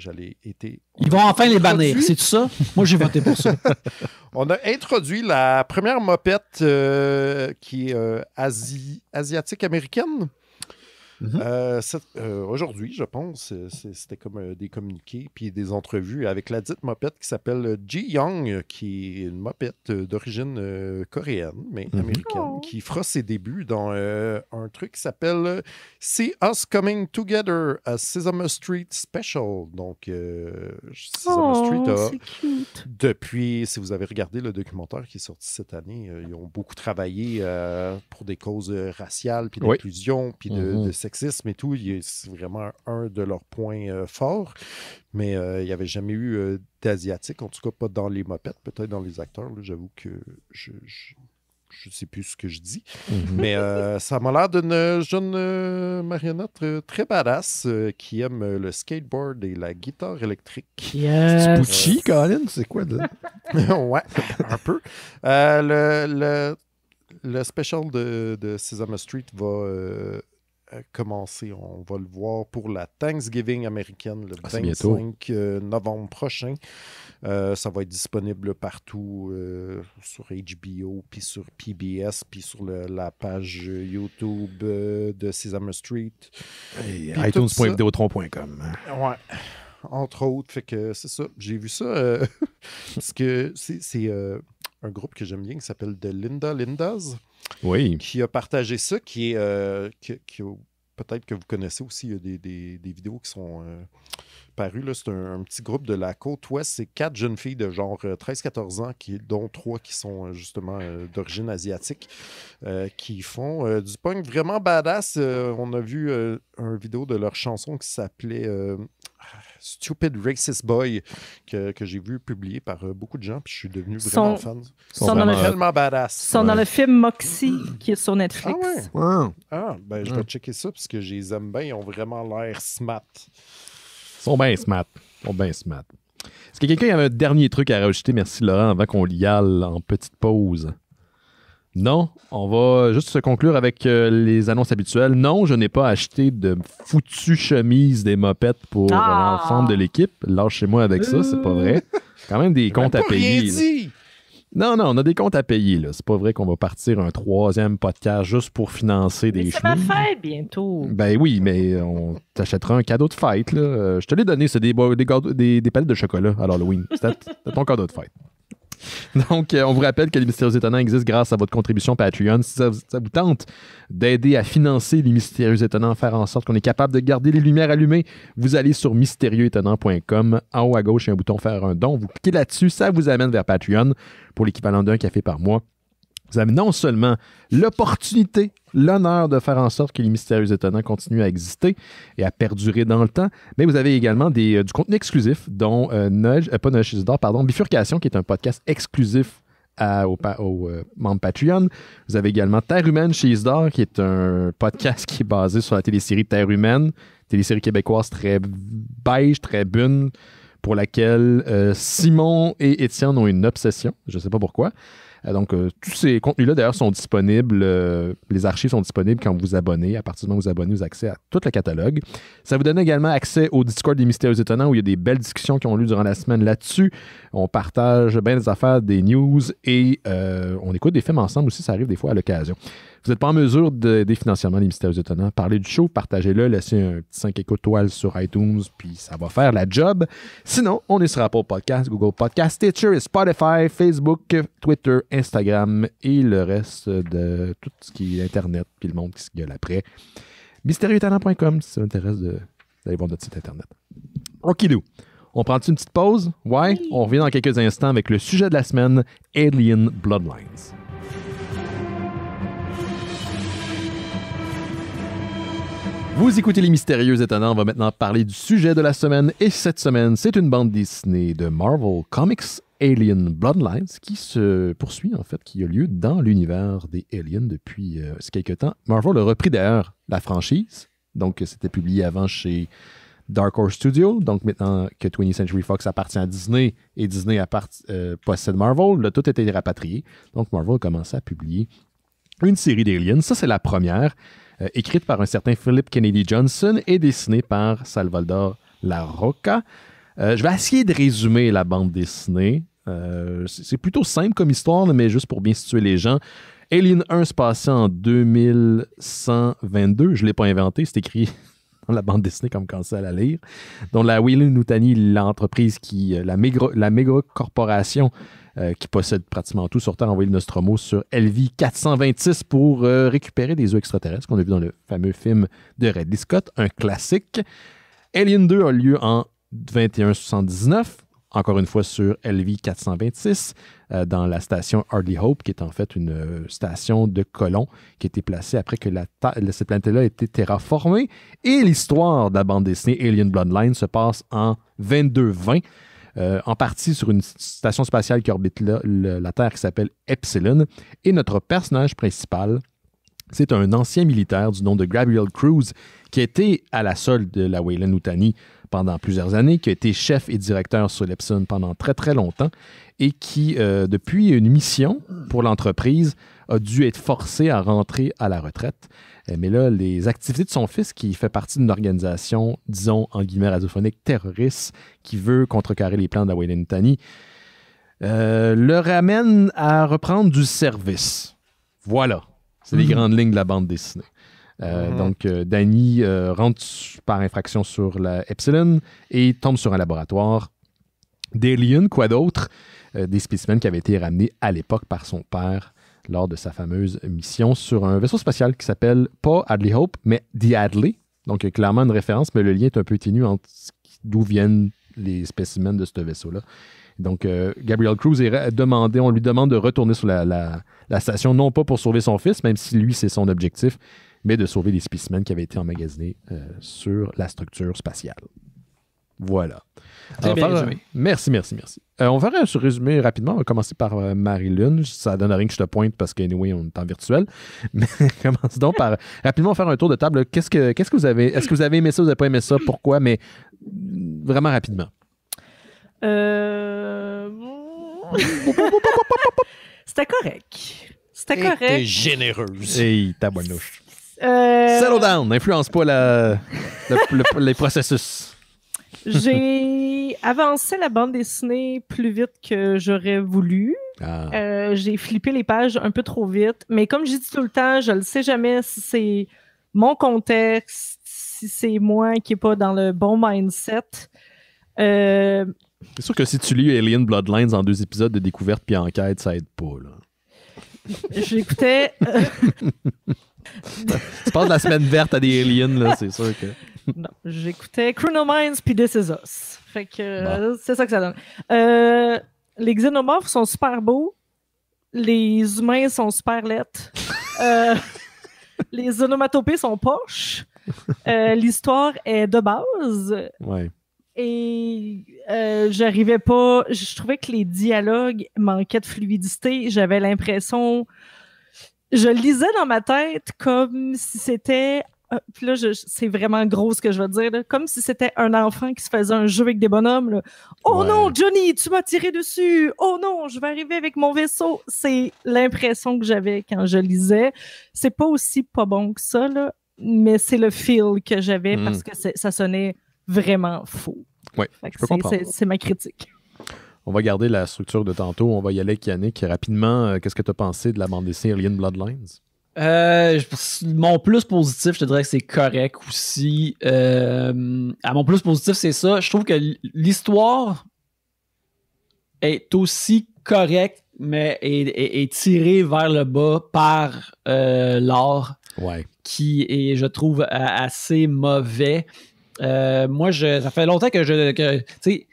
Ils vont enfin les bannir, c'est tout ça? Moi, j'ai voté pour ça.
On a introduit la première mopette qui est asiatique-américaine. Aujourd'hui, je pense, c'était comme des communiqués puis des entrevues avec la dite mopette qui s'appelle Ji-Young, qui est une mopette d'origine coréenne, mais américaine, qui fera ses débuts dans un truc qui s'appelle See Us Coming Together, a Sesame Street Special. Donc, Sesame Street a, depuis, si vous avez regardé le documentaire qui est sorti cette année, ils ont beaucoup travaillé pour des causes raciales, puis d'inclusion, puis de sexisme et tout, c'est vraiment un de leurs points forts. Mais il n'y avait jamais eu d'Asiatique, en tout cas pas dans les mopettes, peut-être dans les acteurs. Là, j'avoue que je ne sais plus ce que je dis. Mais ça m'a l'air d'une jeune marionnette très badass qui aime le skateboard et la guitare électrique.
Yes. Pucci, Colin, c'est quoi là?
Ouais, un peu. Le special de Sesame Street va commencer. On va le voir pour la Thanksgiving américaine le 25 novembre prochain. Ça va être disponible partout sur HBO, puis sur PBS, puis sur la page YouTube de Sesame Street.
iTunes.videotron.com.
Ouais. Entre autres, fait que c'est ça. J'ai vu ça parce que c'est un groupe que j'aime bien qui s'appelle The Lindas.
Oui.
Qui a partagé ça, qui est peut-être que vous connaissez aussi, il y a des vidéos qui sont parues. Là. C'est un petit groupe de la côte ouest. C'est 4 jeunes filles de genre 13-14 ans, dont 3 qui sont justement d'origine asiatique, qui font du punk vraiment badass. On a vu une vidéo de leur chanson qui s'appelait Stupid Racist Boy, que j'ai vu publié par beaucoup de gens, puis je suis devenu vraiment fan. Ils sont tellement badass.
Ils sont dans le film Moxie, qui est sur Netflix.
Ah ouais? Ben je vais checker ça, parce que je les aime bien. Ils ont vraiment l'air smart.
Ils sont bien smart. Est-ce que quelqu'un avait un dernier truc à rajouter? Merci Laurent, avant qu'on y aille en petite pause. Non, on va juste se conclure avec les annonces habituelles. Non, je n'ai pas acheté de foutues chemises des mopettes pour l'ensemble de l'équipe. Lâchez-moi avec ça, c'est pas vrai. Quand même des comptes à payer. Non, on a des comptes à payer. Là. C'est pas vrai qu'on va partir un 3e podcast juste pour financer des chemises.
C'est ma fête bientôt.
Ben oui, mais on t'achètera un cadeau de fête. Là. Je te l'ai donné, c'est des palettes de chocolat à l'Halloween. C'était ton cadeau de fête. Donc, on vous rappelle que les Mystérieux Étonnants existent grâce à votre contribution Patreon. Si ça vous tente d'aider à financer les Mystérieux Étonnants, faire en sorte qu'on est capable de garder les lumières allumées, vous allez sur mystérieuxétonnant.com. En haut à gauche, il y a un bouton faire un don. Vous cliquez là-dessus, ça vous amène vers Patreon pour l'équivalent d'un café par mois. Vous avez non seulement l'opportunité, l'honneur de faire en sorte que les Mystérieux Étonnants continuent à exister et à perdurer dans le temps, mais vous avez également du contenu exclusif, dont Bifurcation, qui est un podcast exclusif aux membres Patreon. Vous avez également Terre Humaine chez Isidore, qui est un podcast qui est basé sur la télésérie Terre Humaine, télésérie québécoise très beige, très bonne, pour laquelle Simon et Étienne ont une obsession. Je ne sais pas pourquoi. Donc, tous ces contenus-là, d'ailleurs, sont disponibles. Les archives sont disponibles quand vous vous abonnez. À partir du moment où vous vous abonnez, vous avez accès à tout le catalogue. Ça vous donne également accès au Discord des Mystérieux Étonnants, où il y a des belles discussions qui ont lieu durant la semaine là-dessus. On partage bien des affaires, des news et on écoute des films ensemble aussi. Ça arrive des fois à l'occasion. Vous n'êtes pas en mesure d'aider financièrement les Mystérieux Étonnants. Parlez du show, partagez-le, laissez un petit 5 étoiles sur iTunes, puis ça va faire la job. Sinon, on est sur Apple Podcasts, Google Podcasts, Stitcher, Spotify, Facebook, Twitter, Instagram et le reste de tout ce qui est Internet, puis le monde qui se gueule après. mystérieuxétonnants.com si ça vous intéresse d'aller voir notre site Internet. Okidou. On prend une petite pause? Ouais. Oui. On revient dans quelques instants avec le sujet de la semaine, Alien Bloodlines. Vous écoutez Les Mystérieux Étonnants, on va maintenant parler du sujet de la semaine. Et cette semaine, c'est une bande dessinée de Marvel Comics, Alien Bloodlines, qui se poursuit en fait, qui a lieu dans l'univers des Aliens depuis quelques temps. Marvel a repris d'ailleurs la franchise, donc c'était publié avant chez Dark Horse Studio, donc maintenant que 20th Century Fox appartient à Disney et Disney possède Marvel, là, tout a été rapatrié. Donc Marvel a commencé à publier une série d'Aliens. Ça, c'est la première. Écrite par un certain Philip Kennedy Johnson et dessinée par Salvador Larroca. Je vais essayer de résumer la bande dessinée. C'est plutôt simple comme histoire, mais juste pour bien situer les gens. Alien 1 se passait en 2122. Je ne l'ai pas inventé, c'est écrit dans la bande dessinée comme quand ça à la lire. Donc la Weyland-Yutani, l'entreprise la méga corporation qui possède pratiquement tout sur Terre, a envoyé le Nostromo sur LV 426 pour récupérer des œufs extraterrestres qu'on a vu dans le fameux film de Ridley Scott, un classique. Alien 2 a lieu en 2179, encore une fois sur LV 426, dans la station Hardly Hope, qui est en fait une station de colons qui a été placée après que cette planète-là a été terraformée. Et l'histoire de la bande dessinée Alien Bloodline se passe en 2220, en partie sur une station spatiale qui orbite la Terre qui s'appelle Epsilon. Et notre personnage principal, c'est un ancien militaire du nom de Gabriel Cruz qui a été à la solde de la Weyland-Yutani pendant plusieurs années, qui a été chef et directeur sur l'Epsilon pendant très très longtemps et qui, depuis une mission pour l'entreprise, a dû être forcé à rentrer à la retraite. Mais là, les activités de son fils, qui fait partie d'une organisation, disons, en guillemets, radiophonique terroriste, qui veut contrecarrer les plans de la Weyland-Yutani, le ramène à reprendre du service. Voilà. C'est les grandes lignes de la bande dessinée. Donc, Danny rentre par infraction sur la Epsilon et tombe sur un laboratoire d'aliens, quoi d'autre, des spécimens qui avaient été ramenés à l'époque par son père lors de sa fameuse mission sur un vaisseau spatial qui s'appelle pas Hadley Hope, mais The Hadley. Donc, clairement une référence, mais le lien est un peu ténu entre d'où viennent les spécimens de ce vaisseau-là. Donc, Gabriel Cruz on lui demande de retourner sur la station, non pas pour sauver son fils, même si lui, c'est son objectif, mais de sauver les spécimens qui avaient été emmagasinés sur la structure spatiale. Voilà.
Très bien résumé.
Merci. On va faire un résumé rapidement. On va commencer par Marie-Lune. Ça donne rien que je te pointe parce qu'anyway, on est en virtuel. Mais commence donc par rapidement faire un tour de table. Qu'est-ce que vous avez... Est-ce que vous avez aimé ça, vous n'avez pas aimé ça? Pourquoi? Mais vraiment rapidement.
C'était correct.
T'es généreuse.
Hey, tabarnouche. Settle down. N'influence pas les processus.
J'ai avancé la bande dessinée plus vite que j'aurais voulu. J'ai flippé les pages un peu trop vite. Mais comme je dis tout le temps, je ne sais jamais si c'est mon contexte, si c'est moi qui n'ai pas dans le bon mindset.
C'est sûr que si tu lis Alien Bloodlines en 2 épisodes de découverte puis enquête, ça aide pas, là.
J'écoutais...
Tu passes la semaine verte à des aliens, là, c'est sûr que...
Non, j'écoutais Criminal Minds puis This Is Us. Fait que c'est ça que ça donne. Les xénomorphes sont super beaux. Les humains sont super laids. Les onomatopées sont poches. L'histoire est de base.
Ouais.
Et j'arrivais pas... Je trouvais que les dialogues manquaient de fluidité. J'avais l'impression... Je lisais dans ma tête comme si c'était... Puis là, c'est vraiment gros ce que je veux dire. Là. Comme si c'était un enfant qui se faisait un jeu avec des bonhommes. Là. Oh non, Johnny, tu m'as tiré dessus. Oh non, je vais arriver avec mon vaisseau. C'est l'impression que j'avais quand je lisais. C'est pas aussi pas bon que ça, là, mais c'est le feel que j'avais parce que ça sonnait vraiment faux.
Oui, je peux comprendre.
C'est ma critique.
On va garder la structure de tantôt. On va y aller avec Yannick. Rapidement, qu'est-ce que tu as pensé de la bande dessinée Alien Bloodlines?
Mon plus positif, je te dirais que c'est correct aussi. Mon plus positif, c'est ça. Je trouve que l'histoire est aussi correcte, mais est tirée vers le bas par l'art, qui est, je trouve, assez mauvais. Moi, ça fait longtemps que j'ai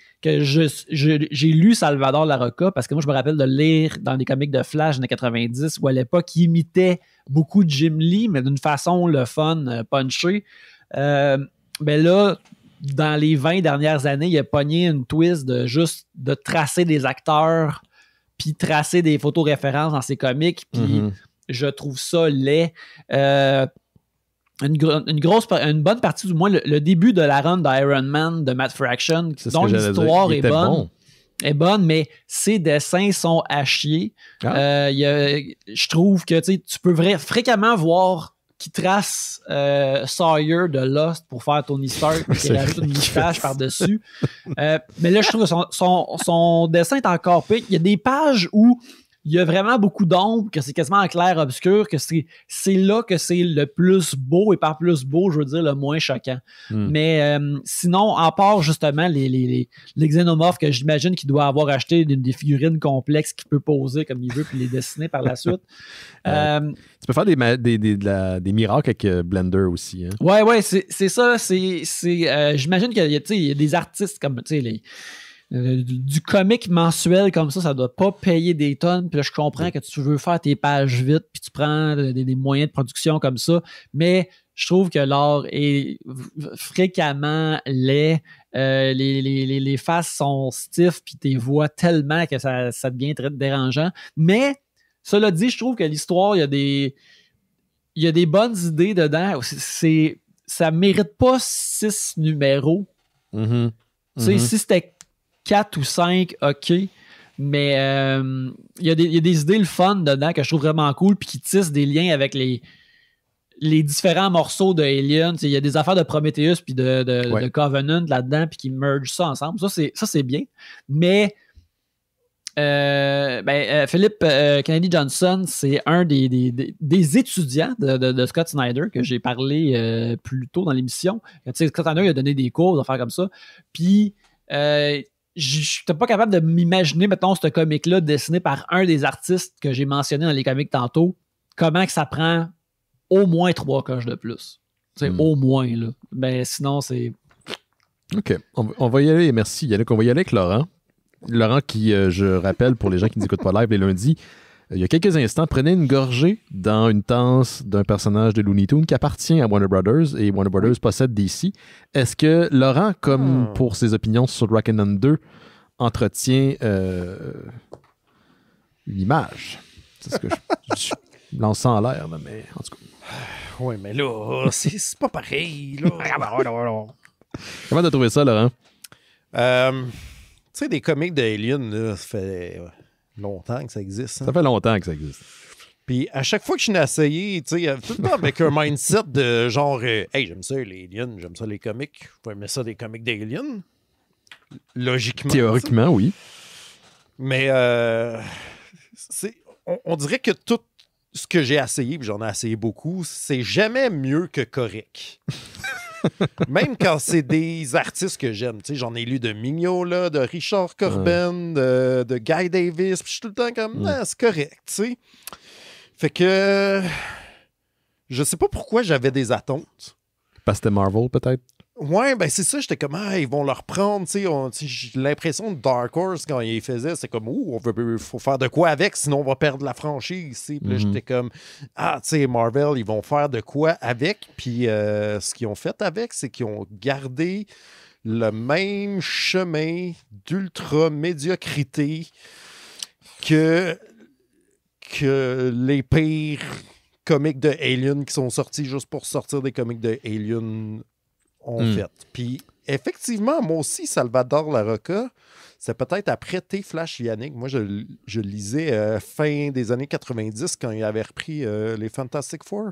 lu Salvador Larroca parce que moi, je me rappelle de lire dans des comics de Flash des 90 où à l'époque, il imitait beaucoup de Jim Lee, mais d'une façon le fun, punché. Ben là, dans les 20 dernières années, il a pogné une twist de tracer des acteurs puis tracer des photos références dans ses comics, puis je trouve ça laid. Une bonne partie, du moins, le début de la run d'Iron Man de Matt Fraction, dont l'histoire est bonne. Est bonne, mais ses dessins sont à chier. Je trouve que tu peux fréquemment voir qui trace Sawyer de Lost pour faire Tony Stark et qu'il ajoute une moustache par-dessus. Mais là, je trouve que son dessin est encore pire. Il y a des pages où il y a vraiment beaucoup d'ombre, que c'est quasiment en clair-obscur, que c'est là que c'est le plus beau, et par plus beau, je veux dire le moins choquant. Mais sinon, en part justement les xénomorphes que j'imagine qu'il doit avoir acheté des figurines complexes qu'il peut poser comme il veut puis les dessiner par la suite.
Tu peux faire des miracles avec Blender aussi. Hein?
Ouais, c'est ça. J'imagine qu'il y a des artistes comme du comic mensuel comme ça doit pas payer des tonnes. Puis là, je comprends que tu veux faire tes pages vite, puis tu prends des moyens de production comme ça. Mais je trouve que l'art est fréquemment laid. Les faces sont stiffs, puis tu les vois tellement que ça devient très dérangeant. Mais, cela dit, je trouve que l'histoire, il y a des bonnes idées dedans. Ça mérite pas 6 numéros. Tu sais, si c'était 4 ou 5, OK. Mais il y a des idées le fun dedans que je trouve vraiment cool puis qui tissent des liens avec les différents morceaux de Alien. Il y a des affaires de Prometheus puis de Covenant là-dedans puis qui mergent ça ensemble. Ça, c'est bien. Mais Philip Kennedy Johnson, c'est un des étudiants de Scott Snyder que j'ai parlé plus tôt dans l'émission. Scott Snyder il a donné des cours, des affaires comme ça. Puis je n'étais pas capable de m'imaginer, mettons, ce comic-là dessiné par un des artistes que j'ai mentionné dans les comics tantôt, comment que ça prend au moins 3 coches de plus. Au moins, là. Ben, sinon, c'est...
OK. On va y aller, merci Yannick. On va y aller avec Laurent. Laurent qui, je rappelle, pour les gens qui ne nous écoutent pas live les lundis, il y a quelques instants, prenait une gorgée dans une tasse d'un personnage de Looney Tunes qui appartient à Warner Brothers et Warner Brothers possède DC. Est-ce que Laurent, comme pour ses opinions sur Rock'n'Run 2, entretient une image? C'est ce que je lance ça en l'air, là, mais en tout cas.
Oui, mais là, c'est pas pareil. Là.
Comment t'as trouvé ça, Laurent?
Tu sais, des comics d'Alien, là, ça fait longtemps que ça existe. Hein?
Ça fait longtemps que ça existe.
Puis à chaque fois que je n'ai essayé, tu sais, tout le temps avec un mindset de genre, hey, j'aime ça les aliens, j'aime ça les comics, je peux aimer ça des comics d'aliens. Logiquement.
Théoriquement, oui.
Mais on dirait que tout ce que j'ai essayé, puis j'en ai essayé beaucoup, c'est jamais mieux que correct. Même quand c'est des artistes que j'aime. Tu sais, j'en ai lu de Mignola, de Richard Corben, de Guy Davis, puis je suis tout le temps comme, c'est correct, tu sais. Fait que je sais pas pourquoi j'avais des attentes.
Parce que c'était Marvel, peut-être?
Ouais, ben c'est ça, j'étais comme, ils vont le reprendre, tu sais, j'ai l'impression de Dark Horse, quand ils faisaient, c'est comme, faut faire de quoi avec, sinon on va perdre la franchise, tu sais. Puis là, j'étais comme, tu sais, Marvel, ils vont faire de quoi avec, puis ce qu'ils ont fait avec, c'est qu'ils ont gardé le même chemin d'ultra-médiocrité que les pires comics de Alien qui sont sortis juste pour sortir des comics de Alien ont fait. Puis, effectivement, moi aussi, Salvador Larroca, c'est peut-être après Flash Yannick. Moi, je lisais fin des années 90 quand il avait repris les Fantastic Four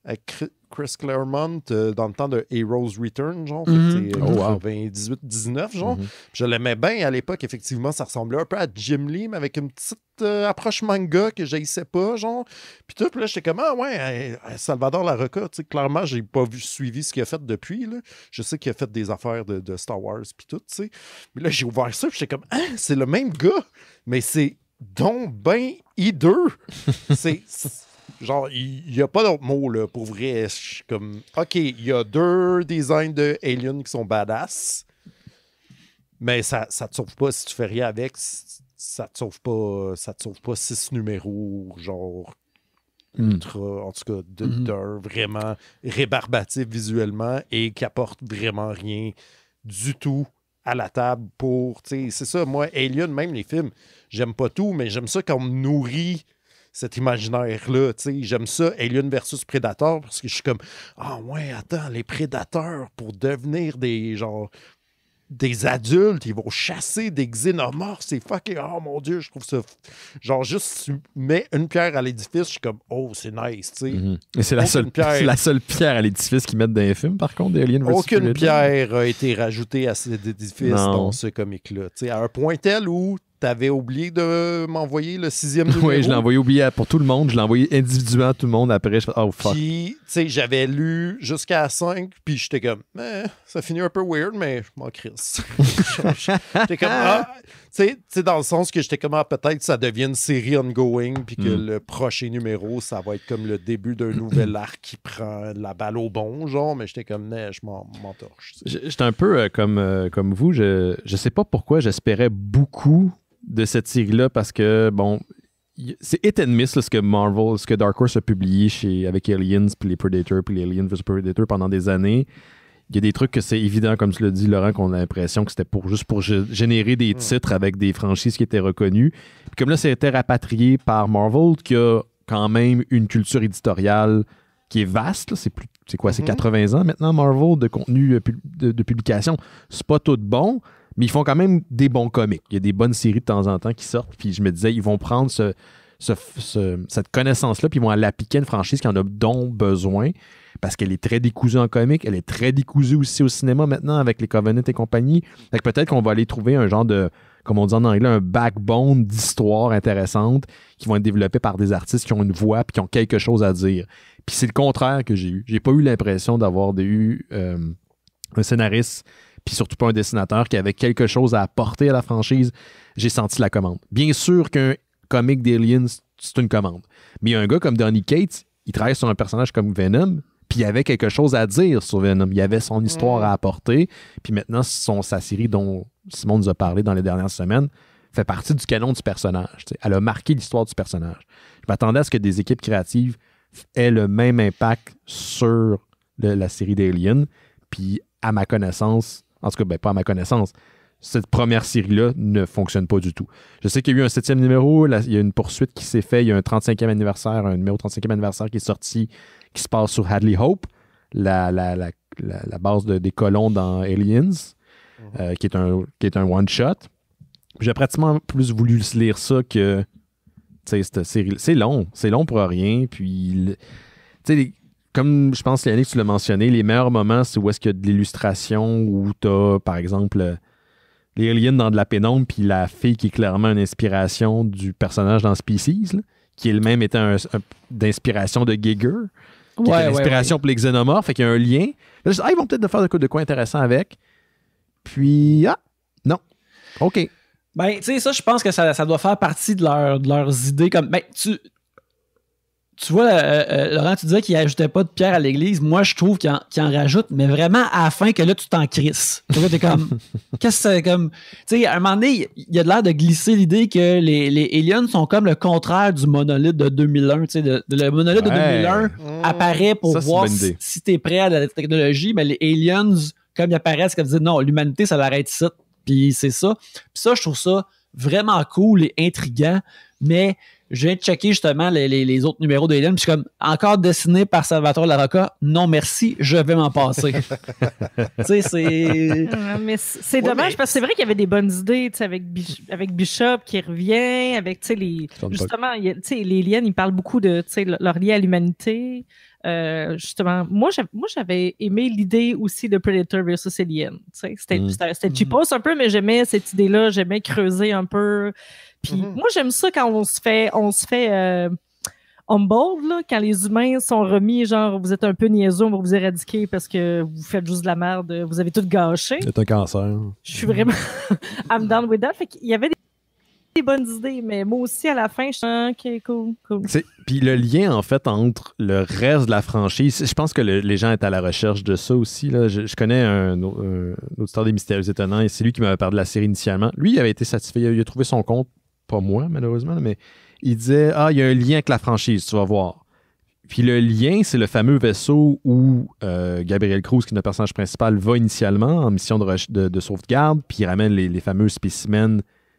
avec Chris Claremont dans le temps de Heroes Return, genre. 98-19, genre. Je l'aimais bien à l'époque, effectivement. Ça ressemblait un peu à Jim Lee, mais avec une petite approche manga que j'haïssais pas, genre. Puis tout, là, j'étais comme, Salvador Larroca, tu sais, clairement, j'ai pas suivi ce qu'il a fait depuis, là. Je sais qu'il a fait des affaires de Star Wars, puis tout, tu sais. Mais là, j'ai ouvert ça, puis j'étais comme, c'est le même gars, mais c'est donc ben hideux. c'est genre, il n'y a pas d'autre mot, là, pour vrai. Je suis comme, OK, il y a 2 designs de Alien qui sont badass, mais ça te sauve pas si tu fais rien avec. Ça te sauve pas 6 numéros, genre, ultra, en tout cas, d'un vraiment rébarbatif visuellement et qui apporte vraiment rien du tout à la table pour, tu sais, c'est ça, moi, Alien, même les films, j'aime pas tout, mais j'aime ça quand on me nourrit cet imaginaire-là, tu sais, j'aime ça, Alien versus Predator, parce que je suis comme, ah ouais, attends, les prédateurs, pour devenir des adultes, ils vont chasser des xénomorphes, c'est fucking, oh mon Dieu, je trouve ça, genre juste, tu mets une pierre à l'édifice, je suis comme, oh, c'est nice, tu sais.
Et c'est la seule pierre à l'édifice qu'ils mettent dans les films, par contre, des Alien vs. Predator.
Aucune pierre a été rajoutée à cet édifice dans ce comic-là, tu sais, à un point tel où t'avais oublié de m'envoyer le 6e numéro.
Oui, je l'ai envoyé oublié pour tout le monde. Je l'ai envoyé individuellement à tout le monde. Après, je fais oh fuck.
Puis, tu sais, j'avais lu jusqu'à 5, puis j'étais comme, ça finit un peu weird, mais je m'en crisse. J'étais comme, tu sais, dans le sens que j'étais comme, peut-être ça devient une série ongoing, puis que le prochain numéro, ça va être comme le début d'un nouvel arc qui prend la balle au bon, genre, mais j'étais comme, je m'entorche.
J'étais un peu comme vous. Je sais pas pourquoi j'espérais beaucoup de cette série-là parce que, bon, c'est hit and miss là, ce que Dark Horse a publié avec Aliens, puis les Predators, puis les Aliens vs Predators pendant des années. Il y a des trucs que c'est évident, comme tu l'as dit, Laurent, qu'on a l'impression que c'était juste pour générer des titres avec des franchises qui étaient reconnues. Puis comme là, ça a été rapatrié par Marvel, qui a quand même une culture éditoriale qui est vaste. Là. C'est quoi? C'est 80 ans maintenant, Marvel, de contenu de publication. C'est pas tout bon, mais ils font quand même des bons comics. Il y a des bonnes séries de temps en temps qui sortent. Puis je me disais, ils vont prendre cette connaissance-là, puis ils vont l'appliquer à une franchise qui en a donc besoin, parce qu'elle est très décousue en comics. Elle est très décousue aussi au cinéma maintenant avec les Covenant et compagnie. Fait que peut-être qu'on va aller trouver un genre de, comme on dit en anglais, un backbone d'histoires intéressantes qui vont être développées par des artistes qui ont une voix puis qui ont quelque chose à dire. Puis c'est le contraire que j'ai eu. J'ai pas eu l'impression d'avoir eu un scénariste puis surtout pas un dessinateur qui avait quelque chose à apporter à la franchise. J'ai senti la commande. Bien sûr qu'un comic d'Aliens, c'est une commande. Mais il y a un gars comme Donny Cates, il travaille sur un personnage comme Venom, puis il avait quelque chose à dire sur Venom. Il avait son histoire à apporter. Puis maintenant, sa série dont Simon nous a parlé dans les dernières semaines fait partie du canon du personnage. T'sais. Elle a marqué l'histoire du personnage. Je m'attendais à ce que des équipes créatives aient le même impact sur la série d'Aliens. Puis à ma connaissance, en tout cas, pas à ma connaissance, cette première série-là ne fonctionne pas du tout. Je sais qu'il y a eu un 7e numéro, il y a une poursuite qui s'est faite, il y a un 35e anniversaire, un numéro 35e anniversaire qui est sorti, qui se passe sur Hadley Hope, la base des colons dans Aliens, qui est un one-shot. J'ai pratiquement plus voulu lire ça que cette série. C'est long pour rien, puis comme je pense, Yannick, tu l'as mentionné, les meilleurs moments, c'est où est-ce qu'il y a de l'illustration, où tu as, par exemple, les aliens dans de la pénombre, puis la fille qui est clairement une inspiration du personnage dans Species, là, qui elle-même était d'inspiration de Giger, qui était l'inspiration pour les xénomorphes, fait qu'il y a un lien. Là, je dis, ils vont peut-être faire de quoi intéressant avec. Puis, non. OK.
Ben, tu sais, ça, je pense que ça doit faire partie de leurs idées. Comme, ben, tu vois, Laurent, tu disais qu'il n'ajoutait pas de pierre à l'église. Moi, je trouve qu'il en rajoute, mais vraiment à la fin que là, tu t'en crisses. Là, t'es comme, qu'est-ce que c'est comme. Tu sais, à un moment donné, il y a de l'air de glisser l'idée que les aliens sont comme le contraire du monolithe de 2001. Tu sais, le monolithe de 2001 apparaît pour voir si t'es prêt à la technologie, mais les aliens, comme ils apparaissent, comme ils disent non, l'humanité, ça l'arrête ici. Puis c'est ça. Puis ça, je trouve ça vraiment cool et intriguant, mais je viens de checker justement les autres numéros d'Alien, puis je suis comme, encore dessiné par Salvatore Larocca, non merci, je vais m'en passer. Tu sais, c'est...
Mais c'est dommage, parce que c'est vrai qu'il y avait des bonnes idées, tu sais, avec Bishop qui revient, avec, tu sais, justement, tu sais, les aliens, ils parlent beaucoup de, tu sais, leur lien à l'humanité. Justement, moi j'avais aimé l'idée aussi de Predator versus Alien. C'était cheapos un peu, mais j'aimais cette idée-là, j'aimais creuser un peu. Puis moi j'aime ça quand on se fait humbled, là, quand les humains sont remis, genre vous êtes un peu niaiseux, on va vous éradiquer parce que vous faites juste de la merde, vous avez tout gâché.
C'est un cancer.
Je suis vraiment I'm down with that. Fait qu'il y avait des bonnes idées, mais moi aussi, à la fin, je suis OK, cool.
Puis le lien, en fait, entre le reste de la franchise, je pense que les gens étaient à la recherche de ça aussi. Là. Je connais un auditeur des Mystérieux Étonnants, et c'est lui qui m'avait parlé de la série initialement. Lui, il avait été satisfait. Il a trouvé son compte, pas moi, malheureusement, mais il disait, il y a un lien avec la franchise, tu vas voir. Puis le lien, c'est le fameux vaisseau où Gabriel Cruz, qui est notre personnage principal, va initialement en mission de sauvegarde, puis il ramène les fameux spécimens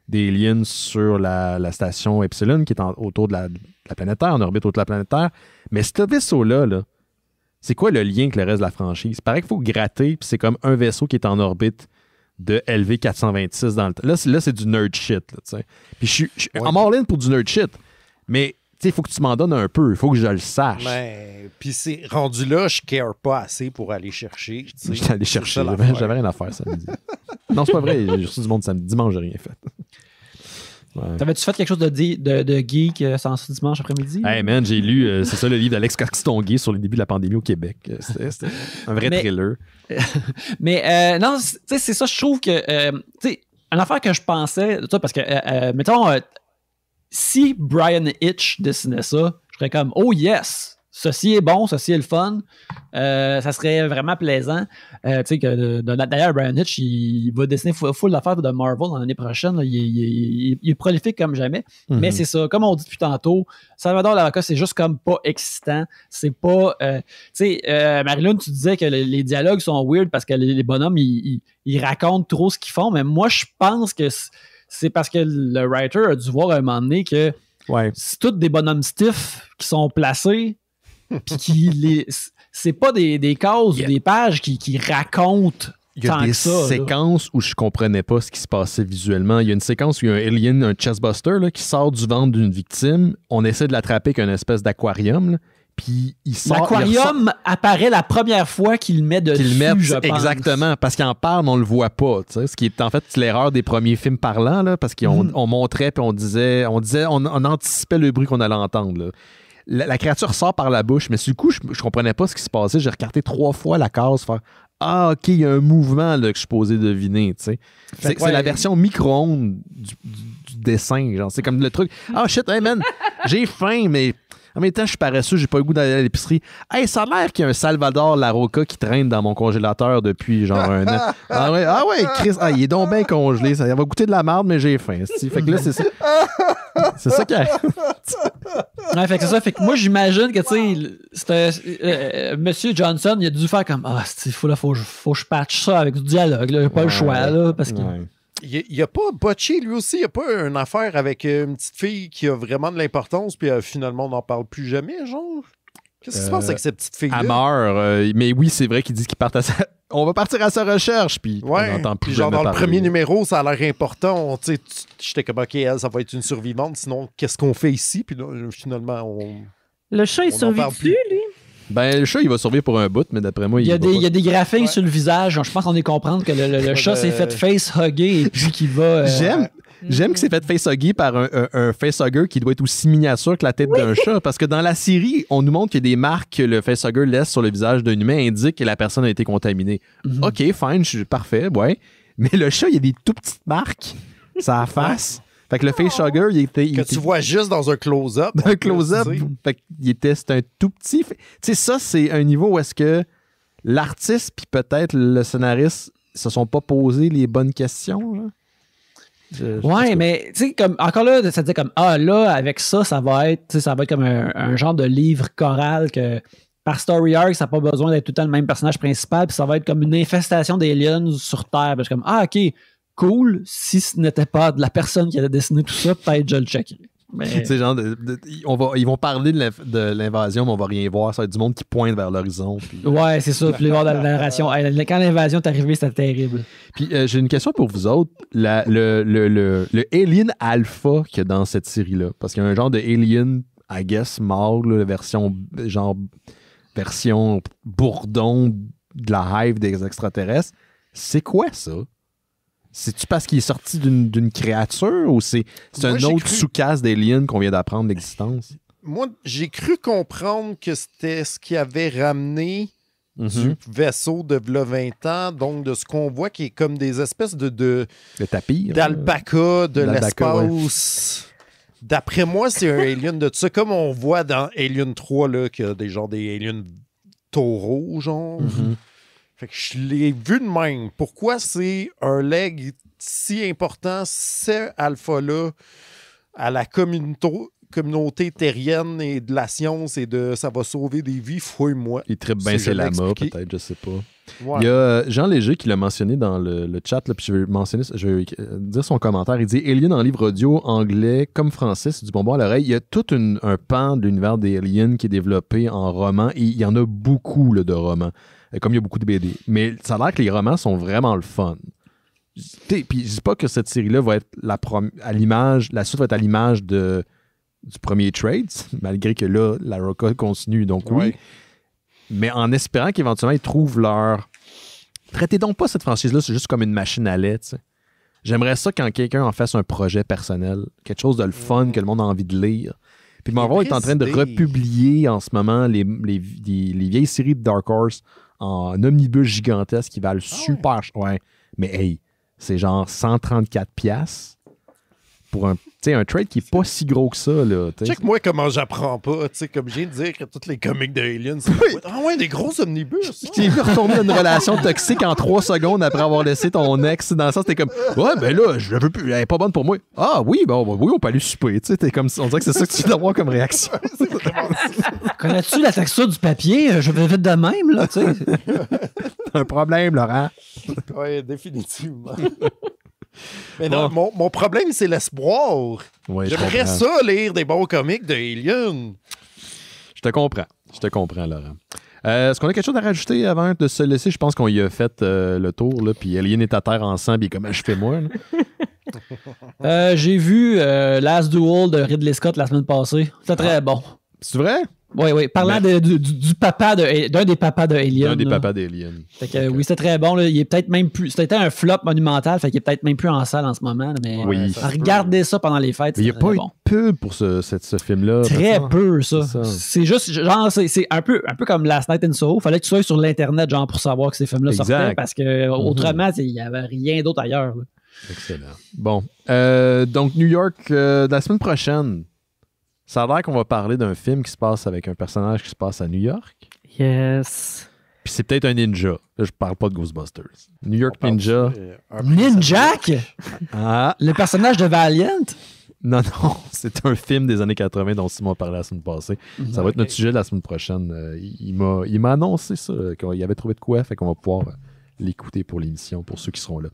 d'aliens sur la station Epsilon, qui est autour de la planète Terre, en orbite autour de la planète Terre. Mais ce vaisseau-là, c'est quoi le lien avec le reste de la franchise? Il paraît qu'il faut gratter, puis c'est comme un vaisseau qui est en orbite de LV-426 dans le temps. Là, c'est du nerd shit. Là, puis je suis I'm all in pour du nerd shit. Mais il faut que tu m'en donnes un peu. Il faut que je le sache.
Mais, puis c'est rendu là, je care pas assez pour aller chercher.
J'étais allé chercher. J'avais rien à faire samedi. Non, c'est pas vrai. J'ai reçu du monde samedi. Dimanche, j'ai rien fait.
Ouais. T'avais-tu fait quelque chose de geek sans dimanche après-midi?
Hey man, j'ai lu, c'est ça le livre d'Alex Castonguay sur les débuts de la pandémie au Québec. C'était un vrai thriller.
Mais non, c'est ça, je trouve que, tu sais, une affaire que je pensais, parce que, mettons, si Brian Hitch dessinait ça, je serais comme, oh yes! Ceci est bon, ceci est le fun. Ça serait vraiment plaisant. Tu sais que d'ailleurs, Brian Hitch, il va dessiner full d'affaires de Marvel l'année prochaine. Là. Il est prolifique comme jamais. Mm-hmm. Mais c'est ça, comme on dit depuis tantôt, Salvador Larroca, c'est juste comme pas excitant. C'est pas. Tu sais, Marilyn, tu disais que les dialogues sont weird parce que les bonhommes, ils racontent trop ce qu'ils font. Mais moi, je pense que c'est parce que le writer a dû voir à un moment donné que c'est tous des bonhommes stiff qui sont placés. Puis c'est pas des cases ou des pages qui racontent.
Il y a des séquences où je comprenais pas ce qui se passait visuellement. Il y a une séquence où il y a un alien, un chestbuster là, qui sort du ventre d'une victime. On essaie de l'attraper avec une espèce d'aquarium. Puis il sort.
L'aquarium apparaît la première fois qu'il le met dessus, je pense.
Exactement, parce qu'il en parle, mais on le voit pas. T'sais. Ce qui est en fait l'erreur des premiers films parlants, là, parce qu'on montrait puis on anticipait le bruit qu'on allait entendre. Là. La créature sort par la bouche, mais sur le coup, je comprenais pas ce qui se passait. J'ai regardé 3 fois la case, faire ah, ok, il y a un mouvement là, que je suis posé deviner. C'est la version micro-ondes du dessin. Genre. C'est comme le truc. Ah, shit, hey man, j'ai faim, mais en même temps, je suis paresseux, j'ai pas le goût d'aller à l'épicerie. Hey, ça a l'air qu'il y a un Salvador Larroca qui traîne dans mon congélateur depuis genre un an. Ah ouais, Chris, il est donc bien congelé. Ça va goûter de la merde, mais j'ai faim. Fait que là, c'est ça. C'est ça qui arrive.
Ouais, fait que c'est ça. Fait que moi, j'imagine que, tu sais, Monsieur Johnson, il a dû faire comme faut que je patche ça avec du dialogue. Là. J'ai pas le choix, là, parce que.
Il n'y a pas Butchie, lui aussi, il n'y a pas une affaire avec une petite fille qui a vraiment de l'importance, puis finalement, on n'en parle plus jamais, genre? Qu'est-ce qui se passe avec cette petite fille-là?
Elle meurt, mais oui, c'est vrai qu'ils disent qu'ils partent on va partir à sa recherche, puis on n'entend plus
genre
jamais
dans
parler.
Le premier numéro, ça a l'air important. J'étais comme, OK, elle, ça va être une survivante, sinon, qu'est-ce qu'on fait ici? Puis là, finalement,
Le chat, il survit-tu, lui?
Ben, le chat, il va survivre pour un bout, mais d'après moi,
il y a des graphiques sur le visage. Je pense qu'on est comprendre que le chat s'est fait face-hugger et puis qu'il va...
J'aime qu'il s'est fait face-hugger par un facehugger qui doit être aussi miniature que la tête d'un chat, parce que dans la série, on nous montre qu'il y a des marques que le facehugger laisse sur le visage d'un humain indiquent que la personne a été contaminée. OK, fine, je suis parfait, ouais. Mais le chat, il y a des tout petites marques sur la face. Fait que le facehugger, il était...
tu vois juste dans un close-up.
Un close-up. Fait c'était un tout petit... Tu sais, ça, c'est un niveau où est-ce que l'artiste puis peut-être le scénariste se sont pas posé les bonnes questions, là.
Mais tu sais, comme encore là, ça dit comme là, avec ça, ça va être comme un genre de livre choral que par story arc, ça n'a pas besoin d'être tout le temps le même personnage principal, puis ça va être comme une infestation d'aliens sur Terre. Puis je suis comme ok, cool, si ce n'était pas de la personne qui a dessiné tout ça, peut-être je le checkerai. Mais...
genre ils vont parler de l'invasion, mais on va rien voir. Ça va être du monde qui pointe vers l'horizon. Puis...
Ouais, c'est ça. Puis il va y avoir de la narration. Quand l'invasion est arrivée, c'était terrible.
Puis j'ai une question pour vous autres. Le Alien Alpha qu'il y a dans cette série-là, parce qu'il y a un genre de Alien, I guess, mâle, version bourdon de la hive des extraterrestres. C'est quoi ça? C'est-tu parce qu'il est sorti d'une créature ou c'est un autre sous-casse d'alien qu'on vient d'apprendre l'existence?
Moi, j'ai cru comprendre que c'était ce qui avait ramené du vaisseau de v'là 20 ans, donc de ce qu'on voit qui est comme des espèces de
tapis,
d'alpaca, de l'espace. Ouais. D'après moi, c'est un alien de tout ça, comme on voit dans Alien 3, là, qu'il y a des aliens taureaux, genre. Fait que je l'ai vu de même. Pourquoi c'est un leg si important, ce alpha-là, à la communauté terrienne et de la science et de ça va sauver des vies, fouille-moi.
Il tripe bien ses lamas, peut-être, je sais pas.
Ouais.
Il y a Jean Léger qui l'a mentionné dans le chat, là, puis je vais dire son commentaire. Il dit Alien en livre audio anglais comme français, c'est du bonbon à l'oreille. Il y a tout un pan de l'univers des Aliens qui est développé en romans, et il y en a beaucoup là, de romans, comme il y a beaucoup de BD. Mais ça a l'air que les romans sont vraiment le fun. Puis je dis pas que cette série-là va être à l'image, la suite va être à l'image du premier Trades, malgré que là, la Roca continue, donc oui. Mais en espérant qu'éventuellement, ils trouvent leur... Traitez donc pas cette franchise-là, c'est juste comme une machine à lait, tu sais. J'aimerais ça quand quelqu'un en fasse un projet personnel, quelque chose de le fun, que le monde a envie de lire. Puis Marvel est en train de republier en ce moment les vieilles séries de Dark Horse en omnibus gigantesques qui valent super cher. Ouais. Mais hey, c'est genre 134$ pour un trade qui n'est pas si gros que ça. Là,
check moi comment j'apprends pas. Comme je viens de dire que tous les comics de Aliens, c'est des gros omnibus.
Tu vu retourner dans une relation toxique en 3 secondes après avoir laissé ton ex. Dans le sens, t'es comme ouais, ben là, je veux plus, elle est pas bonne pour moi. Ah oui, oui, on peut aller souper. T'es comme, on dirait que c'est ça que tu dois avoir comme réaction.
Connais-tu la texture du papier? Je vais vite de même, là. T'as
un problème, Laurent.
Oui, définitivement. Mais non, mon problème, c'est l'espoir. Ouais, j'aimerais ça lire des bons comics de Alien.
Je te comprends, Laurent. Est-ce qu'on a quelque chose à rajouter avant de se laisser? Je pense qu'on y a fait le tour, là, puis Alien est à terre ensemble, et comment je fais moi?
J'ai vu Last Duel de Ridley Scott la semaine passée. C'était très bon.
C'est vrai?
Oui. Parlant du papa d'un des papas de Alien.
Un des papas d'Alien.
Oui, c'était très bon. Là. Il est peut-être même plus. C'était un flop monumental, fait qu'il est peut-être même plus en salle en ce moment. Là, mais regardez ça pendant les fêtes.
Il n'y a pas eu de pub pour ce film-là.
Très peu, ça. C'est juste, genre, c'est un peu comme Last Night in Soho. Il fallait que tu sois sur l'Internet, genre, pour savoir que ces films-là sortaient, parce que autrement, il n'y avait rien d'autre ailleurs. Là.
Excellent. Bon. Donc, New York, la semaine prochaine. Ça a l'air qu'on va parler d'un film qui se passe avec un personnage qui se passe à New York.
Yes.
Puis c'est peut-être un ninja. Là, je parle pas de Ghostbusters. New York Ninja.
Ninjak?
Ah.
Le personnage de Valiant?
Non, c'est un film des années 80 dont Simon a parlé la semaine passée. Ça va être notre sujet la semaine prochaine. Il m'a annoncé ça, qu'il avait trouvé de quoi, fait qu'on va pouvoir l'écouter pour l'émission, pour ceux qui seront là.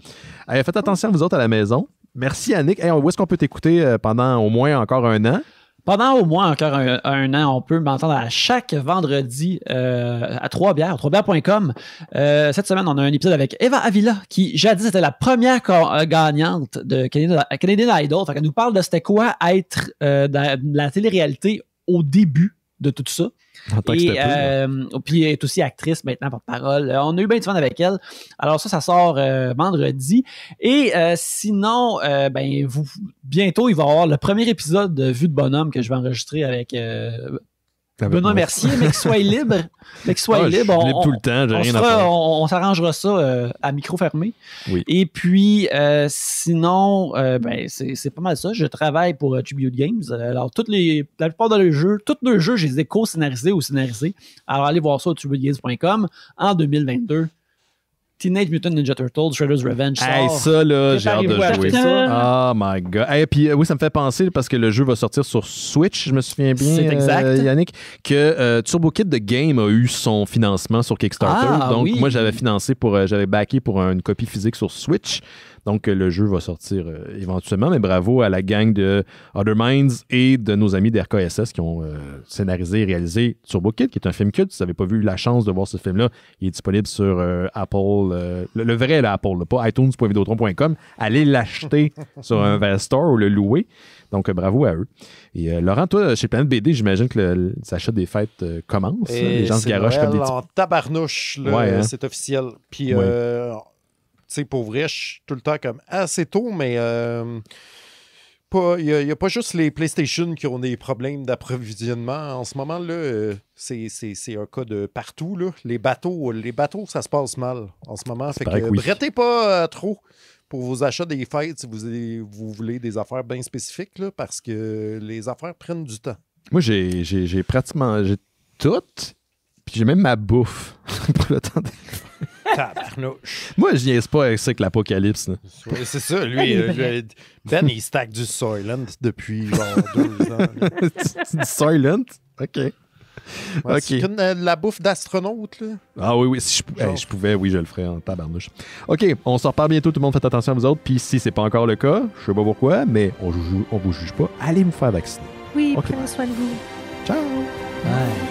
Allez, faites attention à vous autres à la maison. Merci, Annick. Hey, où est-ce qu'on peut t'écouter pendant au moins encore un an?
Pendant au moins encore un an, on peut m'entendre à chaque vendredi à Trois-Bières.com. Cette semaine, on a un épisode avec Eva Avila, qui jadis était la première gagnante de Canadian Idol. Fait qu'elle nous parle de c'était quoi être dans la télé-réalité au début de tout ça. Puis elle est aussi actrice maintenant, porte-parole. On a eu bien du fun avec elle. Alors ça sort vendredi. Et sinon, bientôt, il va y avoir le premier épisode de Vue de Bonhomme que je vais enregistrer avec Benoît Mercier, mais qu'il soit libre. Mais qu'il soit libre.
Je libre tout le temps, j'ai rien à faire.
On s'arrangera ça à micro fermé.
Oui.
Et puis, sinon, c'est pas mal ça. Je travaille pour Tribute Games. Alors, la plupart de leurs jeux, tous nos jeux, je les ai co-scénarisés ou scénarisés. Alors, allez voir ça au tributegames.com en 2022. Teenage Mutant Ninja Turtles, Shredder's Revenge.
Hey, ça, là, j'ai hâte de jouer. Oh my God. Et puis, oui, ça me fait penser, parce que le jeu va sortir sur Switch, je me souviens bien,
c'est exact.
Yannick, que Turbo Kid The Game a eu son financement sur Kickstarter. Donc, moi, j'avais backé pour une copie physique sur Switch. Donc, le jeu va sortir éventuellement, mais bravo à la gang de Other Minds et de nos amis d'RKSS qui ont scénarisé et réalisé Turbo Kid, qui est un film culte. Si vous n'avez pas vu la chance de voir ce film-là, il est disponible sur Apple, le vrai Apple, pas iTunes.videotron.com. Allez l'acheter sur un vrai store ou le louer. Donc, bravo à eux. Et Laurent, toi, chez Planète BD, j'imagine que l'achat des fêtes commence. Les gens se garochent comme des petits...
en tabarnouche, là, c'est officiel. Puis... pour vrai, je suis tout le temps comme assez tôt, mais il n'y a pas juste les PlayStation qui ont des problèmes d'approvisionnement. En ce moment-là, c'est un cas de partout. Là. Les bateaux, ça se passe mal en ce moment. Fait que brettez pas trop pour vos achats des fêtes si vous voulez des affaires bien spécifiques, là, parce que les affaires prennent du temps.
Moi, j'ai pratiquement tout, puis j'ai même ma bouffe pour le temps des fêtes.
Tabarnouche.
Moi, je niaise pas avec ça avec l'Apocalypse.
C'est ça, lui. Ben, il stack du Soylent depuis genre 2 ans.
Du Soylent? OK.
Ouais, c'est comme la bouffe d'astronaute, là.
Ah oui, si je pouvais, oui, je le ferais en tabarnouche. OK, on se reparle bientôt. Tout le monde, faites attention à vous autres. Puis si c'est pas encore le cas, je sais pas pourquoi, mais on vous juge pas. Allez vous faire vacciner.
Oui, prenez soin de vous.
Ciao!
Bye.